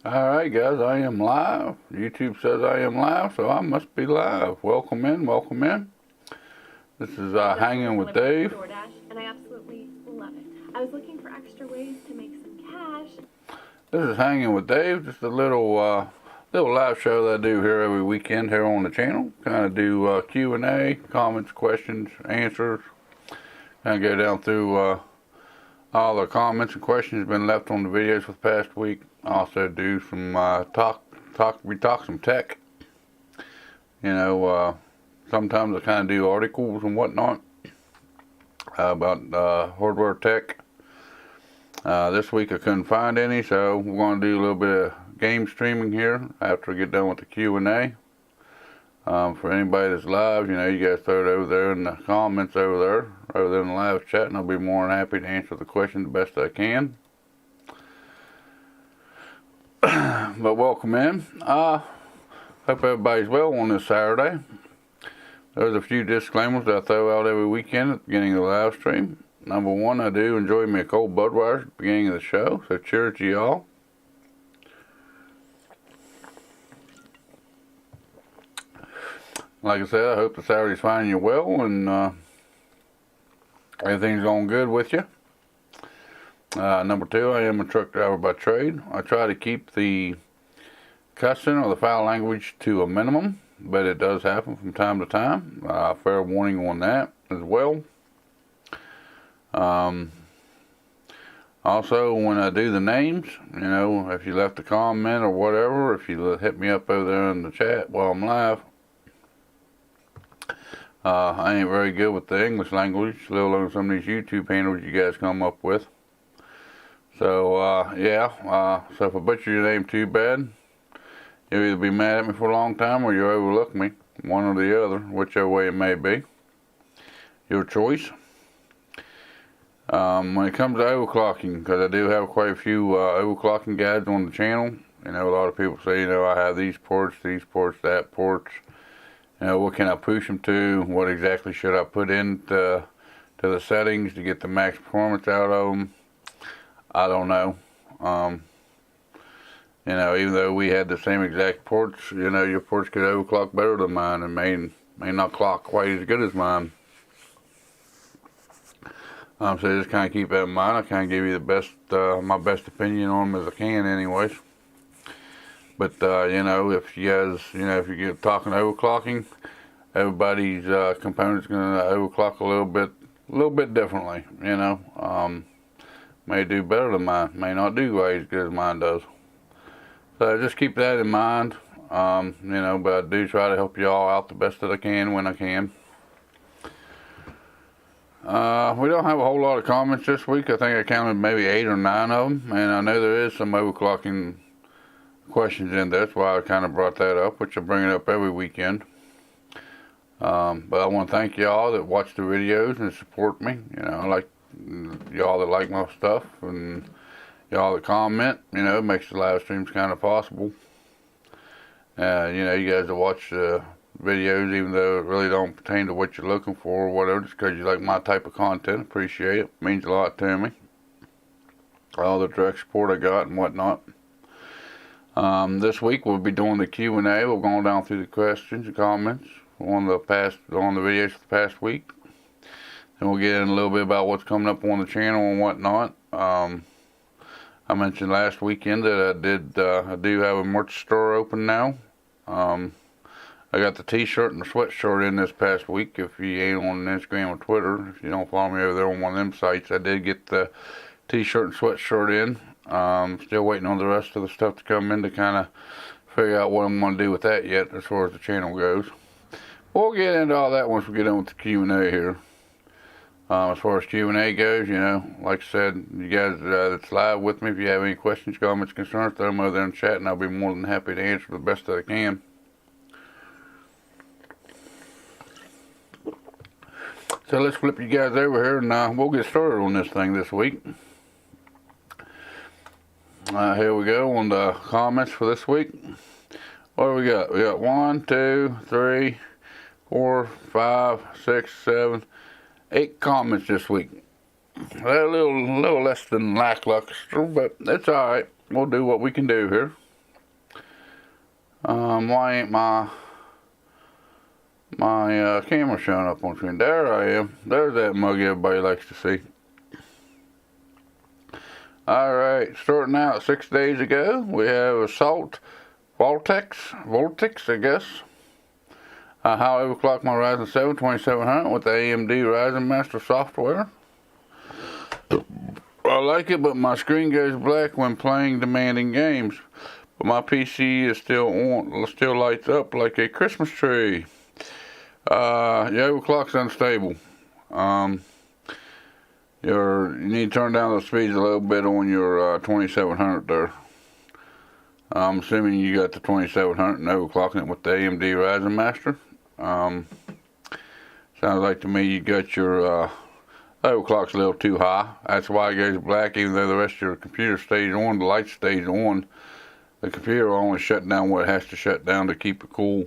Alright guys, I am live. YouTube says I am live, so I must be live. Welcome in, welcome in. This is Hanging with Dave. DoorDash, and I absolutely love it. I was looking for extra ways to make some cash. This is Hanging with Dave, just a little live show that I do here every weekend here on the channel. Kind of do Q&A, comments, questions, answers. Kind of go down through all the comments and questions been left on the videos for the past week. I also do some we talk some tech. You know, sometimes I kind of do articles and whatnot about hardware tech. This week I couldn't find any, so we're going to do a little bit of game streaming here after we get done with the Q&A. For anybody that's live, you know, you guys throw it over there in the comments over there in the live chat, and I'll be more than happy to answer the question the best I can. But welcome in. Hope everybody's well on this Saturday. There's a few disclaimers that I throw out every weekend at the beginning of the live stream. Number one, I do enjoy me a cold Budweiser at the beginning of the show, so cheers to y'all. Like I said, I hope the Saturday's finding you well and everything's going good with you. Number two, I am a truck driver by trade. I try to keep the cussing or the foul language to a minimum, but it does happen from time to time. Fair warning on that as well. Also, when I do the names, you know, if you left a comment or whatever, if you hit me up over there in the chat while I'm live, I ain't very good with the English language, let alone some of these YouTube handles you guys come up with. So, so if I butcher your name too bad, you'll either be mad at me for a long time or you'll overlook me, one or the other, whichever way it may be. Your choice. When it comes to overclocking, because I do have quite a few overclocking guides on the channel, you know, a lot of people say, you know, I have these ports, that ports. You know, what can I push them to? What exactly should I put into the settings to get the max performance out of them? I don't know. You know, even though we had the same exact ports, you know, your ports could overclock better than mine and may not clock quite as good as mine. So just kind of keep that in mind. I kind of give you the best, my best opinion on them as I can, anyways. But you know, if you guys, you know, if you get talking overclocking, everybody's component's going to overclock a little bit differently. You know, may do better than mine, may not do quite as good as mine does. So just keep that in mind. You know, but I do try to help y'all out the best that I can when I can. We don't have a whole lot of comments this week. I think I counted maybe 8 or 9 of them, and I know there is some overclocking questions in there. That's why I kind of brought that up, which I bring it up every weekend. But I want to thank y'all that watch the videos and support me. You know, I like y'all that like my stuff and y'all that comment. You know, it makes the live streams kind of possible. You know, you guys that watch the videos, even though it really don't pertain to what you're looking for or whatever, just because you like my type of content, appreciate it. Means a lot to me. All the direct support I got and whatnot. This week we'll be doing the Q&A. We're going down through the questions and comments on the videos for the past week. And we'll get in a little bit about what's coming up on the channel and whatnot. I mentioned last weekend that I do have a merch store open now. I got the t-shirt and the sweatshirt in this past week. If you ain't on Instagram or Twitter, if you don't follow me over there on one of them sites, I did get the t-shirt and sweatshirt in. Still waiting on the rest of the stuff to come in to kind of figure out what I'm going to do with that yet as far as the channel goes. We'll get into all that once we get in with the Q&A here. As far as Q&A goes, you know, like I said, you guys that's live with me, if you have any questions, comments, concerns, throw them over there in the chat and I'll be more than happy to answer the best that I can. So let's flip you guys over here and we'll get started on this thing this week. Here we go on the comments for this week. What do we got? We got 1, 2, 3, 4, 5, 6, 7, 8 comments this week. They're a little less than lackluster, but it's alright. We'll do what we can do here. Why ain't my camera showing up on screen? There I am. There's that mug everybody likes to see. Alright, starting out 6 days ago, we have Assault Vortex, I guess. How I overclock my Ryzen 7 2700 with the AMD Ryzen Master software. I like it, but my screen goes black when playing demanding games. But my PC is still on, still lights up like a Christmas tree. Your overclock's unstable. You need to turn down the speeds a little bit on your 2700 there. I'm assuming you got the 2700 and overclocking it with the AMD Ryzen Master. Sounds like to me you got your overclock's a little too high. That's why it goes black, even though the rest of your computer stays on, the light stays on. The computer will only shut down what it has to shut down to keep it cool.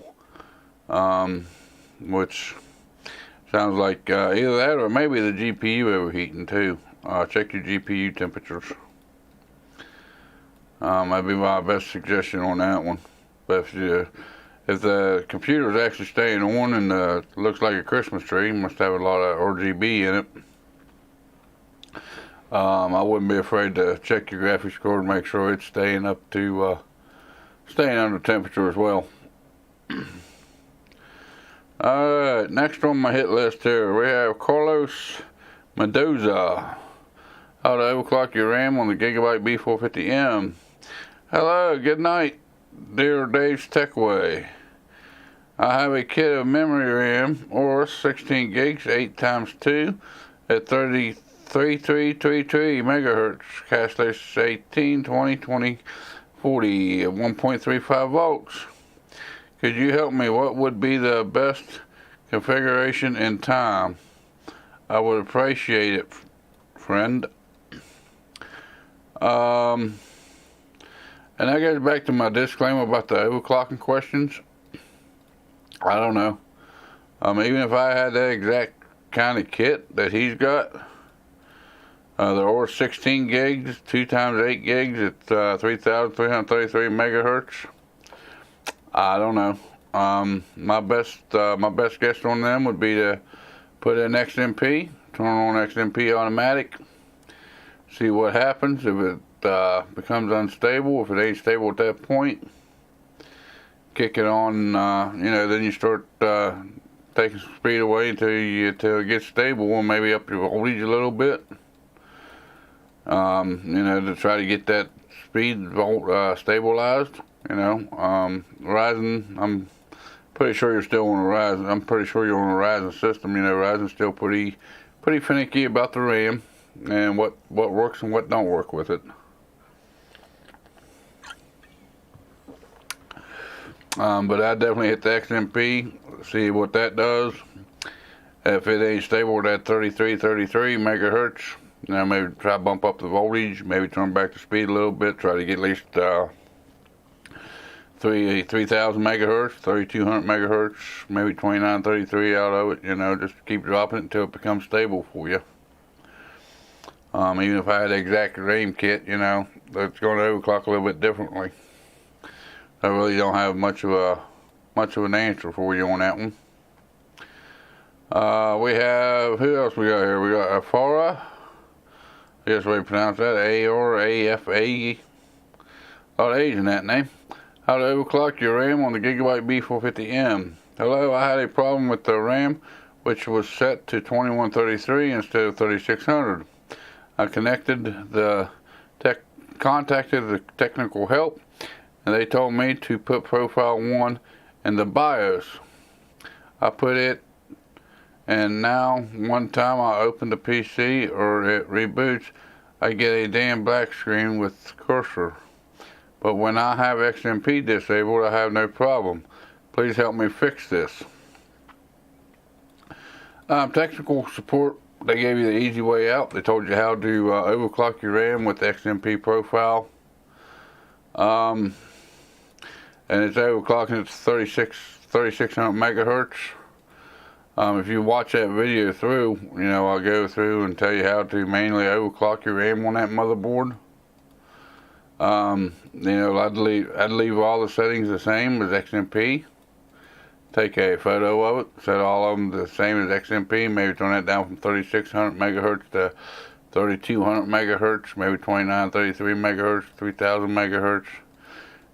Which sounds like either that or maybe the GPU overheating too. Check your GPU temperatures. That'd be my best suggestion on that one. But if the computer is actually staying on and looks like a Christmas tree, must have a lot of RGB in it. I wouldn't be afraid to check your graphics card and make sure it's staying up to staying under temperature as well. Alright, next on my hit list here, we have Carlos Mendoza. How to overclock your RAM on the Gigabyte B450M. Hello, good night, dear Dave's Techway. I have a kit of memory RAM, or 16 gigs, 8 times 2, at 3333 megahertz, cache list 18, 20, 20, 40, at 1.35 volts. Could you help me? What would be the best configuration and time? I would appreciate it, friend. And that goes back to my disclaimer about the overclocking questions. I don't know. Even if I had that exact kind of kit that he's got, there are 16 gigs, 2 times 8 gigs at 3,333 megahertz. I don't know. My best guess on them would be to put in XMP, turn on XMP automatic, see what happens. If it becomes unstable, if it ain't stable at that point, kick it on. Then you start taking some speed away until it gets stable, and maybe up your voltage a little bit. To try to get that speed stabilized. Ryzen, I'm pretty sure you're still on a Ryzen. I'm pretty sure you're on a Ryzen system. Ryzen's still pretty finicky about the RAM and what works and what don't work with it. But I definitely hit the XMP, see what that does. If it ain't stable at that 33 megahertz, maybe try to bump up the voltage, maybe turn back the speed a little bit, try to get at least 3,000 megahertz, 3,200 megahertz, maybe 2933 out of it. Just keep dropping it until it becomes stable for you. Even if I had the exact RAM kit, that's going to overclock a little bit differently. I really don't have much of an answer for you on that one. We have, who else we got here? We got Afara. I guess we pronounce that A-R-A-F-A. A lot of A's in that name. How to overclock your RAM on the Gigabyte B450M. Hello, I had a problem with the RAM, which was set to 2133 instead of 3600. I contacted the technical help, and they told me to put profile 1 in the BIOS. I put it, and now one time I open the PC or it reboots, I get a damn black screen with cursor. But when I have XMP disabled, I have no problem. Please help me fix this. Technical support, they gave you the easy way out. They told you how to overclock your RAM with the XMP profile. And it's overclocking at 3600 megahertz. If you watch that video through, I'll go through and tell you how to manually overclock your RAM on that motherboard. You know, I'd leave all the settings the same as XMP. Take a photo of it, set all of them the same as XMP, maybe turn that down from 3600 megahertz to 3200 megahertz, maybe 2933 megahertz, 3000 megahertz,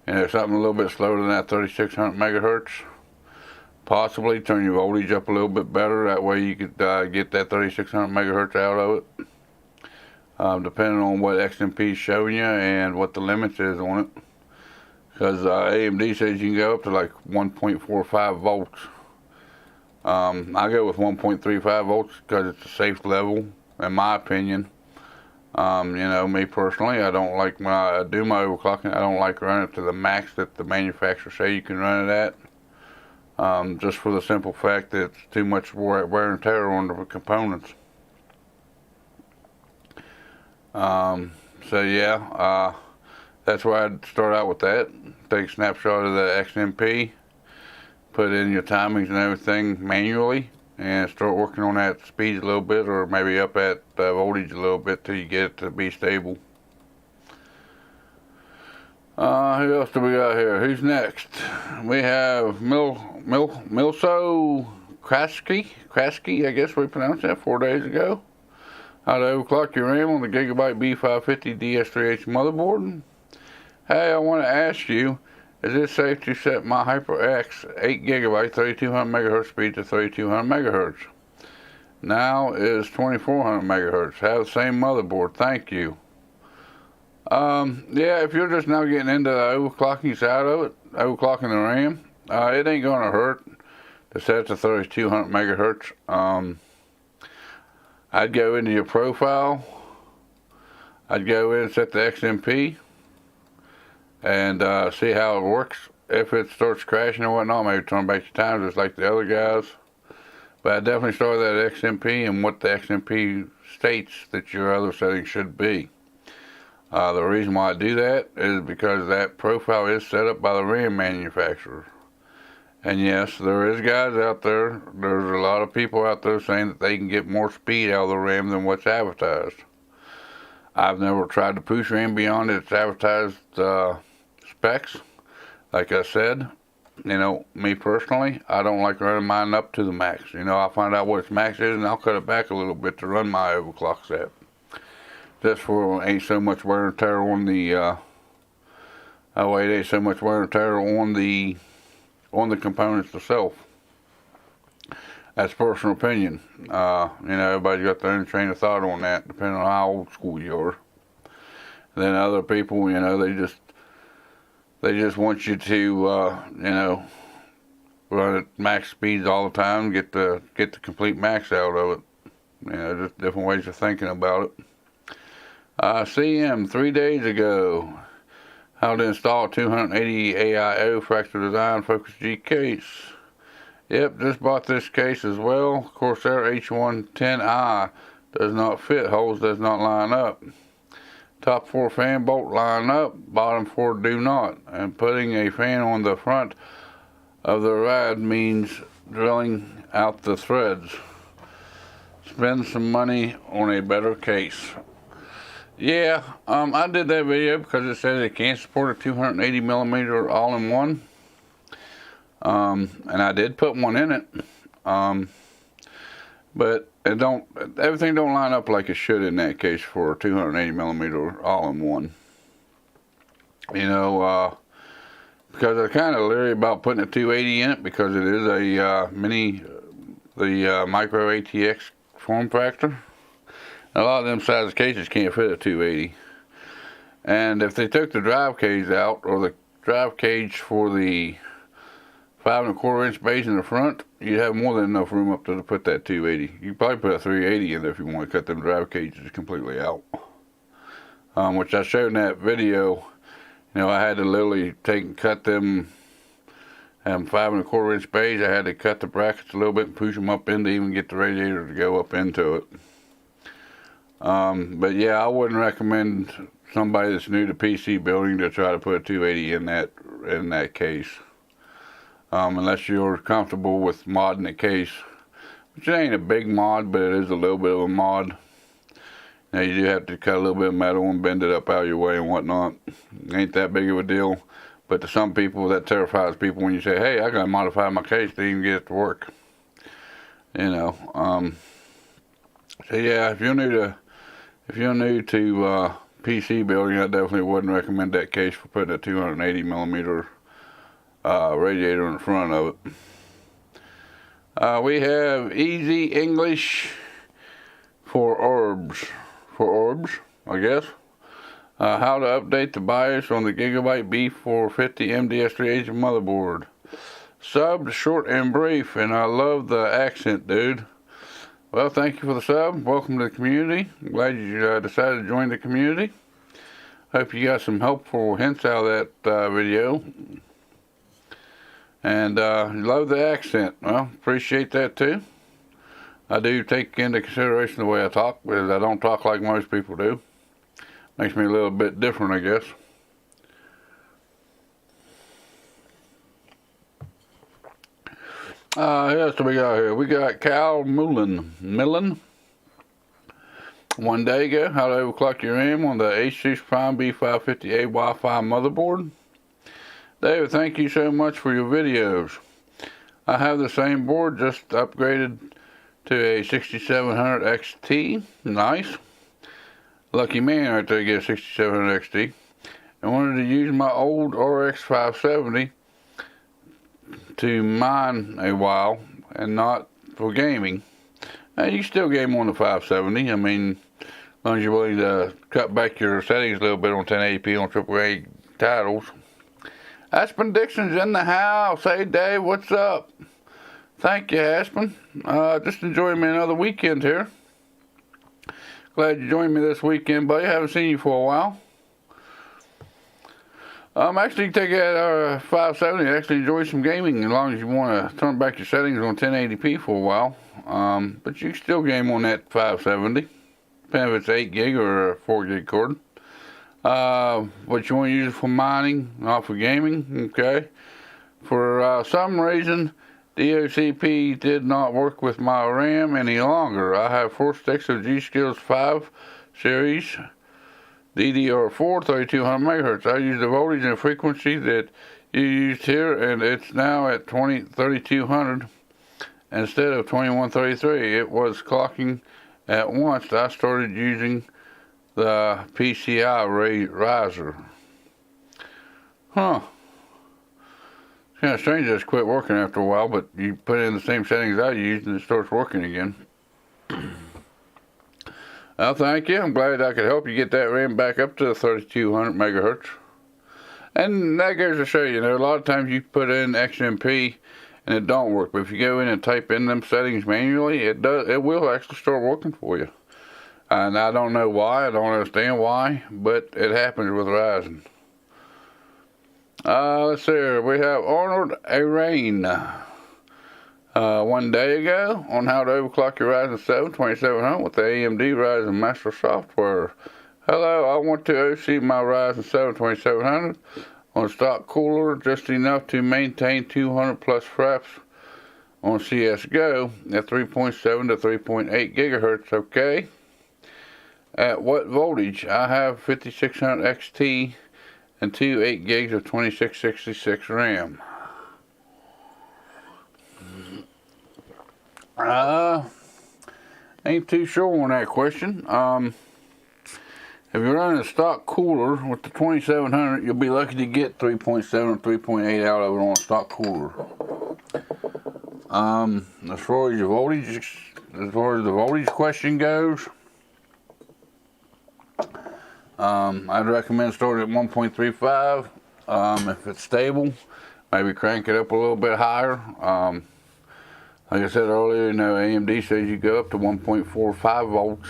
and if something a little bit slower than that 3600 megahertz, possibly turn your voltage up a little bit better. That way you could get that 3600 megahertz out of it, depending on what XMP is showing you and what the limits is on it. Because AMD says you can go up to like 1.45 volts. I go with 1.35 volts because it's a safe level, in my opinion. You know, me personally, I don't like, when I do my overclocking, I don't like running it to the max that the manufacturer say you can run it at. Just for the simple fact that it's too much wear and tear on the components. So yeah, that's why I'd start out with that. Take a snapshot of the XMP, put in your timings and everything manually, and start working on that speed a little bit, or maybe up at voltage a little bit till you get it to be stable. Who else do we got here? Who's next? We have Milso Kraski, I guess we pronounced that 4 days ago. How to overclock your RAM on the Gigabyte B550 DS3H motherboard. Hey, I want to ask you, is it safe to set my HyperX 8 GB 3200 MHz speed to 3200 MHz? Now is 2400 MHz. Have the same motherboard. Thank you. Yeah, if you're just now getting into the overclocking side of it, overclocking the RAM, it ain't gonna hurt to set it to 3200 MHz. I'd go into your profile. I'd go in and set the XMP and see how it works. If it starts crashing or whatnot, maybe turn back your time just like the other guys. But I definitely start with that XMP and what the XMP states that your other settings should be. The reason why I do that is because that profile is set up by the RAM manufacturer. And yes, there is guys out there, there's a lot of people out there saying that they can get more speed out of the RAM than what's advertised. I've never tried to push RAM beyond its advertised specs. Like I said, you know, me personally, I don't like running mine up to the max. You know, I'll find out what its max is and I'll cut it back a little bit to run my overclock set. Just for ain't so much wear and tear on the ain't so much wear and tear on the components themselves. That's personal opinion. You know, everybody's got their own train of thought on that, depending on how old school you are. And then other people, you know, they just want you to, you know, run at max speeds all the time, get the complete max out of it. You know, just different ways of thinking about it. CM 3 days ago, how to install 280 AIO Fractal Design Focus G case. Yep, just bought this case as well. Corsair H110i does not fit, holes does not line up. Top 4 fan bolt line up, bottom 4 do not. And putting a fan on the front of the rod means drilling out the threads. Spend some money on a better case. Yeah, I did that video because it says it can't support a 280 millimeter all-in-one. And I did put one in it. But everything don't line up like it should in that case for a 280 millimeter all-in-one. You know, because I'm kind of leery about putting a 280 in it because it is a micro ATX form factor. A lot of them size cases can't fit a 280. And if they took the drive cage out, or the drive cage for the 5 1/4 inch base in the front, you'd have more than enough room up there to put that 280. You could probably put a 380 in there if you want to cut them drive cages completely out. Which I showed in that video. You know, I had to literally take and cut them 5 1/4 inch bays. I had to cut the brackets a little bit and push them up in to even get the radiator to go up into it. But yeah, I wouldn't recommend somebody that's new to PC building to try to put a 280 in that case. Unless you're comfortable with modding the case. Which ain't a big mod, but it is a little bit of a mod. Now you do have to cut a little bit of metal and bend it up out of your way and whatnot. Ain't that big of a deal. But to some people, that terrifies people when you say, hey, I gotta modify my case to even get it to work. You know, so yeah, if you're new to PC building, I definitely wouldn't recommend that case for putting a 280 millimeter radiator in front of it. We have Easy English for orbs, I guess. How to update the BIOS on the Gigabyte B450 MDS3H motherboard. Sub, short and brief, and I love the accent, dude. Well, thank you for the sub. Welcome to the community. I'm glad you decided to join the community. Hope you got some helpful hints out of that video. And love the accent. Well, appreciate that too. I do take into consideration the way I talk, because I don't talk like most people do. Makes me a little bit different, I guess. Who else do we got here? We got Cal Millen. 1 day ago, how to overclock your RAM on the ASUS Prime B550A Wi-Fi motherboard. David, thank you so much for your videos. I have the same board, just upgraded to a 6700 XT. Nice. Lucky man right there to get a 6700 XT. I wanted to use my old RX 570 to mine a while and not for gaming. Now, you can still game on the 570. I mean, as long as you're willing to cut back your settings a little bit on 1080p on AAA titles. Aspen Dixon's in the house. Hey, Dave, what's up? Thank you, Aspen. Just enjoying me another weekend here. Glad you joined me this weekend, buddy. Haven't seen you for a while. Actually, take that 570 and actually enjoy some gaming as long as you want to turn back your settings on 1080p for a while. But you can still game on that 570, depending if it's 8 gig or a 4 gig cord. What you want to use it for mining, not for gaming, okay? For some reason, DOCP did not work with my RAM any longer. I have 4 sticks of G.SKILL 5 series DDR4 3200 megahertz. I use the voltage and frequency that you used here, and it's now at 3200 instead of 2133. It was clocking at once. I started using the PCIe riser. Huh. It's kind of strange that it's quit working after a while, but you put in the same settings I used and it starts working again. Well, thank you. I'm glad I could help you get that RAM back up to the 3200 megahertz. And that goes to show you, a lot of times you put in XMP and it don't work. But if you go in and type in them settings manually, it will actually start working for you. And I don't know why. I don't understand why, but it happens with Ryzen. Let's see here. We have Arnold Arain. 1 day ago on how to overclock your Ryzen 7 2700 with the AMD Ryzen Master software. Hello, I want to OC my Ryzen 7 2700 on stock cooler just enough to maintain 200 plus fraps on CSGO at 3.7 to 3.8 gigahertz, okay? At what voltage? I have 5600 XT and 2 8 gigs of 2666 RAM. Ain't too sure on that question. If you're running a stock cooler with the 2700, you'll be lucky to get 3.7 or 3.8 out of it on a stock cooler. As far as the voltage question goes, I'd recommend starting at 1.35. If it's stable, maybe crank it up a little bit higher. Like I said earlier, AMD says you go up to 1.45 volts.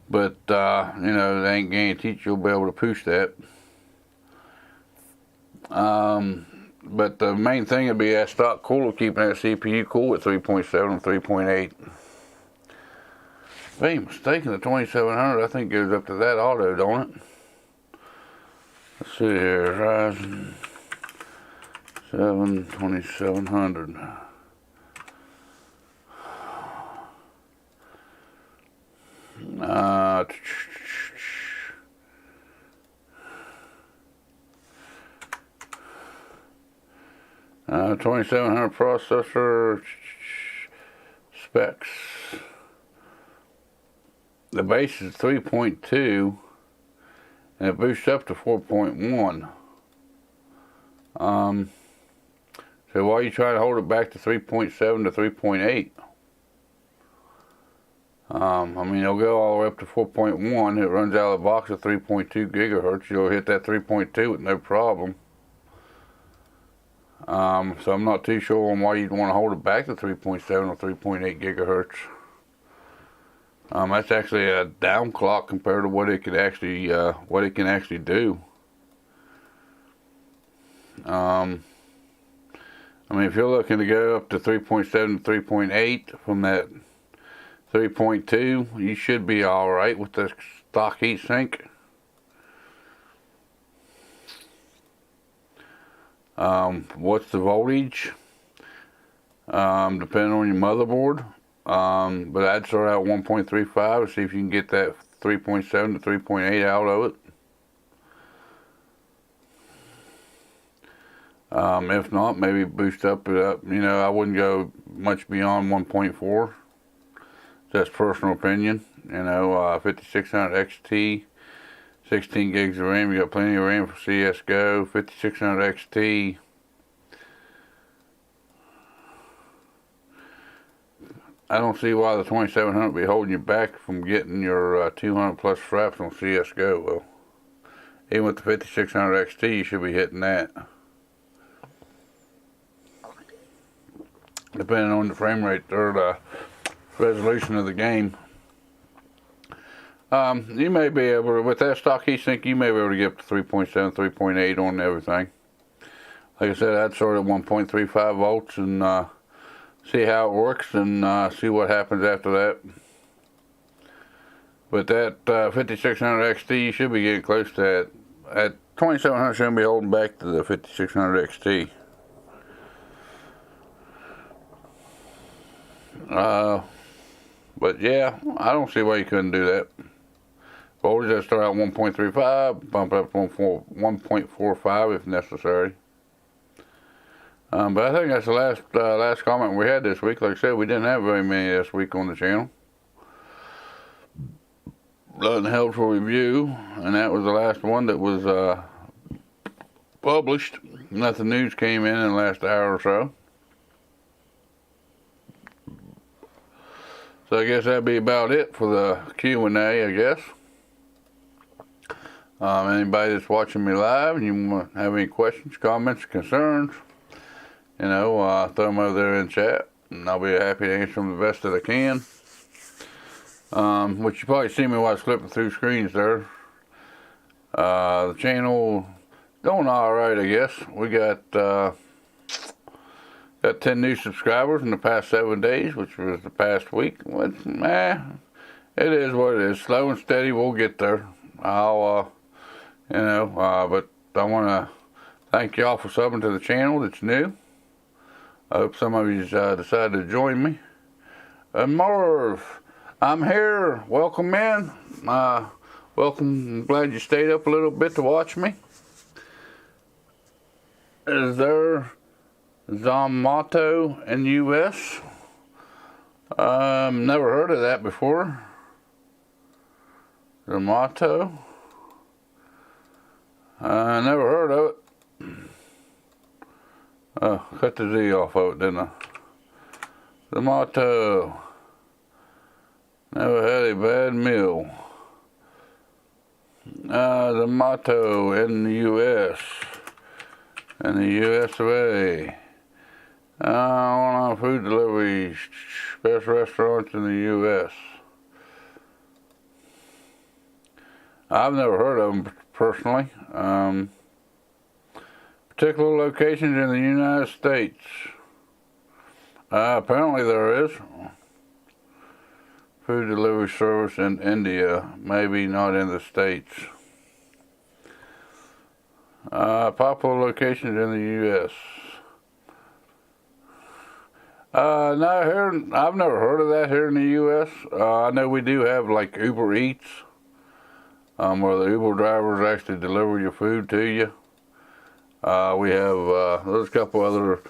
But, they ain't guaranteed you'll be able to push that. But the main thing would be that stock cooler, keeping that CPU cool at 3.7 and 3.8. If I ain't mistaken, the 2700, I think goes up to that auto, don't it? Let's see here, Ryzen 7 2700. 2700 processor specs. The base is 3.2 and it boosts up to 4.1. So why are you trying to hold it back to 3.7 to 3.8? I mean, it'll go all the way up to 4.1. It runs out of the box at 3.2 gigahertz. You'll hit that 3.2 with no problem. So I'm not too sure on why you'd want to hold it back to 3.7 or 3.8 gigahertz. That's actually a down clock compared to what it can actually do. I mean, if you're looking to go up to 3.7 to 3.8 from that 3.2, you should be all right with the stock heatsink. What's the voltage? Depending on your motherboard. But I'd start out 1.35 and see if you can get that 3.7 to 3.8 out of it. If not, maybe boost up it up. You know, I wouldn't go much beyond 1.4. That's personal opinion. You know, 5600 XT, 16 gigs of RAM. You got plenty of RAM for CSGO. 5600 XT. I don't see why the 2700 would be holding you back from getting your 200 plus fraps on CSGO. Well, even with the 5600 XT, you should be hitting that. Depending on the frame rate or the resolution of the game. You may be able to, with that stock heatsink, you may be able to get up to 3.7, 3.8 on everything. Like I said, I'd start at 1.35 volts and see how it works and see what happens after that. But that 5600 XT, you should be getting close to that. At 2700, shouldn't be holding back to the 5600 XT. But yeah, I don't see why you couldn't do that. Voltage, I start out 1.35, bump up to 1.45 if necessary. But I think that's the last comment we had this week. Like I said, we didn't have very many this week on the channel. Nothing helpful review, and that was the last one that was published. Nothing news came in the last hour or so. So I guess that'd be about it for the Q&A, I guess. Anybody that's watching me live and you have any questions, comments, concerns, you know, throw them over there in chat, and I'll be happy to answer them the best that I can. Which you probably see me while I was flipping through screens there. The channel doing all right, I guess. We got 10 new subscribers in the past 7 days, which was the past week. Which, it is what it is. Slow and steady, we'll get there. I'll, but I want to thank y'all for subbing to the channel that's new. I hope some of you decided to join me. Marv, I'm here. Welcome in. Welcome. I'm glad you stayed up a little bit to watch me. Is there Zomato in the U.S.? Never heard of that before. Zomato. Never heard of it. Oh, cut the Z off of it, didn't I? Zomato. Never had a bad meal. Zomato in the U.S. In the U.S. of A. On food delivery, best restaurants in the U.S. I've never heard of them personally. Particular locations in the United States. Apparently there is. Food delivery service in India, maybe not in the States. Popular locations in the U.S. No, here, I've never heard of that here in the U.S. I know we do have like Uber Eats, where the Uber drivers actually deliver your food to you. We have, there's a couple other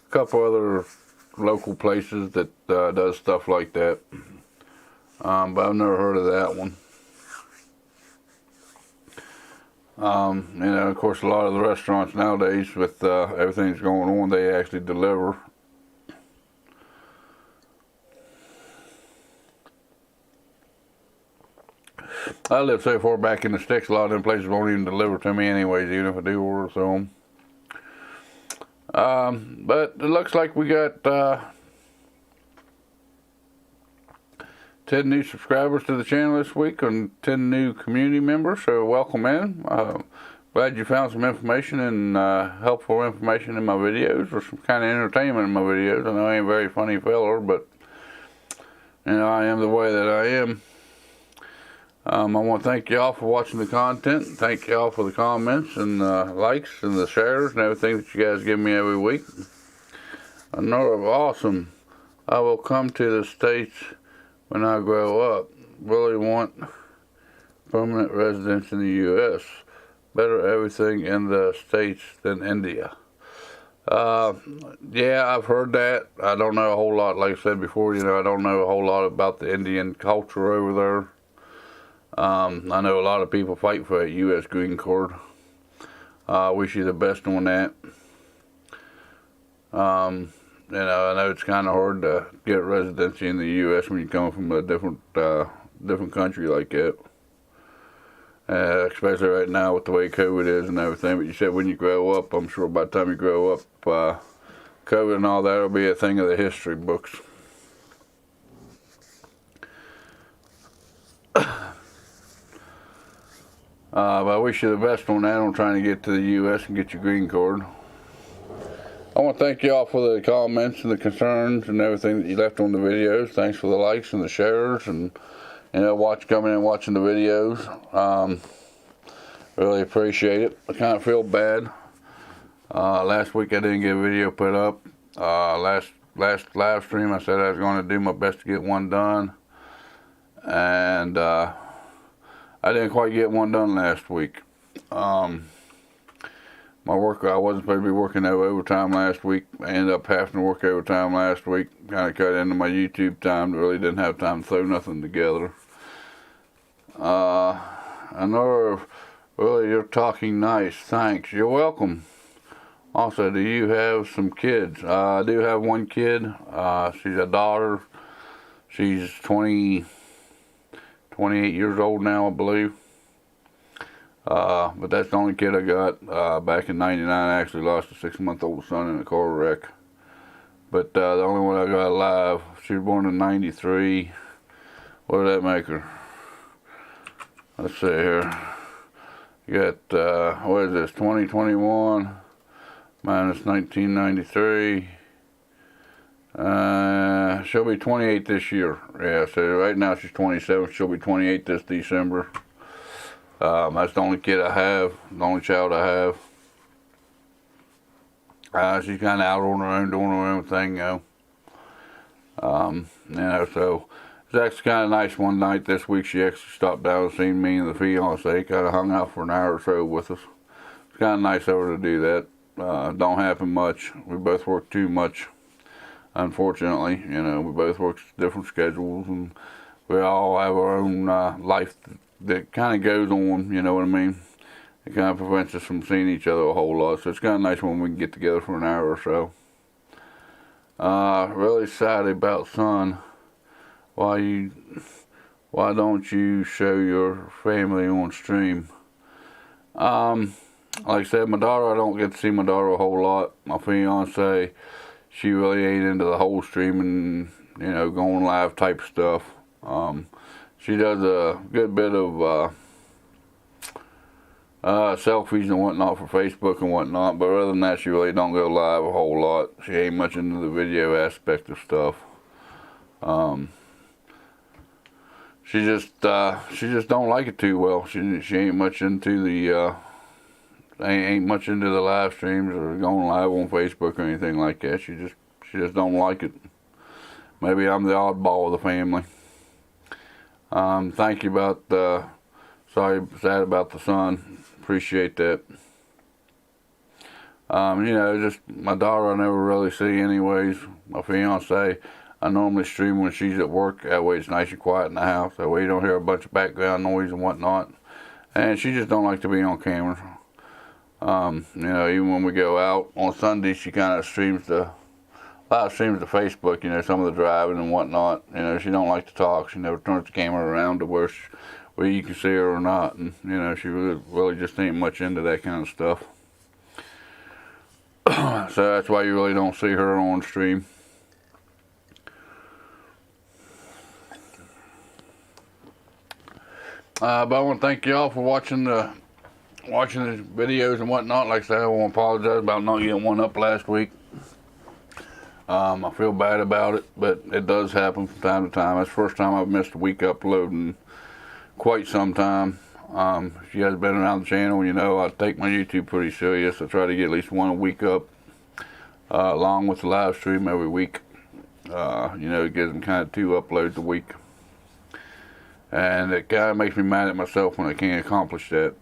a couple other local places that does stuff like that. But I've never heard of that one. You know, of course, a lot of the restaurants nowadays, with everything that's going on, they actually deliver. I live so far back in the sticks, a lot of them places won't even deliver to me anyways, even if I do order some. But it looks like we got 10 new subscribers to the channel this week and 10 new community members, so welcome in. Glad you found some information and helpful information in my videos, or some kind of entertainment in my videos. I know I ain't a very funny feller, but you know, I am the way that I am. I want to thank y'all for watching the content. Thank y'all for the comments and likes and the shares and everything that you guys give me every week. Another awesome. I will come to the States when I grow up. Really want permanent residence in the U.S. Better everything in the States than India. Yeah, I've heard that. I don't know a whole lot. Like I said before, you know, I don't know a whole lot about the Indian culture over there. I know a lot of people fight for a U.S. green card. Wish you the best on that. You know, I know it's kind of hard to get residency in the U.S. when you come from a different country like that. Especially right now with the way COVID is and everything. But you said when you grow up, I'm sure by the time you grow up, COVID and all that will be a thing of the history books. But I wish you the best on that, on trying to get to the U.S. and get your green card. I want to thank y'all for the comments and the concerns and everything that you left on the videos. Thanks for the likes and the shares, and you know, coming in and watching the videos. Really appreciate it. I kind of feel bad. Last week I didn't get a video put up. Last live stream I said I was going to do my best to get one done, and I didn't quite get one done last week. My work, I wasn't supposed to be working no overtime last week. I ended up having to work overtime last week. Kind of cut into my YouTube time. Really didn't have time to throw nothing together. I know, really, you're talking nice. Thanks. You're welcome. Also, do you have some kids? I do have one kid. She's a daughter. She's 28 years old now, I believe. But that's the only kid I got. Back in '99, I actually lost a 6-month-old son in a car wreck. But the only one I got alive, she was born in '93. What did that make her? Let's see here. You got, what is this, 2021 minus 1993. She'll be 28 this year. Yeah, so right now she's 27. She'll be 28 this December. That's the only kid I have, the only child I have. She's kind of out on her own, doing her own thing, you know, so it was actually kind of nice one night this week. She actually stopped down and seen me and the fiance, kind of hung out for an hour or so with us. It's kind of nice of her to do that. Don't happen much. We both work too much, unfortunately. You know, we both work different schedules, and we all have our own life that kind of goes on, you know what I mean? It kind of prevents us from seeing each other a whole lot, so it's kind of nice when we can get together for an hour or so. Really sad about son. Why don't you show your family on stream? Like I said, my daughter, I don't get to see my daughter a whole lot. My fiance, she really ain't into the whole streaming, you know, going live type stuff. She does a good bit of selfies and whatnot for Facebook and whatnot, but other than that, she really don't go live a whole lot. She ain't much into the video aspect of stuff. She just don't like it too well. She ain't much into the ain't much into the live streams or going live on Facebook or anything like that. She just don't like it. Maybe I'm the oddball of the family. Thank you about sad about the son. Appreciate that. You know, just my daughter I never really see anyways. My fiance, I normally stream when she's at work. That way it's nice and quiet in the house. That way you don't hear a bunch of background noise and whatnot. And she just don't like to be on camera. You know, even when we go out on Sunday, she kind of live streams to Facebook, you know, some of the driving and whatnot. You know, she don't like to talk. She never turns the camera around to where you can see her or not. And, you know, she really just ain't much into that kind of stuff. So that's why you really don't see her on stream. But I want to thank y'all for watching the videos and whatnot. Like I said, I want to apologize about not getting one up last week. I feel bad about it, but it does happen from time to time. That's the first time I've missed a week uploading quite some time. If you guys have been around the channel, you know I take my YouTube pretty serious. I try to get at least one a week up, along with the live stream every week. You know, it gives them kind of 2 uploads a week. And it kind of makes me mad at myself when I can't accomplish that.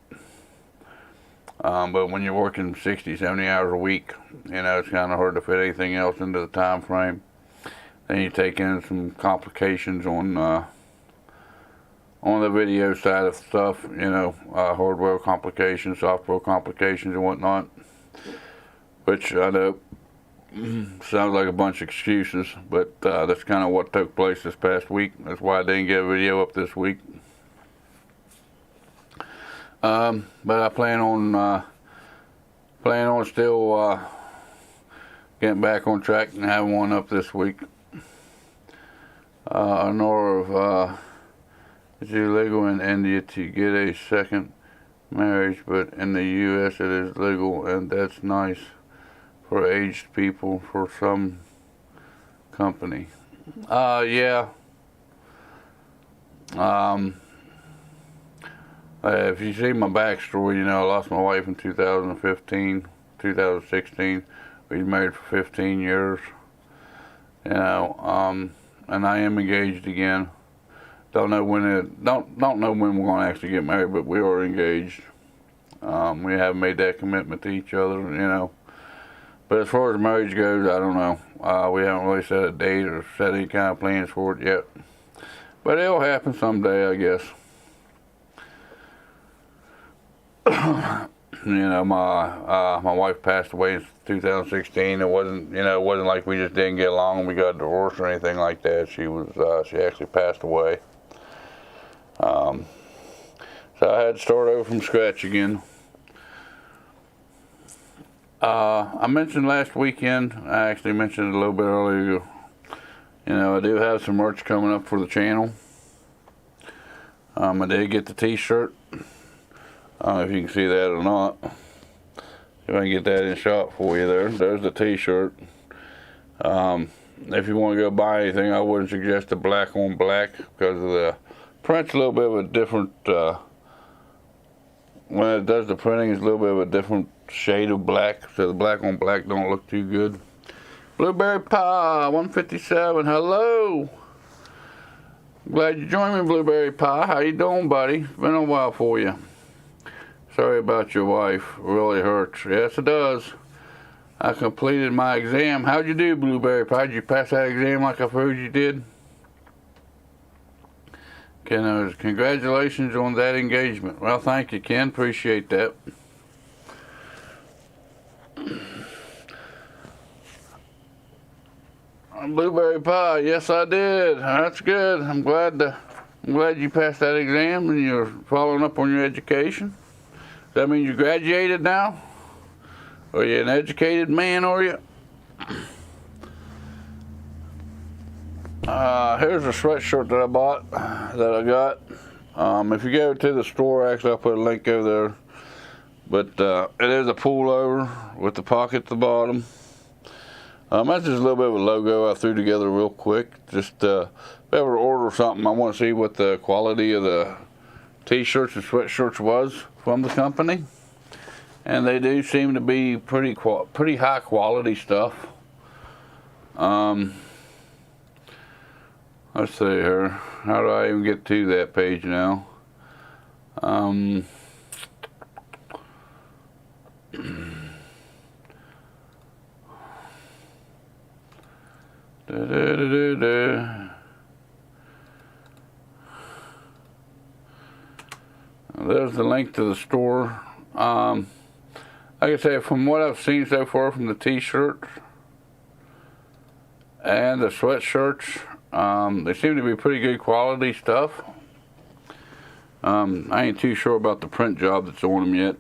But when you're working 60, 70 hours a week, you know, it's kind of hard to fit anything else into the time frame. Then you take in some complications on the video side of stuff, you know, hardware complications, software complications and whatnot. Which I know sounds like a bunch of excuses, but that's kind of what took place this past week. That's why I didn't get a video up this week. But I plan on still getting back on track and having one up this week. I know of it's illegal in India to get a second marriage, but in the U.S. it is legal, and that's nice for aged people for some company. Yeah. If you see my backstory, you know, I lost my wife in 2016. We was married for 15 years. You know, and I am engaged again. Don't know when we're going to actually get married, but we are engaged. We haven't made that commitment to each other, you know. But as far as marriage goes, I don't know. We haven't really set a date or set any kind of plans for it yet. But it'll happen someday, I guess. You know, my wife passed away in 2016. It wasn't like we just didn't get along and we got divorced or anything like that. She actually passed away. So I had to start over from scratch again. I mentioned last weekend, I actually mentioned it a little bit earlier, you know, I do have some merch coming up for the channel. I did get the t-shirt. I don't know if you can see that or not. If I can get that in shot for you there. There's the t-shirt. If you want to go buy anything, I wouldn't suggest the black on black because of the print's a little bit of a different, when it does the printing, it's a little bit of a different shade of black, so the black on black don't look too good. Blueberry Pie 157, hello. Glad you joined me, Blueberry Pie. How you doing, buddy? It's been a while for you. Sorry about your wife. It really hurts. Yes, it does. I completed my exam. How'd you do, Blueberry Pie? Did you pass that exam like I've heard you did? Ken, congratulations on that engagement. Well, thank you, Ken. Appreciate that. Blueberry Pie, yes, I did. That's good. I'm glad you passed that exam and you're following up on your education. Does that mean you graduated now? Are you an educated man, are you? Here's a sweatshirt that I bought, that I got. If you go to the store, actually I'll put a link over there. But it is a pullover with the pocket at the bottom. That's just a little bit of a logo I threw together real quick. Just if I ever order something, I want to see what the quality of the t-shirts and sweatshirts was from the company. And they do seem to be pretty high quality stuff. Let's see here. How do I even get to that page now? There's the link to the store. Like I say, from what I've seen so far from the t-shirts and the sweatshirts, they seem to be pretty good quality stuff. I ain't too sure about the print job that's on them yet.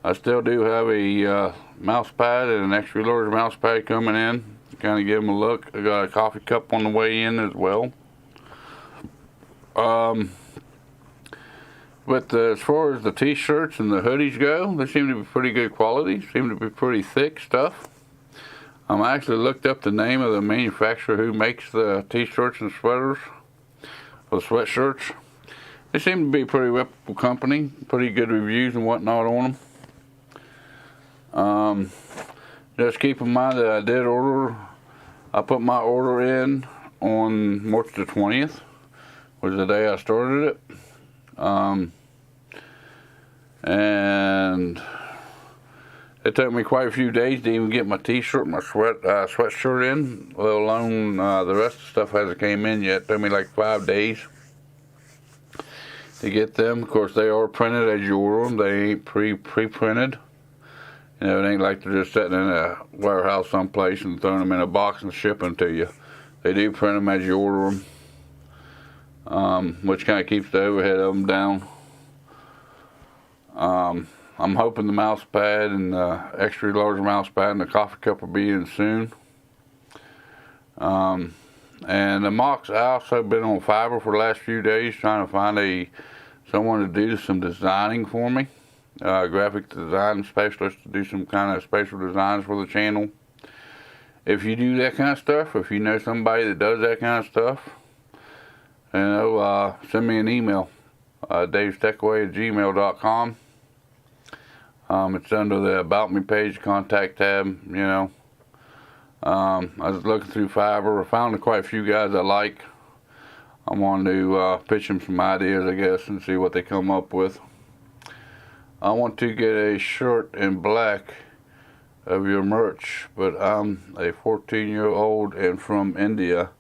I still do have a mouse pad and an extra large mouse pad coming in to kind of give them a look. I got a coffee cup on the way in as well. But as far as the t-shirts and the hoodies go, they seem to be pretty good quality, seem to be pretty thick stuff. I actually looked up the name of the manufacturer who makes the t-shirts and sweaters, or sweatshirts. They seem to be a pretty reputable company, pretty good reviews and whatnot on them. Just keep in mind that I did order, I put my order in on March the 20th, was the day I started it. And it took me quite a few days to even get my t-shirt, my sweatshirt in, let alone the rest of the stuff hasn't came in yet. It took me like 5 days to get them. Of course, they are printed as you order them. They ain't pre-printed. You know, it ain't like they're just sitting in a warehouse someplace and throwing them in a box and shipping to you. They do print them as you order them, which kind of keeps the overhead of them down. I'm hoping the mouse pad and the extra large mouse pad and the coffee cup will be in soon. And the mocks, I also been on Fiverr for the last few days trying to find someone to do some designing for me. Graphic design specialist to do some kind of special designs for the channel. If you do that kind of stuff, if you know somebody that does that kind of stuff, you know, send me an email, davestechway@gmail.com. It's under the About Me page, contact tab, you know. I was looking through Fiverr. I found quite a few guys I like. I wanted to pitch them some ideas, I guess, and see what they come up with. I want to get a shirt in black of your merch, but I'm a 14-year-old and from India,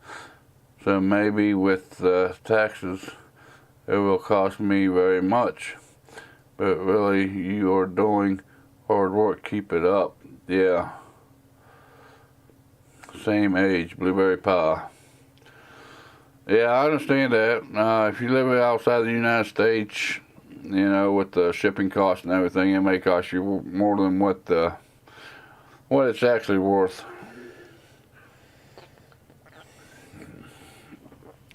so maybe with the taxes it will cost me very much. But really, you are doing hard work. Keep it up. Yeah. Same age, Blueberry Pie. Yeah, I understand that. If you live outside the United States, you know, with the shipping costs and everything, it may cost you more than what it's actually worth.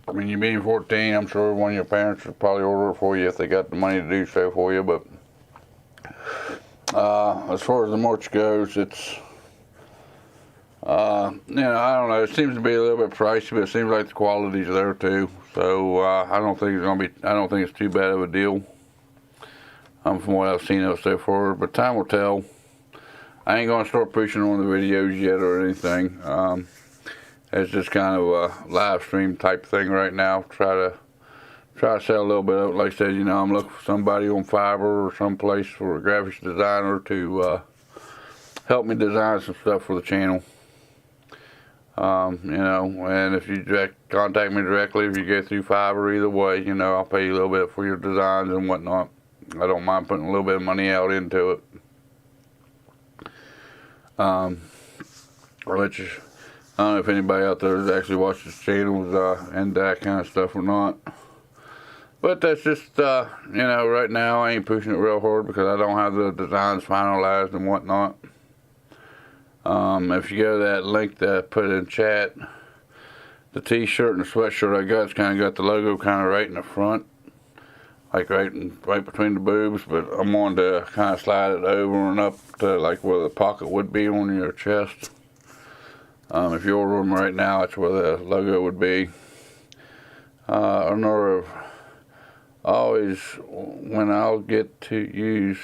I mean, you being 14, I'm sure one of your parents would probably order it for you if they got the money to do so for you. But as far as the merch goes, it's you know, I don't know. It seems to be a little bit pricey, but it seems like the quality's there too. So I don't think it's too bad of a deal. From what I've seen of so far, but time will tell. I ain't gonna start pushing on the videos yet or anything. It's just kind of a live stream type thing right now. Try to sell a little bit of it. Like I said, you know, I'm looking for somebody on Fiverr or someplace for a graphics designer to help me design some stuff for the channel. You know, and if you contact me directly, if you go through Fiverr, either way, you know, I'll pay you a little bit for your designs and whatnot. I don't mind putting a little bit of money out into it. I'll let you. I don't know if anybody out there has actually watched this channel and that kind of stuff or not. But that's just, you know, right now I ain't pushing it real hard because I don't have the designs finalized and whatnot. If you go to that link that I put in chat, the t-shirt and the sweatshirt I got, it's kind of got the logo kind of right in the front. Like right between the boobs, but I'm wanting to kind of slide it over and up to like where the pocket would be on your chest. If you order them right now, that's where the logo would be. Another, always, when I'll get to use,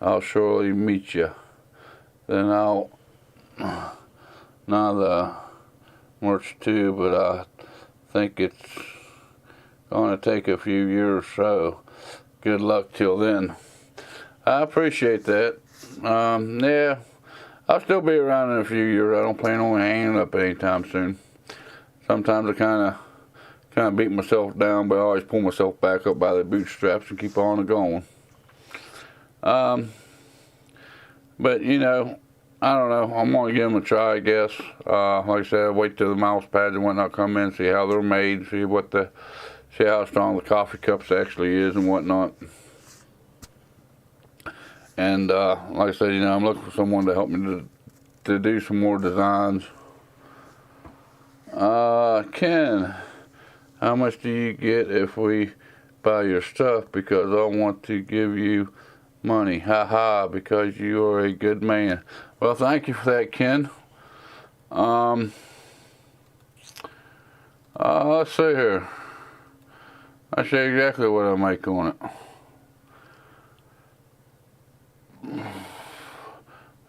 I'll surely meet you. Then I'll, not the March 2, but I think it's going to take a few years, so good luck till then. I appreciate that. Yeah, I'll still be around in a few years. I don't plan on hanging up anytime soon. Sometimes I kind of beat myself down, but I always pull myself back up by the bootstraps and keep on going. But you know, I don't know. I'm gonna give them a try, I guess. Like I said, I'll wait till the mouse pads and whatnot come in, see how they're made, see how strong the coffee cups actually is and whatnot. And like I said, you know, I'm looking for someone to help me to do some more designs. Ken, how much do you get if we buy your stuff? Because I want to give you money. Ha ha, because you are a good man. Well, thank you for that, Ken. Let's see here. I'll show you exactly what I make on it.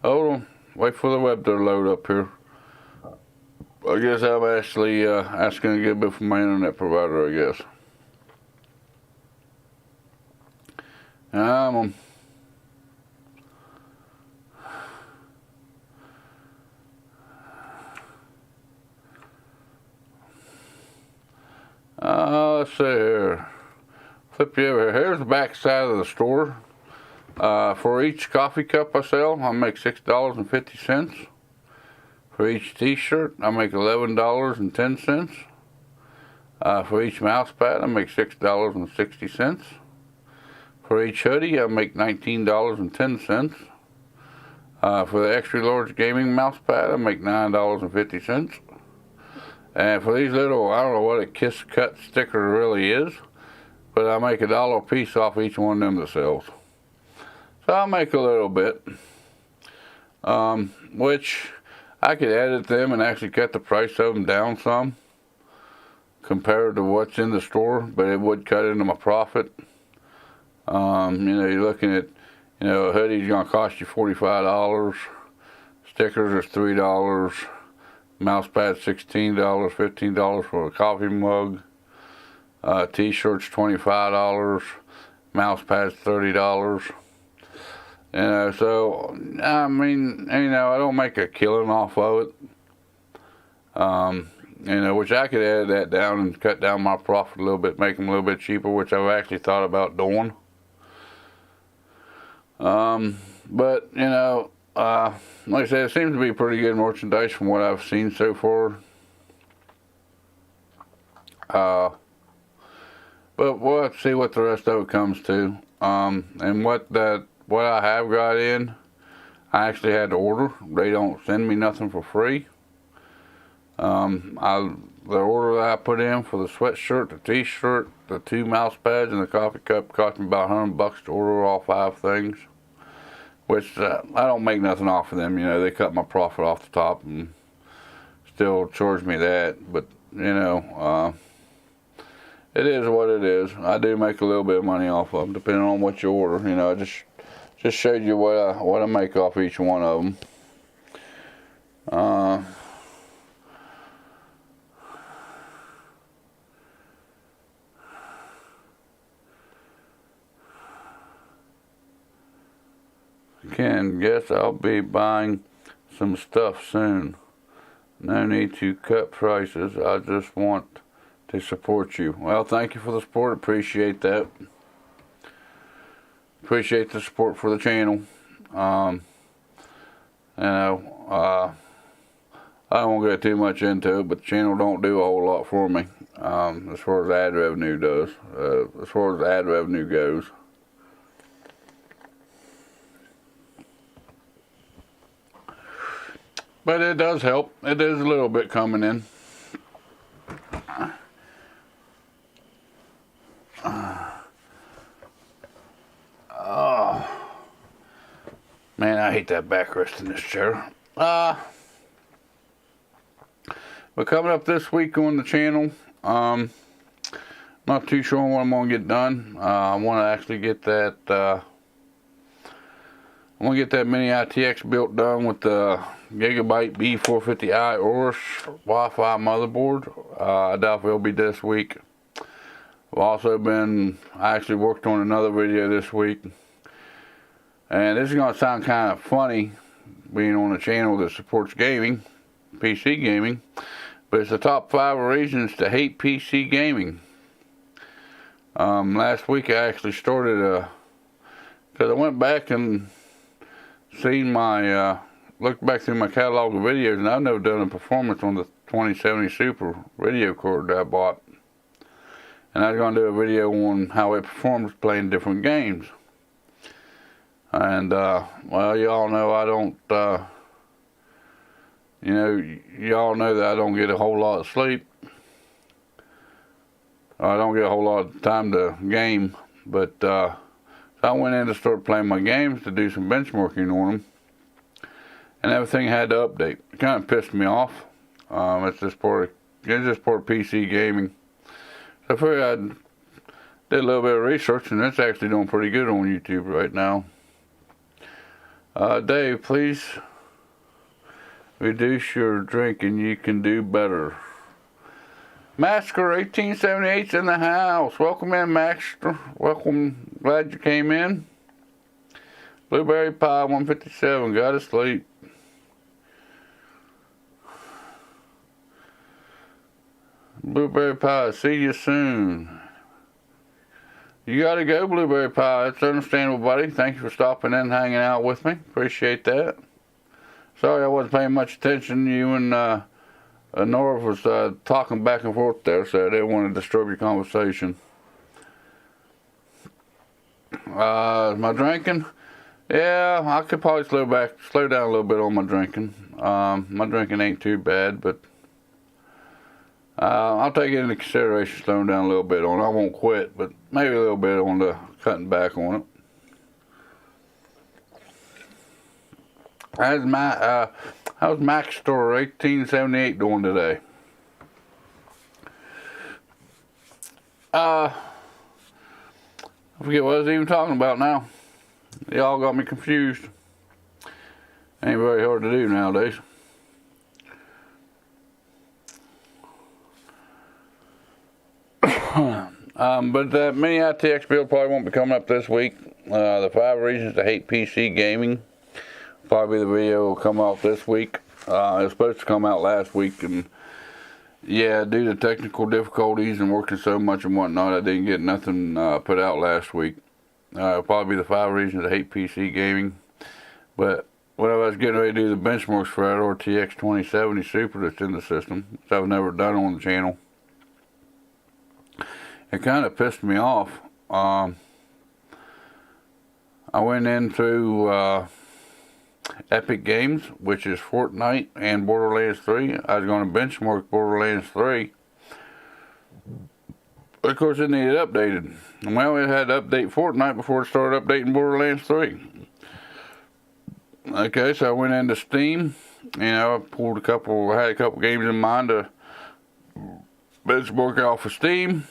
Hold on. Wait for the web to load up here. I guess I'm actually asking to get a bit from my internet provider, I guess. Let's see here. Flip you over here. Here's the back side of the store. For each coffee cup I sell, I make $6.50. For each t-shirt, I make $11.10. For each mouse pad, I make $6.60. For each hoodie, I make $19.10. For the extra large gaming mouse pad, I make $9.50. And for these little, I don't know what a Kiss Cut sticker really is, but I make $1 a piece off each one of them that sells. So I make a little bit, which I could edit them and actually cut the price of them down some compared to what's in the store, but it would cut into my profit. You know, you're looking at, you know, a hoodie's gonna cost you $45, stickers is $3, mouse pad $16, $15 for a coffee mug, t-shirts $25, mouse pads $30. You know, so, I mean, you know, I don't make a killing off of it. You know, which I could edit that down and cut down my profit a little bit, make them a little bit cheaper, which I've actually thought about doing. But, you know, like I said, it seems to be pretty good merchandise from what I've seen so far. But we'll have to see what the rest of it comes to. And what I have got in, I actually had to order. They don't send me nothing for free. The order that I put in for the sweatshirt, the t-shirt, the 2 mouse pads, and the coffee cup cost me about $100 to order all 5 things. Which I don't make nothing off of them. You know, they cut my profit off the top and still charge me that. But you know, it is what it is. I do make a little bit of money off of them, depending on what you order. You know, I just showed you what I make off each one of them. Ken, guess I'll be buying some stuff soon. No need to cut prices. I just want to support you. Well, thank you for the support. Appreciate that. Appreciate the support for the channel. You know, I don't want to get too much into it, but the channel don't do a whole lot for me as far as ad revenue does. As far as ad revenue goes. But it does help. It is a little bit coming in. Oh, man, I hate that backrest in this chair. But coming up this week on the channel, not too sure what I'm going to get done. I want to actually get that, I want to get that mini ITX built done with the Gigabyte B450i Aorus Wi-Fi motherboard. I doubt if it'll be this week. I actually worked on another video this week. And this is going to sound kind of funny, being on a channel that supports gaming, PC gaming, but it's the top 5 reasons to hate PC gaming. Last week I actually started because I went back and seen my, looked back through my catalog of videos, and I've never done a performance on the 2070 Super video card that I bought. And I was going to do a video on how it performs playing different games. And, well, y'all know I don't, you know, y'all know that I don't get a whole lot of sleep. I don't get a whole lot of time to game, but, so I went in to start playing my games to do some benchmarking on them. And everything had to update. It kind of pissed me off. It's just part of PC gaming. So I figured I did a little bit of research, and it's actually doing pretty good on YouTube right now. Dave, please reduce your drinking. You can do better. Masker 1878's in the house. Welcome in, Master. Welcome. Glad you came in. Blueberry Pie 157. Got to sleep. Blueberry Pie, see you soon. You gotta go, Blueberry Pie. It's understandable, buddy. Thank you for stopping in and hanging out with me. Appreciate that. Sorry I wasn't paying much attention. You and Nora was talking back and forth there, so I didn't want to disturb your conversation. My drinking? Yeah, I could probably slow down a little bit on my drinking. My drinking ain't too bad, but I'll take it into consideration, slowing down a little bit on it. I won't quit, but maybe a little bit on the cutting back on it. How's Mac Store 1878 doing today? I forget what I was even talking about now. Y'all got me confused. Ain't very hard to do nowadays. But the mini ITX build probably won't be coming up this week. The 5 reasons to hate PC gaming. Probably the video will come out this week. It was supposed to come out last week, and yeah, due to technical difficulties and working so much and whatnot, I didn't get nothing put out last week. It'll probably be the 5 reasons to hate PC gaming. But when I was getting ready to do the benchmarks for that RTX 2070 Super that's in the system, which I've never done on the channel, it kind of pissed me off. I went into Epic Games, which is Fortnite and Borderlands 3. I was going to benchmark Borderlands 3. Of course, it needed updated. Well, it had to update Fortnite before it started updating Borderlands 3. Okay, so I went into Steam. You know, I had a couple games in mind to benchmark off of Steam.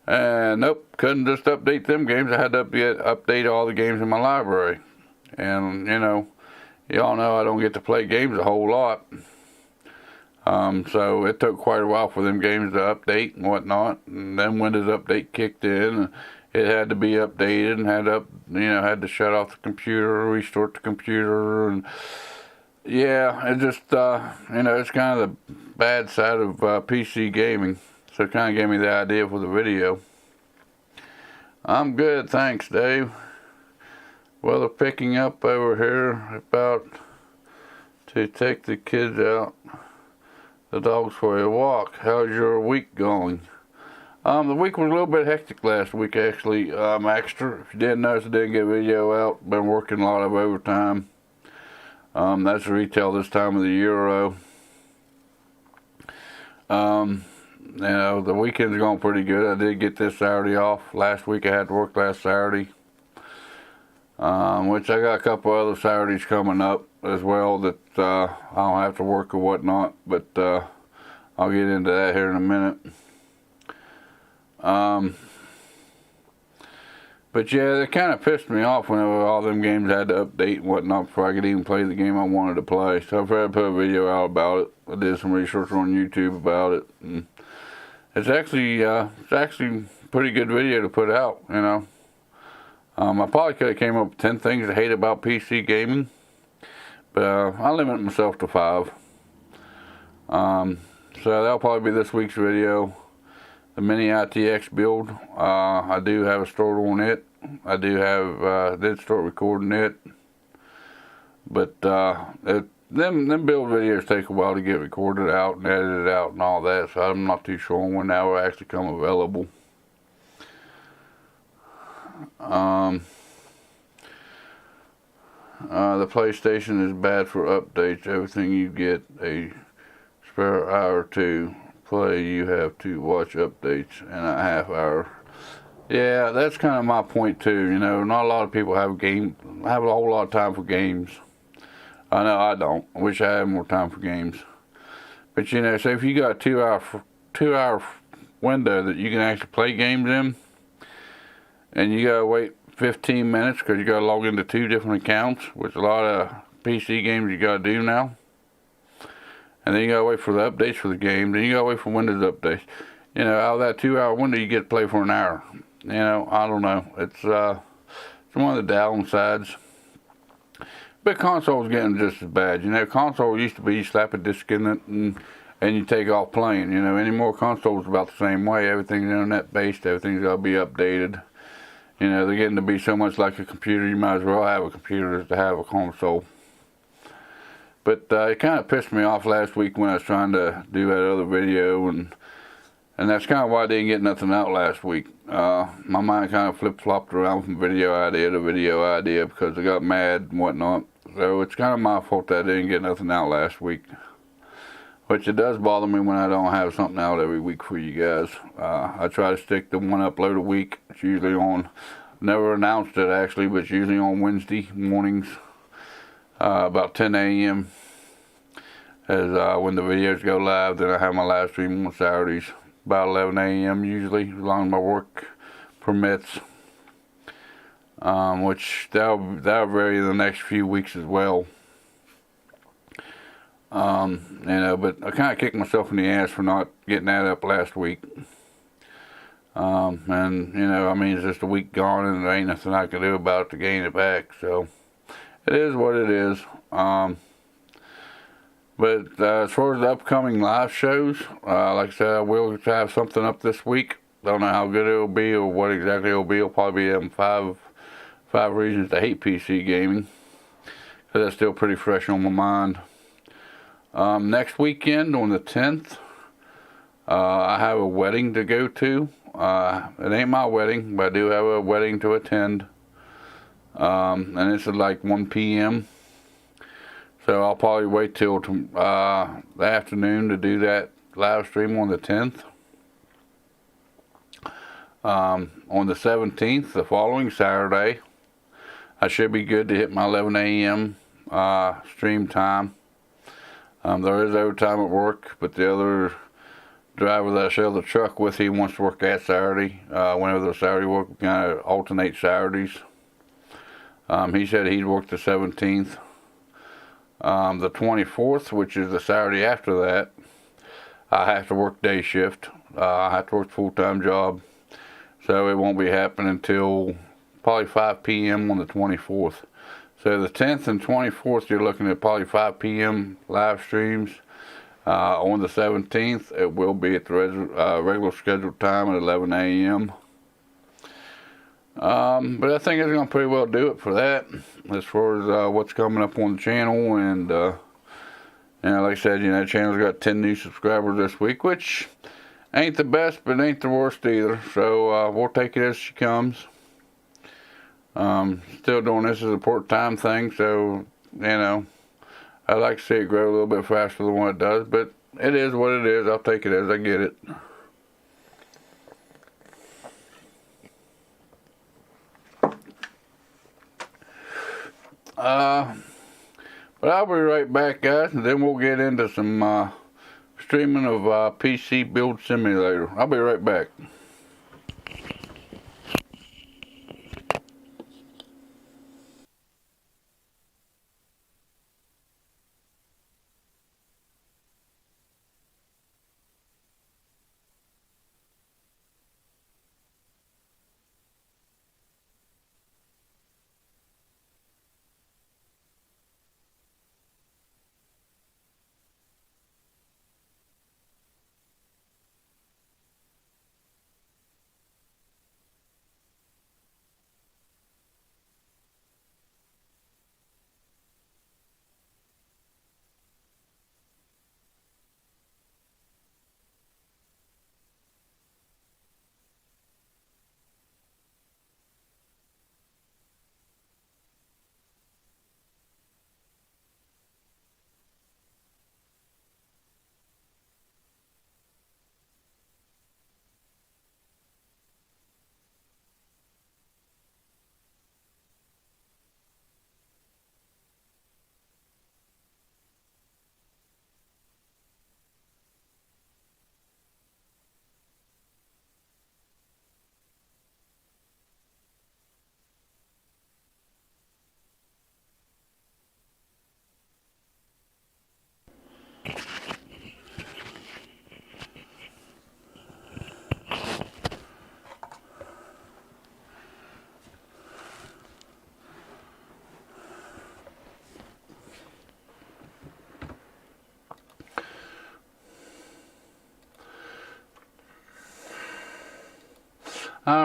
And nope, couldn't just update them games. I had to update all the games in my library. And, you know, y'all know I don't get to play games a whole lot. So it took quite a while for them games to update and whatnot. And then Windows Update kicked in, and it had to be updated, and had to shut off the computer, restart the computer, and yeah, it just, it's kind of the bad side of PC gaming. So it kind of gave me the idea for the video. I'm good, thanks, Dave. Weather picking up over here. About to take the kids out, the dogs for a walk. How's your week going? The week was a little bit hectic last week, actually. Extra. If you didn't notice, I didn't get a video out. Been working a lot of overtime. That's retail this time of the year. The weekend's going pretty good. I did get this Saturday off. Last week I had to work last Saturday. Which I got a couple other Saturdays coming up as well that I don't have to work or whatnot, but I'll get into that here in a minute. But yeah, it kind of pissed me off whenever all them games had to update and whatnot before I could even play the game I wanted to play. So I've had to put a video out about it. I did some research on YouTube about it. And it's actually a pretty good video to put out, you know. I probably could have came up with 10 things I hate about PC gaming. But I limit myself to 5. So that'll probably be this week's video. The mini ITX build. I do have a start on it. I do have did start recording it. But them build videos take a while to get recorded out and edited out and all that, so I'm not too sure when that will actually come available. The PlayStation is bad for updates. Everything you get a spare hour or two play, you have to watch updates in a half hour. Yeah, that's kind of my point too. You know, not a lot of people have a whole lot of time for games. I know I don't. I wish I had more time for games. But you know, say if you got a 2 hour window that you can actually play games in, and you gotta wait 15 minutes because you gotta log into 2 different accounts, which a lot of PC games you gotta do now. And then you gotta wait for the updates for the game. Then you gotta wait for Windows updates. You know, out of that 2 hour window, you get to play for an hour. You know, I don't know. It's one of the downsides. But console's getting just as bad. You know, console used to be you slap a disc in it and you take off playing. You know, anymore console's about the same way. Everything's internet based. Everything's got to be updated. You know, they're getting to be so much like a computer. You might as well have a computer as to have a console. But it kind of pissed me off last week when I was trying to do that other video, and that's kind of why I didn't get nothing out last week. My mind kind of flip-flopped around from video idea to video idea because I got mad and whatnot. So it's kind of my fault that I didn't get nothing out last week. Which it does bother me when I don't have something out every week for you guys. I try to stick to one upload a week. It's usually on, never announced it actually, but it's usually on Wednesday mornings, about 10 a.m. as when the videos go live. Then I have my live stream on Saturdays, about 11 a.m. usually, as long as my work permits. Which that'll vary in the next few weeks as well. You know, but I kind of kicked myself in the ass for not getting that up last week. And, you know, I mean, it's just a week gone and there ain't nothing I can do about it to gain it back. So, it is what it is. But as far as the upcoming live shows, like I said, I will have something up this week. Don't know how good it'll be or what exactly it'll be. It'll probably be them five reasons to hate PC gaming. Because that's still pretty fresh on my mind. Next weekend on the 10th, I have a wedding to go to. It ain't my wedding, but I do have a wedding to attend. And it's at like 1 p.m. So I'll probably wait till the afternoon to do that live stream on the 10th. On the 17th, the following Saturday, I should be good to hit my 11 a.m. Stream time. There is overtime at work, but the other driver that I share the truck with, he wants to work that Saturday. Whenever the Saturday work, we kind of alternate Saturdays. He said he'd work the 17th. The 24th, which is the Saturday after that, I have to work day shift. I have to work a full-time job. So it won't be happening until probably 5 p.m. on the 24th. So the 10th and 24th, you're looking at probably 5 p.m. live streams. On the 17th, it will be at the regular scheduled time at 11 a.m. But I think it's going to pretty well do it for that, as far as what's coming up on the channel. And you know, like I said, you know, the channel's got 10 new subscribers this week, which ain't the best, but ain't the worst either. So we'll take it as she comes. Still doing this as a part-time thing, so, you know, I'd like to see it grow a little bit faster than what it does, but it is what it is. I'll take it as I get it. But I'll be right back, guys, and then we'll get into some streaming of PC Build Simulator. I'll be right back.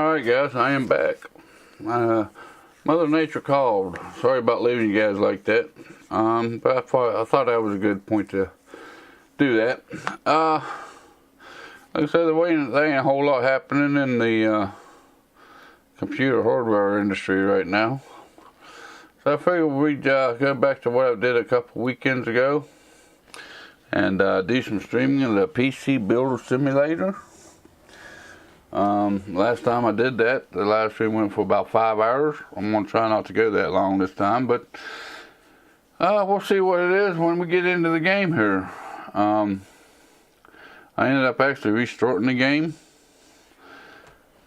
Alright guys, I am back. Mother Nature called. Sorry about leaving you guys like that. But I thought that was a good point to do that. Like I said, there ain't a whole lot happening in the computer hardware industry right now. So I figured we'd go back to what I did a couple weekends ago and do some streaming in the PC Builder Simulator. Last time I did that, the live stream went for about 5 hours. I'm going to try not to go that long this time, but we'll see what it is when we get into the game here. I ended up actually restarting the game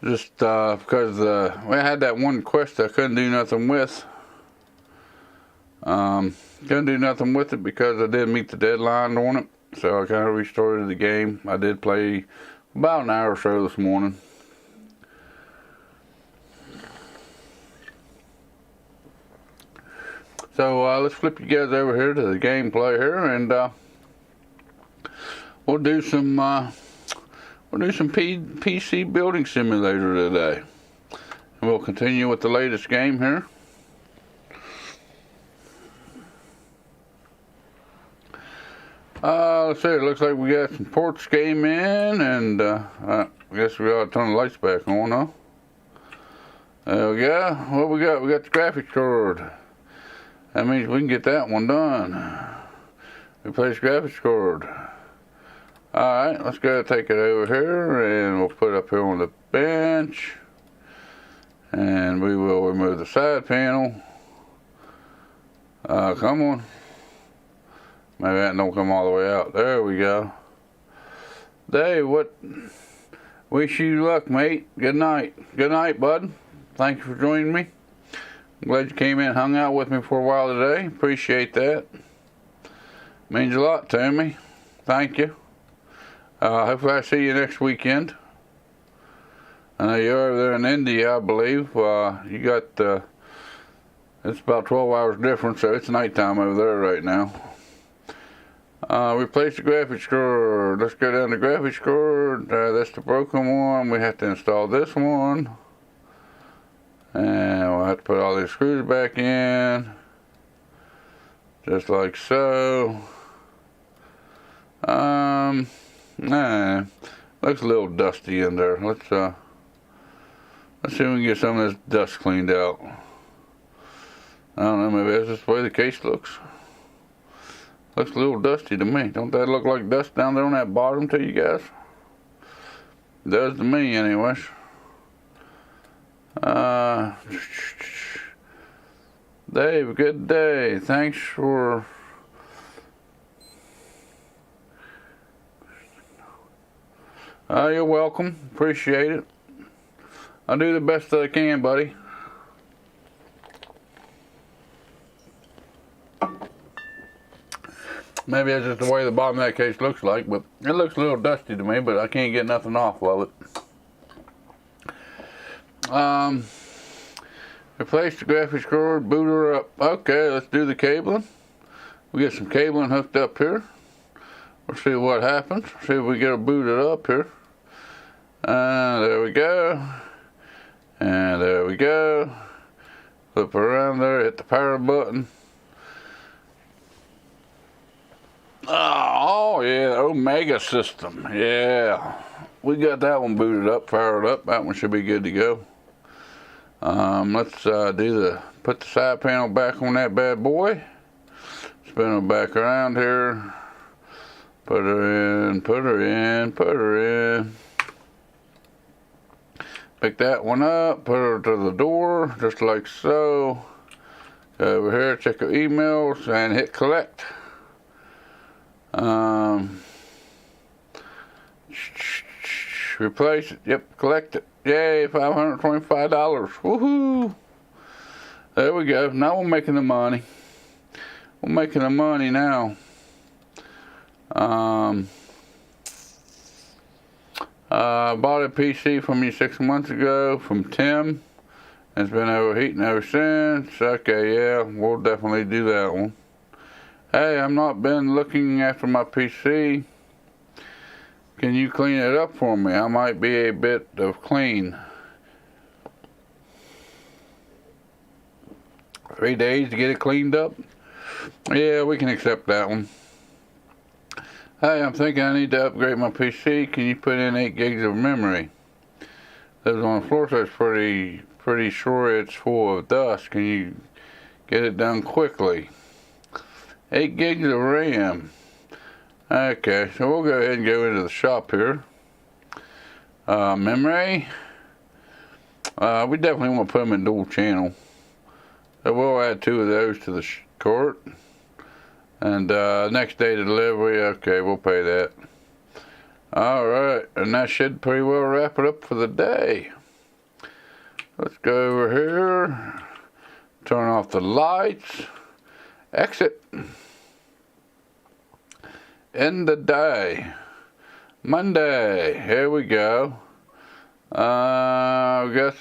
just because I had that one quest I couldn't do nothing with. Couldn't do nothing with it because I didn't meet the deadline on it, so I kind of restarted the game. I did play about an hour or so this morning. So let's flip you guys over here to the gameplay here, and we'll do some PC building simulator today, and we'll continue with the latest game here. Let's see, it looks like we got some ports came in, and I guess we ought to turn the lights back on, huh? There we go. What we got? We got the graphics card. That means we can get that one done. Replace graphics card. Alright, let's go take it over here, and we'll put it up here on the bench. And we will remove the side panel. Come on. Maybe that don't come all the way out. There we go. Dave, what? Wish you luck, mate. Good night. Good night, bud. Thank you for joining me. I'm glad you came in and hung out with me for a while today. Appreciate that. Means a lot to me. Thank you. Hopefully I see you next weekend. I know you're over there in India, I believe. You got, it's about 12 hours difference, so it's nighttime over there right now. Replace the graphics card. Let's go down to graphics card. That's the broken one. We have to install this one. And we'll have to put all these screws back in. Just like so. Nah, looks a little dusty in there. Let's see if we can get some of this dust cleaned out. I don't know, maybe that's just the way the case looks. Looks a little dusty to me. Don't that look like dust down there on that bottom to you guys? It does to me, anyways. Dave, good day. Thanks for... you're welcome. Appreciate it. I'll do the best that I can, buddy. Maybe that's just the way the bottom of that case looks like, but it looks a little dusty to me, but I can't get nothing off of it. Replace the graphics card, boot her up. Okay, let's do the cabling. We get some cabling hooked up here. We'll see what happens. See if we get her booted up here. There we go. And there we go. Flip around there, hit the power button. Oh yeah, Omega system. Yeah, we got that one booted up, fired up. That one should be good to go. Let's put the side panel back on that bad boy. Spin her back around here. Put her in, put her in, put her in. Pick that one up, put her to the door, just like so. Go over here, check your emails, and hit collect. Replace it. Yep, collect it. Yay, $525. Woohoo! There we go. Now we're making the money. We're making the money now. I bought a PC from you 6 months ago from Tim. It's been overheating ever since. Okay, yeah, we'll definitely do that one. Hey, I've not been looking after my PC. Can you clean it up for me? I might be a bit of clean. 3 days to get it cleaned up? Yeah, we can accept that one. Hey, I'm thinking I need to upgrade my PC. Can you put in 8 gigs of memory? Lives on the floor, so it's pretty sure it's full of dust. Can you get it done quickly? 8 gigs of RAM. Okay, so we'll go ahead and go into the shop here. Memory. We definitely want to put them in dual channel. So we'll add 2 of those to the cart. And next day to delivery, okay, we'll pay that. Alright, and that should pretty well wrap it up for the day. Let's go over here. Turn off the lights. Exit. End the day. Monday. Here we go. I guess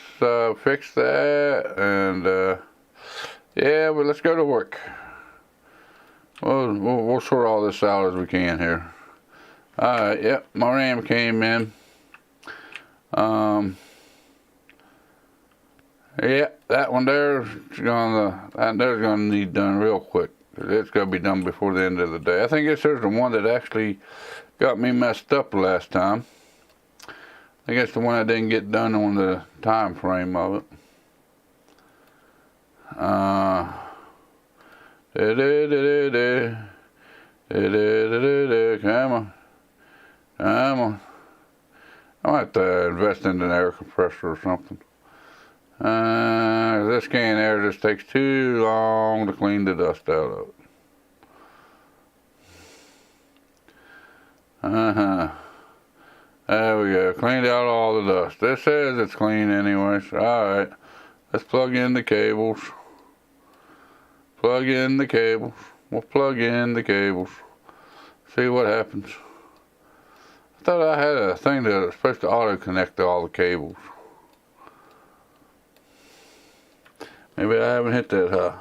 fix that, and yeah, but let's go to work. We'll sort all this out as we can here. Alright, yep, my RAM came in. Yeah, that one there's gonna need done real quick. It's gonna be done before the end of the day. I think this is the one that actually got me messed up last time. I guess the one I didn't get done on the time frame of it. Come on. Come on. I might have to invest in an air compressor or something. This can of air just takes too long to clean the dust out of it. There we go. Cleaned out all the dust. This says it's clean anyways. Alright. Let's plug in the cables. Plug in the cables. We'll plug in the cables. See what happens. I thought I had a thing that was supposed to auto-connect to all the cables. Maybe I haven't hit that, huh?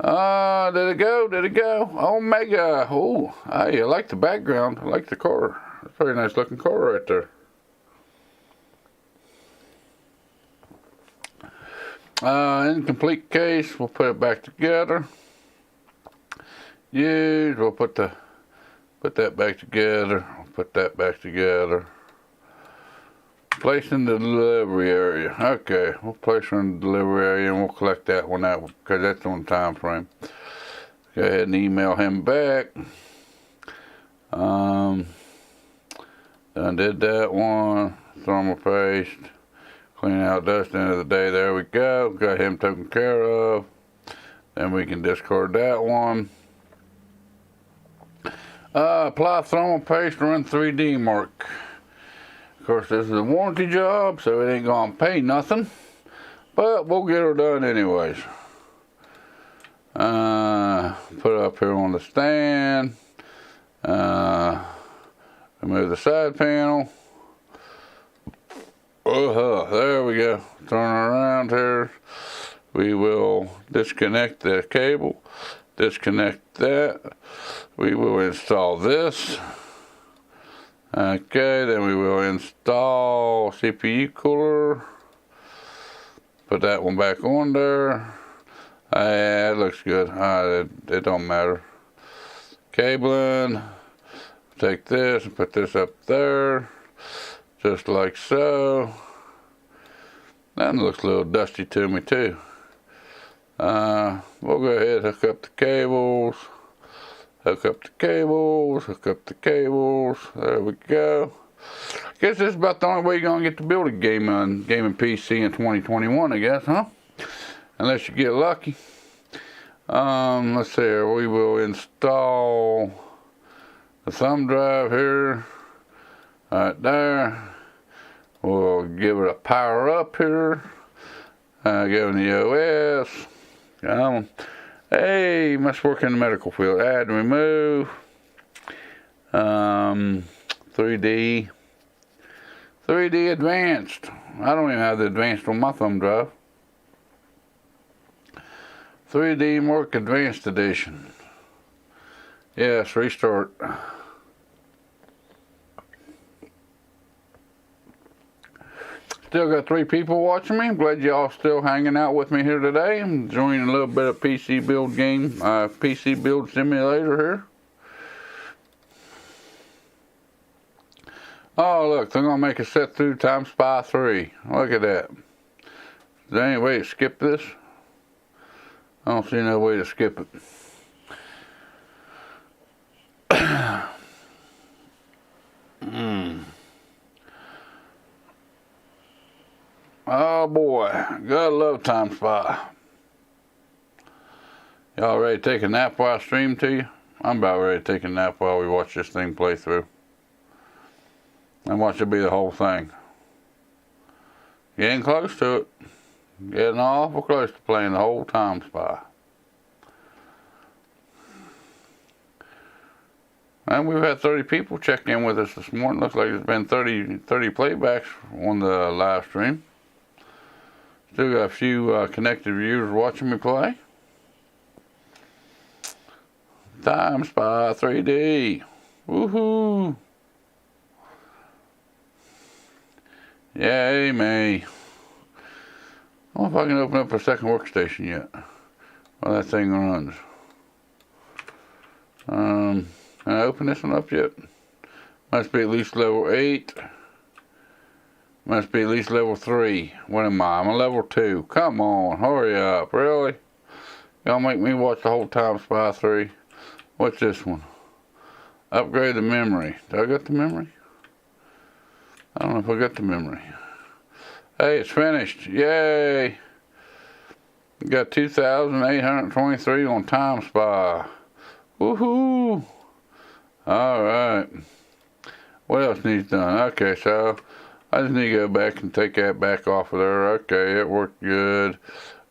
Ah, did it go? Did it go? Omega. Oh, I like the background. I like the car. It's a very nice looking car right there. Incomplete case. We'll put it back together. Use. We'll put that back together. We'll put that back together. Place in the delivery area. Okay, we'll place her in the delivery area and we'll collect that one out because that's on time frame. Go ahead and email him back. Done did that one. Thermal paste. Clean out dust. End of the day. There we go. Got him taken care of. Then we can discard that one. Apply thermal paste. Run 3D mark. Of course, this is a warranty job, so it ain't gonna pay nothing. But we'll get her done anyways. Put it up here on the stand. Remove the side panel. There we go. Turn around here. We will disconnect the cable. Disconnect that. We will install this. Okay, then we will install CPU cooler. Put that one back on there. Yeah, it looks good. It don't matter. Cabling. Take this and put this up there. Just like so. That looks a little dusty to me too. We'll go ahead and hook up the cables. Hook up the cables. Hook up the cables. There we go. I guess this is about the only way you're going to get to build a gaming PC in 2021, I guess, huh? Unless you get lucky. Let's see here. We will install the thumb drive here. Right there. We'll give it a power up here. Go in the OS. Come on. Hey, must work in the medical field. Add and remove. 3D advanced. I don't even have the advanced on my thumb drive. 3D Mark Advanced Edition. Yes, restart. Still got 3 people watching me. I'm glad y'all still hanging out with me here today. I'm enjoying a little bit of PC build game, PC build simulator here. Oh look, they're gonna make a set through time spy 3. Look at that. Is there any way to skip this? I don't see no way to skip it. Oh boy, gotta love Time Spy. Y'all ready to take a nap while I stream to you? I'm about ready to take a nap while we watch this thing play through. And watch it be the whole thing. Getting close to it. Getting awful close to playing the whole Time Spy. And we've had 30 people check in with us this morning. Looks like there's been 30 playbacks on the live stream. Still got a few connected viewers watching me play. Time Spy 3D. Woohoo! Yay me. I don't know if I can open up a second workstation yet. While that thing runs. Can I open this one up yet? Must be at least level 8. Must be at least level 3. What am I? I'm a level 2. Come on, hurry up. Really? Y'all make me watch the whole Time Spy 3. What's this one? Upgrade the memory. Do I got the memory? I don't know if I got the memory. Hey, it's finished. Yay! Got 2,823 on Time Spy. Woohoo! Alright. What else needs done? Okay, so I just need to go back and take that back off of there. Okay, it worked good.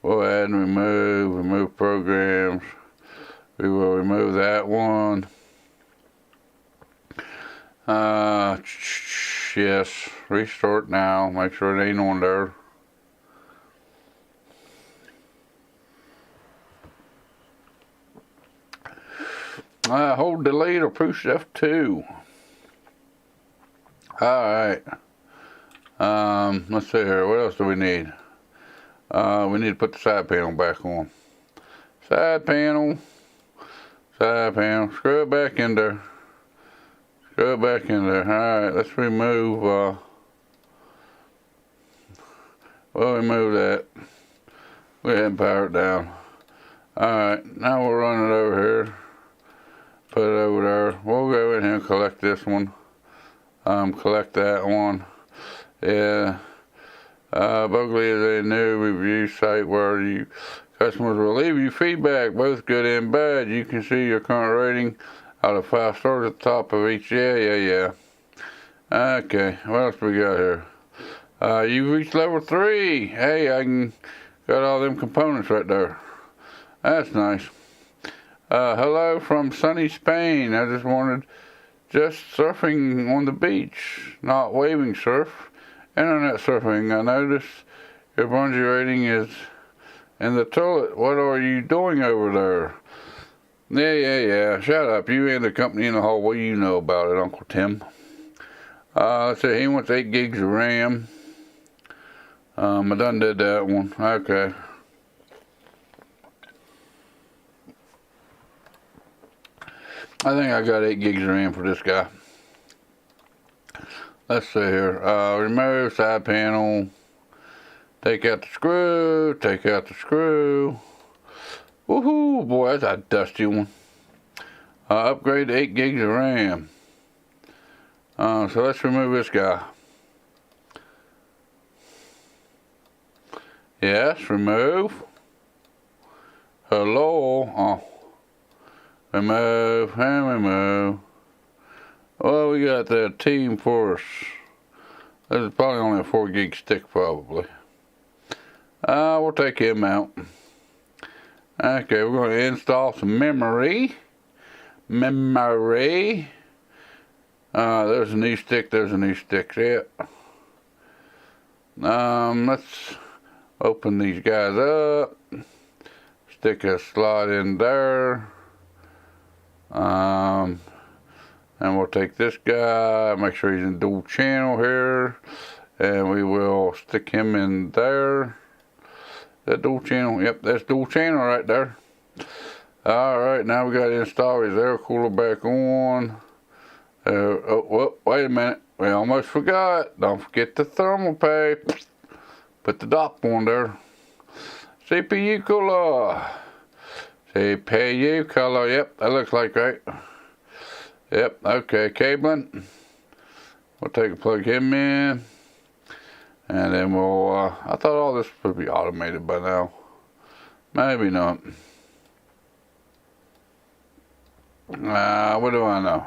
We'll add and remove programs. We will remove that one. Yes, restart now. Make sure it ain't on there. Hold delete or push F2. Alright. Let's see here. What else do we need? We need to put the side panel back on. Side panel. Side panel. Screw it back in there. Screw it back in there. Alright, let's remove, we'll remove that. Go ahead and power it down. Alright, now we'll run it over here. Put it over there. We'll go in here and collect this one. Collect that one. Yeah. Bugly is a new review site where you customers will leave you feedback, both good and bad. You can see your current rating out of 5 stars at the top of each. Yeah. Okay, what else we got here? You've reached level 3. Hey, I can got all them components right there. That's nice. Hello from sunny Spain. I just surfing on the beach, not waving surf. Internet surfing. I noticed your bungee rating is in the toilet. What are you doing over there? Yeah. Shut up. You and the company in the hall. What do you know about it, Uncle Tim? Let's see. He wants 8 gigs of RAM. I done did that one. Okay. I think I got 8 gigs of RAM for this guy. Let's see here. Remove side panel. Take out the screw. Take out the screw. Woohoo! Boy, that's a dusty one. Upgrade to 8 gigs of RAM. So let's remove this guy. Yes, remove. Hello. Oh. Remove and remove. Well, we got the Team Force. This is probably only a 4 gig stick, probably. We'll take him out. Okay, we're going to install some memory. There's a new stick. Yeah. Let's open these guys up. Stick a slot in there. And we'll take this guy, make sure he's in dual channel here. And we will stick him in there. That dual channel, yep, that's dual channel right there. Alright, now we got to install his air cooler back on. Oh, well, wait a minute. We almost forgot. Don't forget the thermal paste. Put the dop on there. CPU cooler. CPU color, yep, that looks like right. Yep, okay, cabling. We'll take a plug him in. And then we'll, I thought all this would be automated by now. Maybe not. What do I know?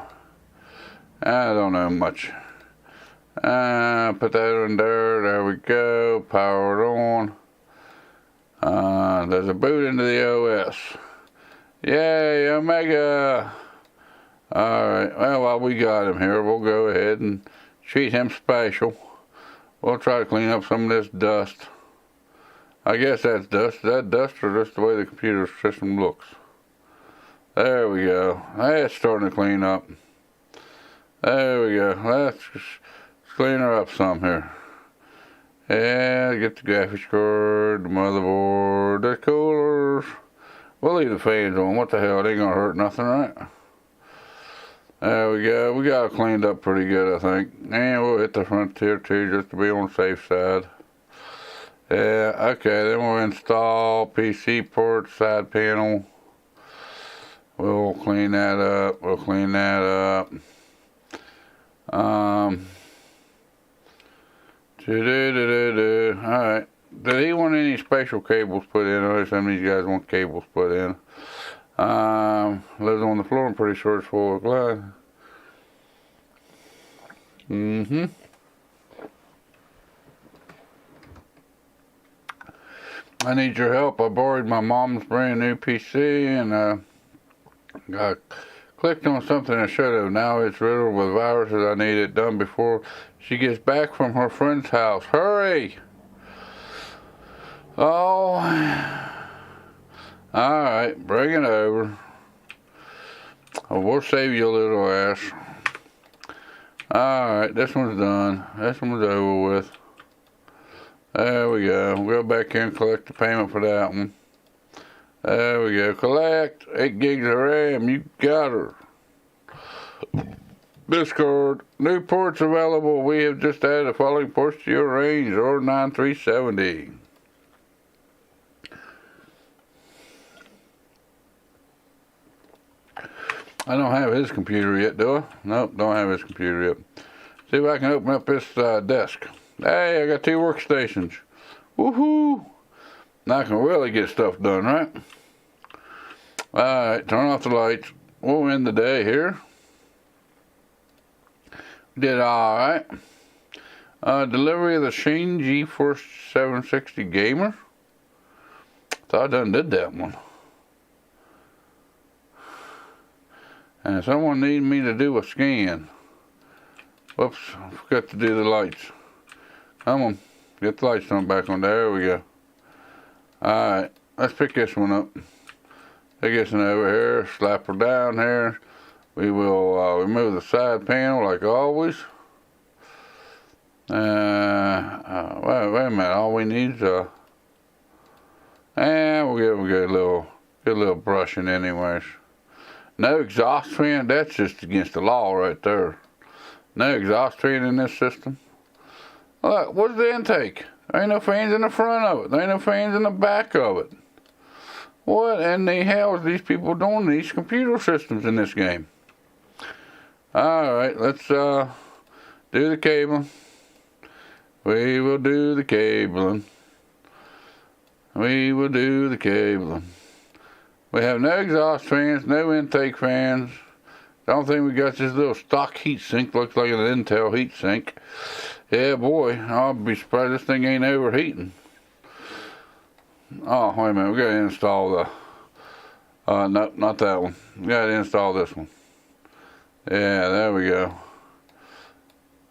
I don't know much. Put that in there, there we go, power it on. There's a boot into the OS. Yay, Omega! Alright, well, while we got him here, we'll go ahead and treat him special. We'll try to clean up some of this dust. I guess that's dust. Is that dust or just the way the computer system looks? There we go. That's starting to clean up. There we go. Let's clean her up some here. Yeah, get the graphics card, the motherboard, the coolers. We'll leave the fans on. What the hell? It ain't gonna hurt nothing, right? There we go. We got it cleaned up pretty good, I think. And we'll hit the front tier too, just to be on the safe side. Yeah, okay, then we'll install PC port, side panel. We'll clean that up. We'll clean that up. Alright. Did he want any special cables put in? I know some of these guys want cables put in. Lives on the floor, I'm pretty sure it's 4 o'clock. I need your help. I borrowed my mom's brand new PC and I clicked on something I should have. Now it's riddled with viruses. I need it done before she gets back from her friend's house. Hurry! Oh. Alright, bring it over. Oh, we'll save you a little ass. Alright, this one's done. This one's over with. There we go. We'll go back here and collect the payment for that one. There we go. Collect 8 gigs of RAM. You got her. Discord. New ports available. We have just added the following ports to your range. Or 9370. I don't have his computer yet, do I? Nope, don't have his computer yet. See if I can open up this desk. Hey, I got 2 workstations. Woohoo! Now I can really get stuff done, right? Alright, turn off the lights. We'll end the day here. Did alright. Delivery of the Shane GeForce 760 Gamer. Thought I done did that one. And someone needed me to do a scan. Whoops, I forgot to do the lights. Come on, get the lights on back on. There we go. Alright, let's pick this one up. Take this one over here, slap her down here. We will remove the side panel like always. Wait a minute, all we need is and we'll get a little brushing anyways. No exhaust fan, that's just against the law right there. No exhaust fan in this system. Look, what's the intake? There ain't no fans in the front of it. There ain't no fans in the back of it. What in the hell is these people doing to these computer systems in this game? Alright, let's do the cabling. We will do the cabling. We will do the cabling. We have no exhaust fans, no intake fans. Don't think we got this little stock heat sink. Looks like an Intel heat sink. Yeah, boy, I'll be surprised this thing ain't overheating. Oh, wait a minute, we gotta install the, no, not that one. We gotta install this one. Yeah, there we go.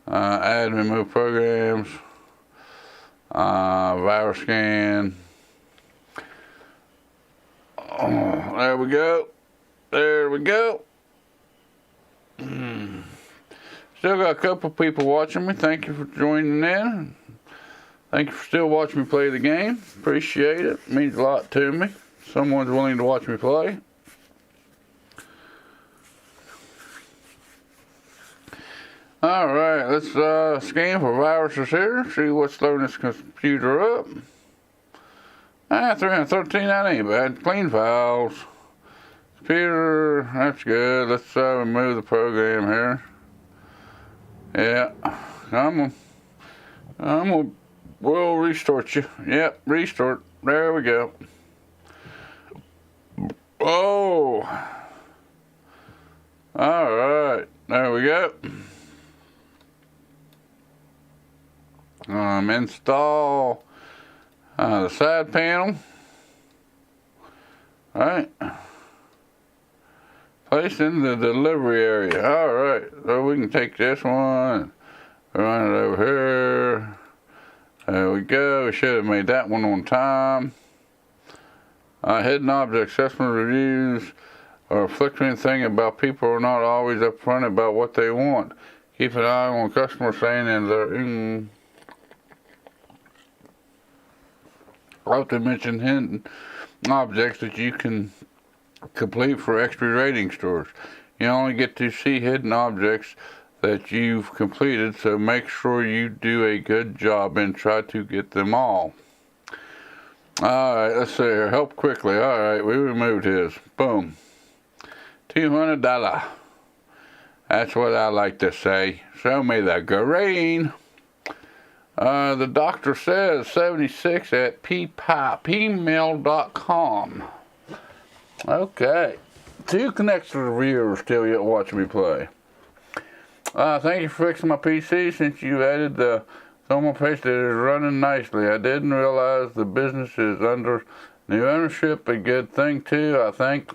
Add and remove programs. Virus scan. Oh, there we go. There we go. Still got a couple people watching me. Thank you for joining in. Thank you for still watching me play the game. Appreciate it. It means a lot to me. Someone's willing to watch me play. Alright, let's scan for viruses here. See what's throwing this computer up. 313, that ain't bad. Clean files. Computer, that's good. Let's remove the program here. Yeah, we'll restart you. Yep, restart. There we go. Oh. Alright, there we go. Install the side panel. Alright. Place in the delivery area. Alright, so we can take this one, run it over here. There we go. We should have made that one on time. Hidden object assessment reviews are a flickering thing about people are not always upfront about what they want. Keep an eye on customers saying and they're I have to mention hidden objects that you can complete for extra rating stores. You only get to see hidden objects that you've completed, so make sure you do a good job and try to get them all. Alright, let's see here. Help quickly. Alright, we removed his. Boom. $200. That's what I like to say. Show me the green. The doctor says 76 at pmail.com. Okay. 2 connector viewers still yet watching me play. Thank you for fixing my PC since you added the thermal paste. It is running nicely. I didn't realize the business is under new ownership. A good thing too, I think.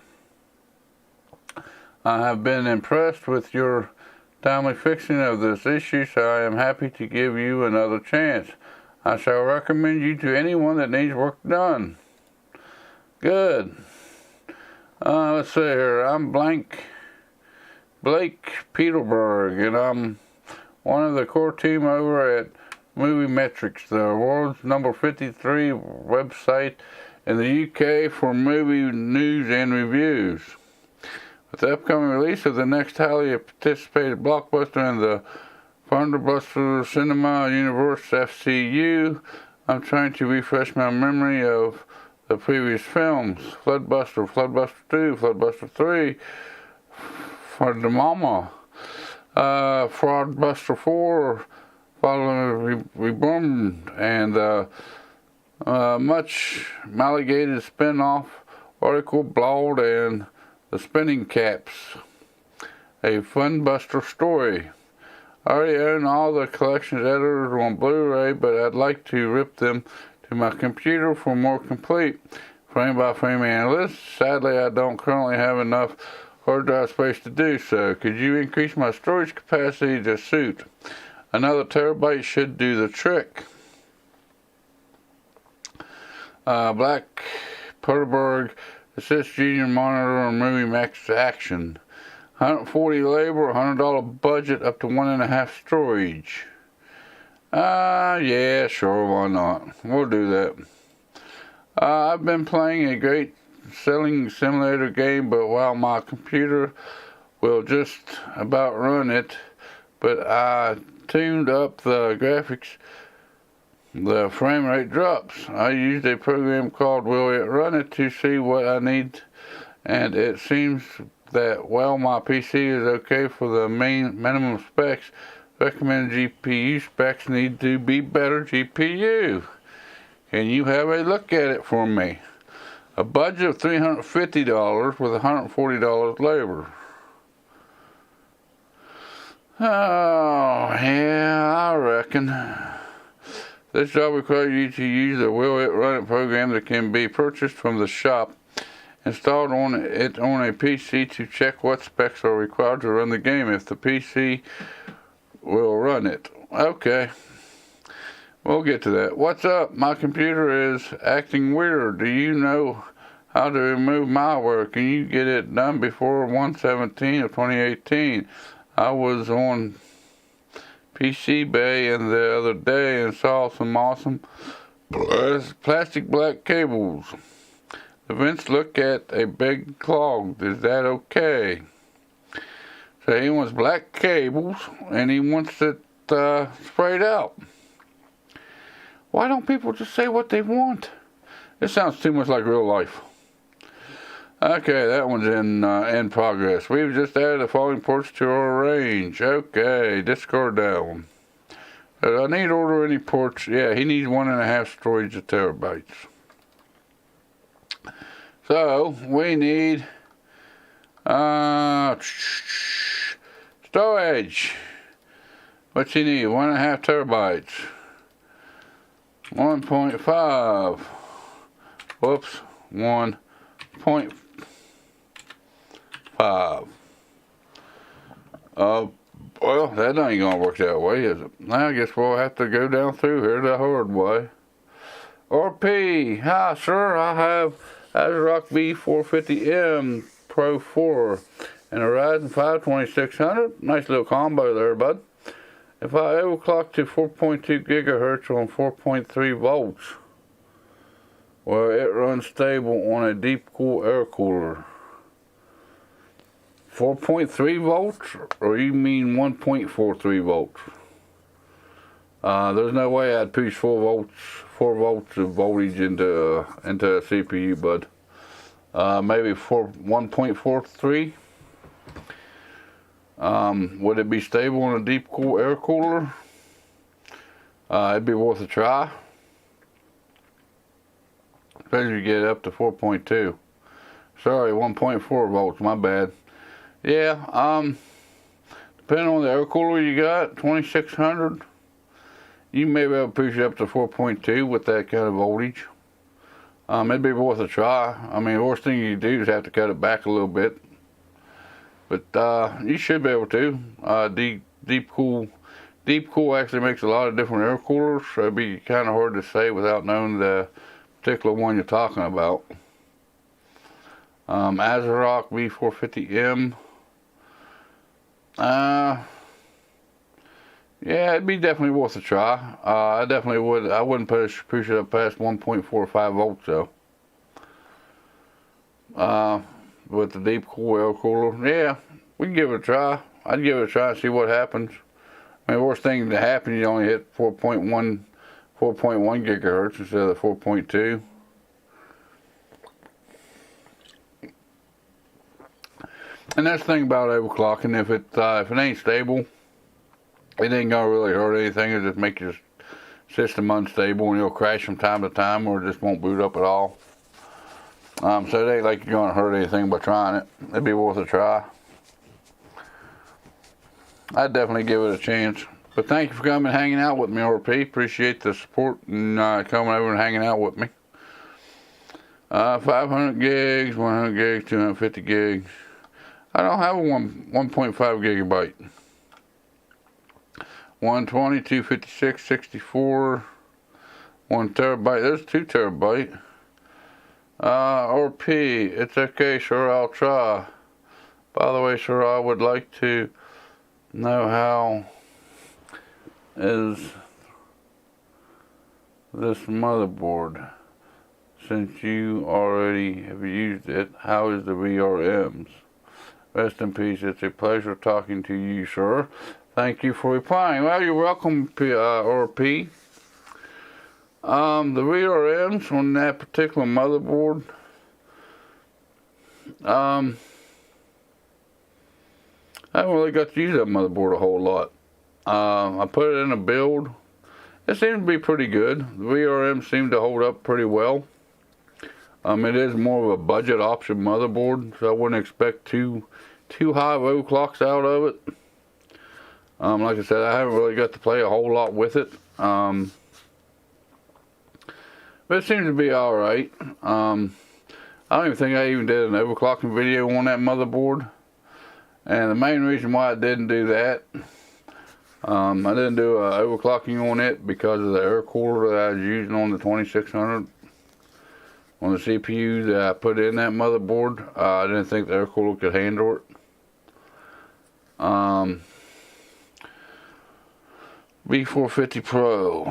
I have been impressed with your timely fixing of this issue, so I am happy to give you another chance. I shall recommend you to anyone that needs work done. Good. Let's see here. I'm Blake Peterberg, and I'm one of the core team over at Movie Metrics, the world's number 53 website in the UK for movie news and reviews. With the upcoming release of the next highly anticipated blockbuster in the Thunderbuster Cinema Universe FCU, I'm trying to refresh my memory of the previous films. Floodbuster, Floodbuster 2, Floodbuster 3, For the Mama, Fraudbuster 4, Following Reborn, and much maligated spin-off article blog and The Spinning Caps, a Funbuster story. I already own all the collection's editors on Blu-ray, but I'd like to rip them to my computer for more complete frame-by-frame analysis. Sadly, I don't currently have enough hard drive space to do so. Could you increase my storage capacity to suit? Another terabyte should do the trick. Black Peterberg Assist Junior Monitor on Movie Max Action. $140 labor, $100 budget, up to 1.5 storage. Yeah, sure, why not? We'll do that. I've been playing a great selling simulator game, but while my computer will just about run it, but I tuned up the graphics, the frame rate drops. I used a program called Will It Run It to see what I need, and it seems that while my PC is okay for the minimum specs, recommended GPU specs need to be better GPU. Can you have a look at it for me? A budget of $350 with $140 labor. Oh, yeah, I reckon. This job requires you to use the Will It Run It program that can be purchased from the shop, installed on a PC to check what specs are required to run the game if the PC will run it. Okay. We'll get to that. What's up? My computer is acting weird. Do you know how to remove malware? Can you get it done before 1/17 of 2018? I was on PC Bay in the other day and saw some awesome plastic black cables. The vents look at a big clogged. Is that okay? So he wants black cables and he wants it sprayed out. Why don't people just say what they want? This sounds too much like real life. Okay, that one's in progress. We've just added the following ports to our range. Okay, discard that one. I need to order any ports. Yeah, he needs 1.5 storage of terabytes. So we need storage. What's he need? 1.5 terabytes. 1.5. Whoops. 1.5. Well, that ain't gonna work that way, is it? Now I guess we'll have to go down through here the hard way. RP, hi sir, I have ASUS B450M Pro 4 and a Ryzen 5 2600. Nice little combo there, bud. If I overclock to 4.2 gigahertz on 4.3 volts, well, it runs stable on a Deepcool air cooler. 4.3 volts, or you mean 1.43 volts? There's no way I'd push 4 volts of voltage into a CPU, bud. Maybe 1.43. Would it be stable on a Deepcool air cooler? It'd be worth a try. Especially if you get up to 4.2. Sorry, 1.4 volts, my bad. Yeah, depending on the air cooler you got, 2600, you may be able to push it up to 4.2 with that kind of voltage. It'd be worth a try. I mean, the worst thing you do is have to cut it back a little bit. But you should be able to. Deepcool actually makes a lot of different air coolers, so it'd be kind of hard to say without knowing the particular one you're talking about. ASUS B450M. Yeah, it'd be definitely worth a try. I definitely would. I wouldn't push it up past 1.45 volts though. With the Deepcool air cooler, yeah, we can give it a try. I'd give it a try and see what happens. I mean, the worst thing to happen, you only hit 4.1 gigahertz instead of the 4.2. And that's the thing about overclocking. If it ain't stable, it ain't gonna really hurt anything. It'll just make your system unstable and it'll crash from time to time, or it just won't boot up at all. So it ain't like you're gonna hurt anything by trying it. It'd be worth a try. I'd definitely give it a chance. But thank you for coming and hanging out with me, RP. Appreciate the support and coming over and hanging out with me. 500 gigs, 100 gigs, 250 gigs. I don't have a 1.5 gigabyte. 120, 256, 64, 1 terabyte. There's 2 terabyte. RP, it's okay, sure, I'll try. By the way, sir, I would like to know how is this motherboard. Since you already have used it, how is the VRMs? Rest in peace. It's a pleasure talking to you, sir. Thank you for replying. Well, you're welcome, RP. The VRMs on that particular motherboard, I haven't really got to use that motherboard a whole lot. I put it in a build. It seems to be pretty good. The VRMs seem to hold up pretty well. It is more of a budget option motherboard, so I wouldn't expect too high of overclocks out of it. Like I said, I haven't really got to play a whole lot with it. But it seems to be alright. I don't even think I even did an overclocking video on that motherboard. And the main reason why I didn't do that, I didn't do overclocking on it because of the air cooler that I was using on the 2600. On the CPU that I put in that motherboard, I didn't think the air cooler could handle it. B450 Pro.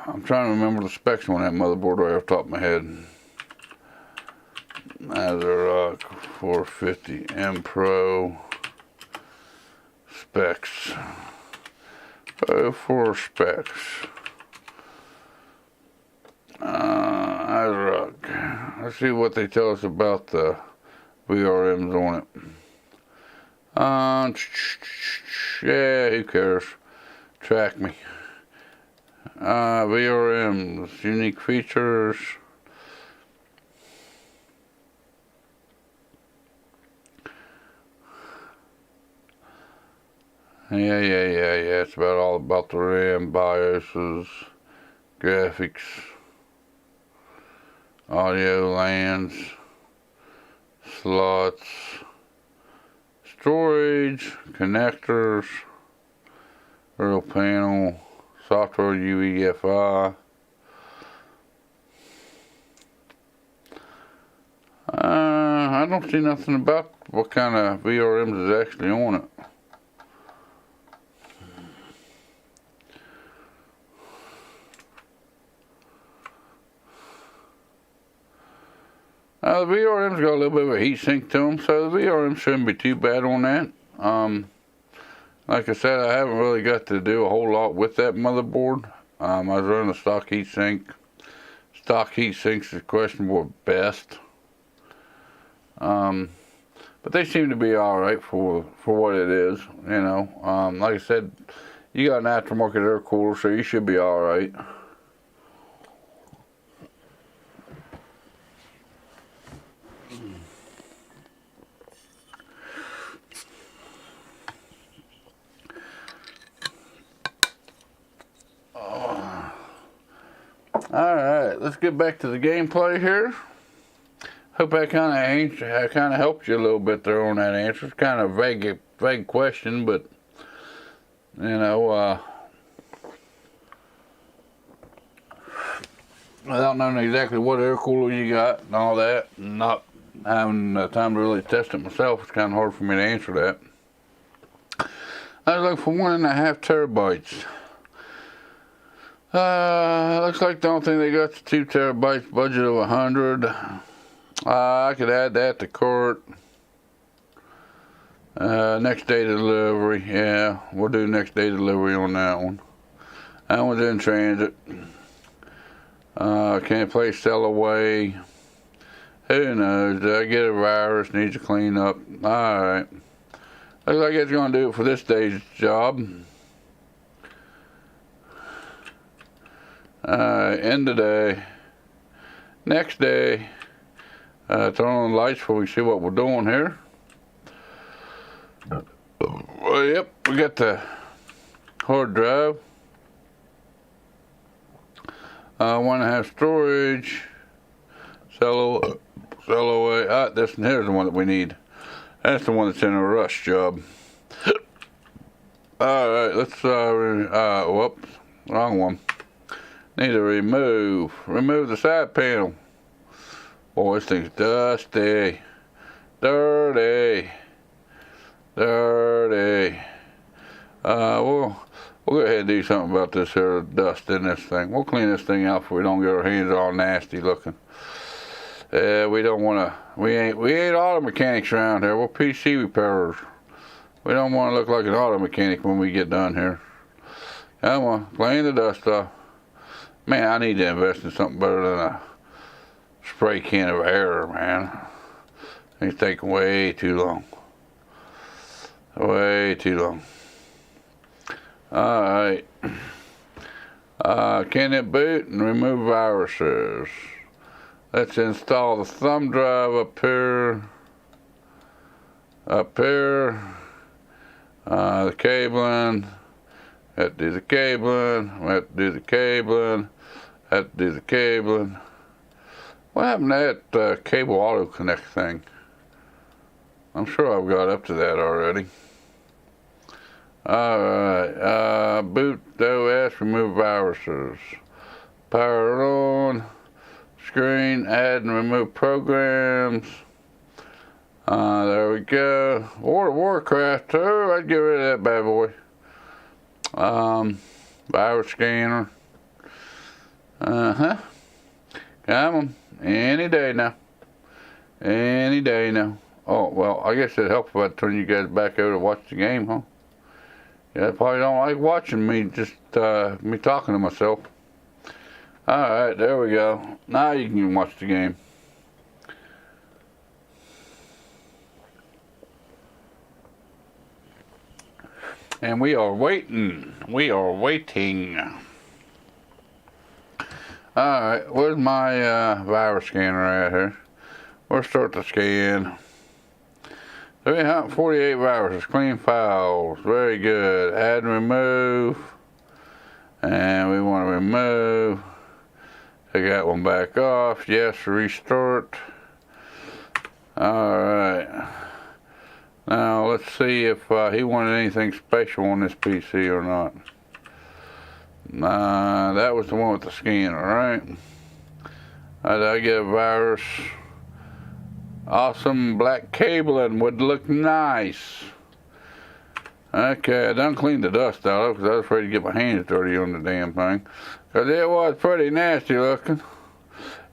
I'm trying to remember the specs on that motherboard right off the top of my head. ASUS 450M Pro specs. For specs. ASUS. Let's see what they tell us about the VRMs on it. Yeah, who cares? Track me. VRMs, unique features. Yeah. It's about all about the RAM, BIOSes, graphics, audio LANs, slots, storage, connectors, real panel, software UEFI. I don't see nothing about what kind of VRMs is actually on it. The VRM's got a little bit of a heat sink to them, so the VRM shouldn't be too bad on that. Like I said, I haven't really got to do a whole lot with that motherboard. I was running a stock heat sink. Stock heat sinks is questionable at best. But they seem to be alright for what it is, you know. Like I said, you got an aftermarket air cooler, so you should be alright. Alright, let's get back to the gameplay here. Hope that kind of helped you a little bit there on that answer. It's kind of a vague question, but you know, without knowing exactly what air cooler you got and all that, and not having time to really test it myself, it's kind of hard for me to answer that. I was looking for 1.5 terabytes. Looks like the only thing they got is 2 terabytes, budget of 100. I could add that to cart. Next day delivery. Yeah, we'll do next day delivery on that one. That one's in transit. Can't play sell away. Who knows? Did I get a virus? Needs to clean up. Alright. Looks like it's going to do it for this day's job. End of day. Next day. Turn on the lights before we see what we're doing here. Well, yep, we got the hard drive. 1.5 storage. Sell away. This one here's the one that we need. That's the one that's in a rush job. Alright, let's whoops, wrong one. Need to remove the side panel. Boy, this thing's dusty. Dirty. We'll go ahead and do something about this here dust in this thing. We'll clean this thing out so we don't get our hands all nasty looking. We don't want to, we ain't auto mechanics around here. We're PC repairers. We don't want to look like an auto mechanic when we get done here. Come on, clean the dust off. Man, I need to invest in something better than a spray can of air, man. It's taking way too long. Way too long. Alright. Can it boot and remove viruses? Let's install the thumb drive up here. The cabling. Have to do the cabling. We have to do the cabling. Have to do the cabling. What happened to that cable auto connect thing? I'm sure I've got up to that already. Alright, boot OS, remove viruses. Power it on. Screen, add and remove programs. There we go. World of Warcraft 2, I'd get rid of that bad boy. Virus scanner. Uh-huh. Come on. Any day now. Any day now. Oh, well, I guess it'd help if I turn you guys back over to watch the game, huh? Yeah, probably don't like watching me, just me talking to myself. Alright, there we go. Now you can watch the game. And we are waiting. We are waiting. Alright, where's my virus scanner at here? We'll start the scan. 348 viruses, clean files. Very good. Add and remove. And we want to remove. Take that one back off. Yes, restart. Alright. Now let's see if he wanted anything special on this PC or not. Nah, that was the one with the scanner, right? Did I get a virus? Awesome black cabling would look nice. Okay, I done cleaned the dust out of it because I was afraid to get my hands dirty on the damn thing. Because it was pretty nasty looking.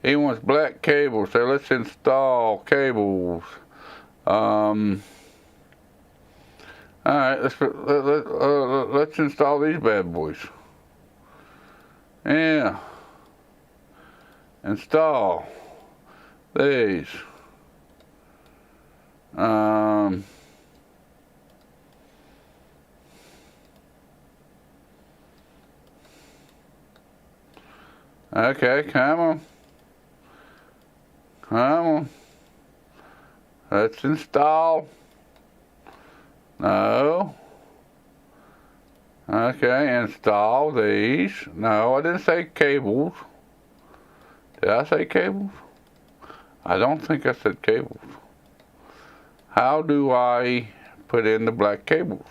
He wants black cables, so let's install cables. Alright, let's install these bad boys. Yeah. Install these. Okay, come on. Come on. Let's install. No. Okay, install these. No, I didn't say cables. Did I say cables? I don't think I said cables. How do I put in the black cables?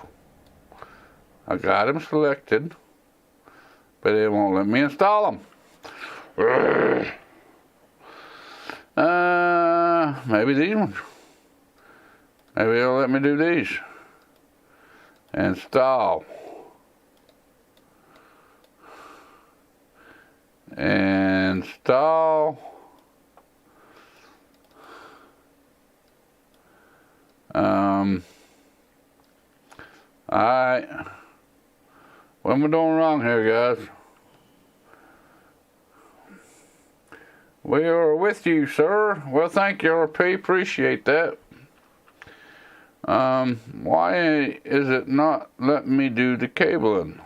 I got them selected, but it won't let me install them. Maybe these ones. Maybe it'll let me do these. Install. Install. Alright. What am I doing wrong here, guys? We are with you, sir. Well, thank you, RP. Appreciate that. Why is it not letting me do the cabling?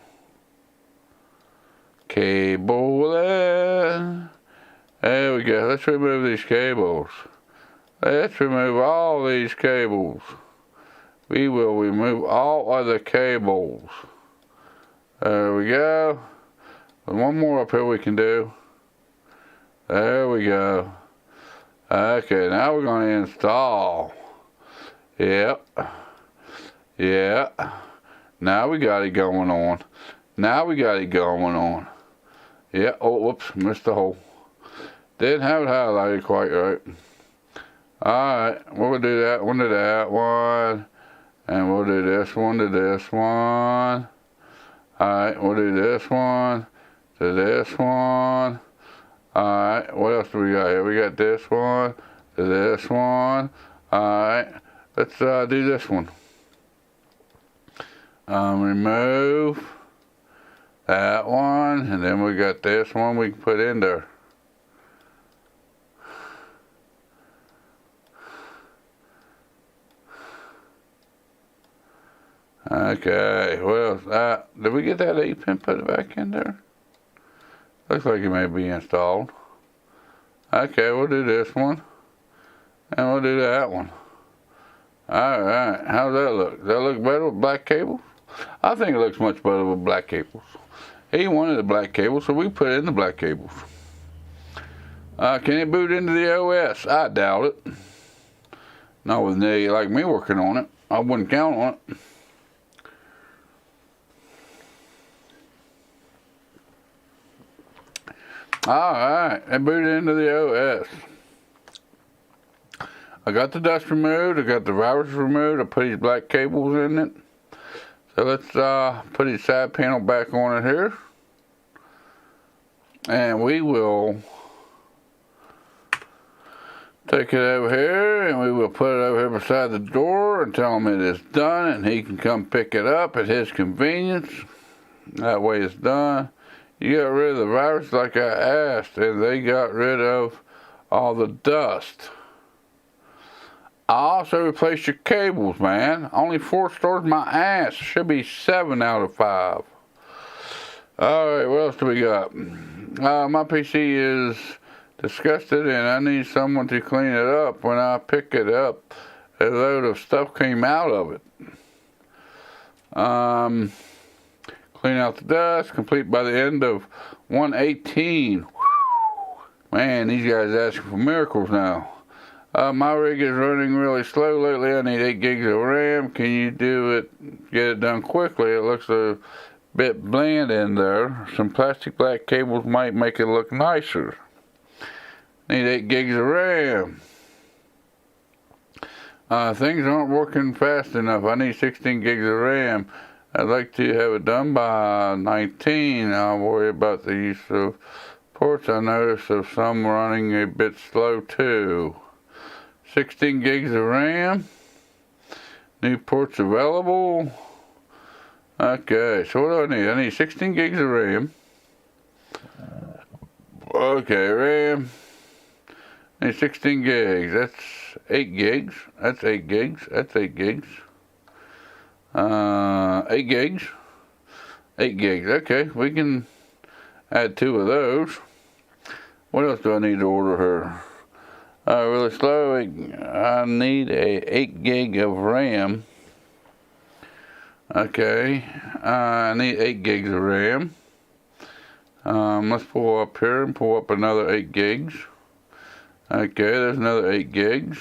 Cabling. There we go. Let's remove these cables. Let's remove all these cables. We will remove all other cables. There we go. And one more up here we can do. There we go. Okay, now we're going to install. Yep. Yeah. Now we got it going on. Now we got it going on. Yeah. Oh, whoops. Missed the hole. Didn't have it highlighted quite right. Alright. We'll do that one to that one. And we'll do this one to this one. Alright. We'll do this one to this one. Alright. What else do we got here? We got this one to this one. Alright. Let's do this one. Remove that one, and then we got this one we can put in there. Okay, well, did we get that 8-pin put back in there? Looks like it may be installed. Okay, we'll do this one, and we'll do that one. Alright, how's that look? Does that look better with black cables? I think it looks much better with black cables. He wanted the black cables, so we put in the black cables. Can it boot into the OS? I doubt it. Not with me, like me working on it. I wouldn't count on it. Alright, it booted into the OS. I got the dust removed, I got the virus removed, I put these black cables in it. So let's put the side panel back on it here. And we will take it over here and we will put it over here beside the door and tell him it is done and he can come pick it up at his convenience. That way it's done. You got rid of the virus like I asked, and they got rid of all the dust. I also replaced your cables, man. Only 4 stars, my ass. Should be 7 out of 5. Alright, what else do we got? My PC is disgusted and I need someone to clean it up. When I pick it up, a load of stuff came out of it. Clean out the dust, complete by the end of 118. Man, these guys asking for miracles now. My rig is running really slow lately. I need 8 gigs of RAM. Can you do it, get it done quickly? It looks a bit bland in there. Some plastic black cables might make it look nicer. Need 8 gigs of RAM. Things aren't working fast enough. I need 16 gigs of RAM. I'd like to have it done by 19. I'll worry about the use of ports. I noticed of some running a bit slow too. 16 gigs of RAM. New ports available. Okay, so what do I need? I need 16 gigs of RAM. Okay, RAM. I need 16 gigs. That's 8 gigs. That's 8 gigs. That's 8 gigs. 8 gigs. 8 gigs. Okay, we can add 2 of those. What else do I need to order here? Really slow. I need a 8 gig of RAM. Okay, I need 8 gigs of RAM. Let's pull up here and pull up another 8 gigs. Okay, there's another 8 gigs.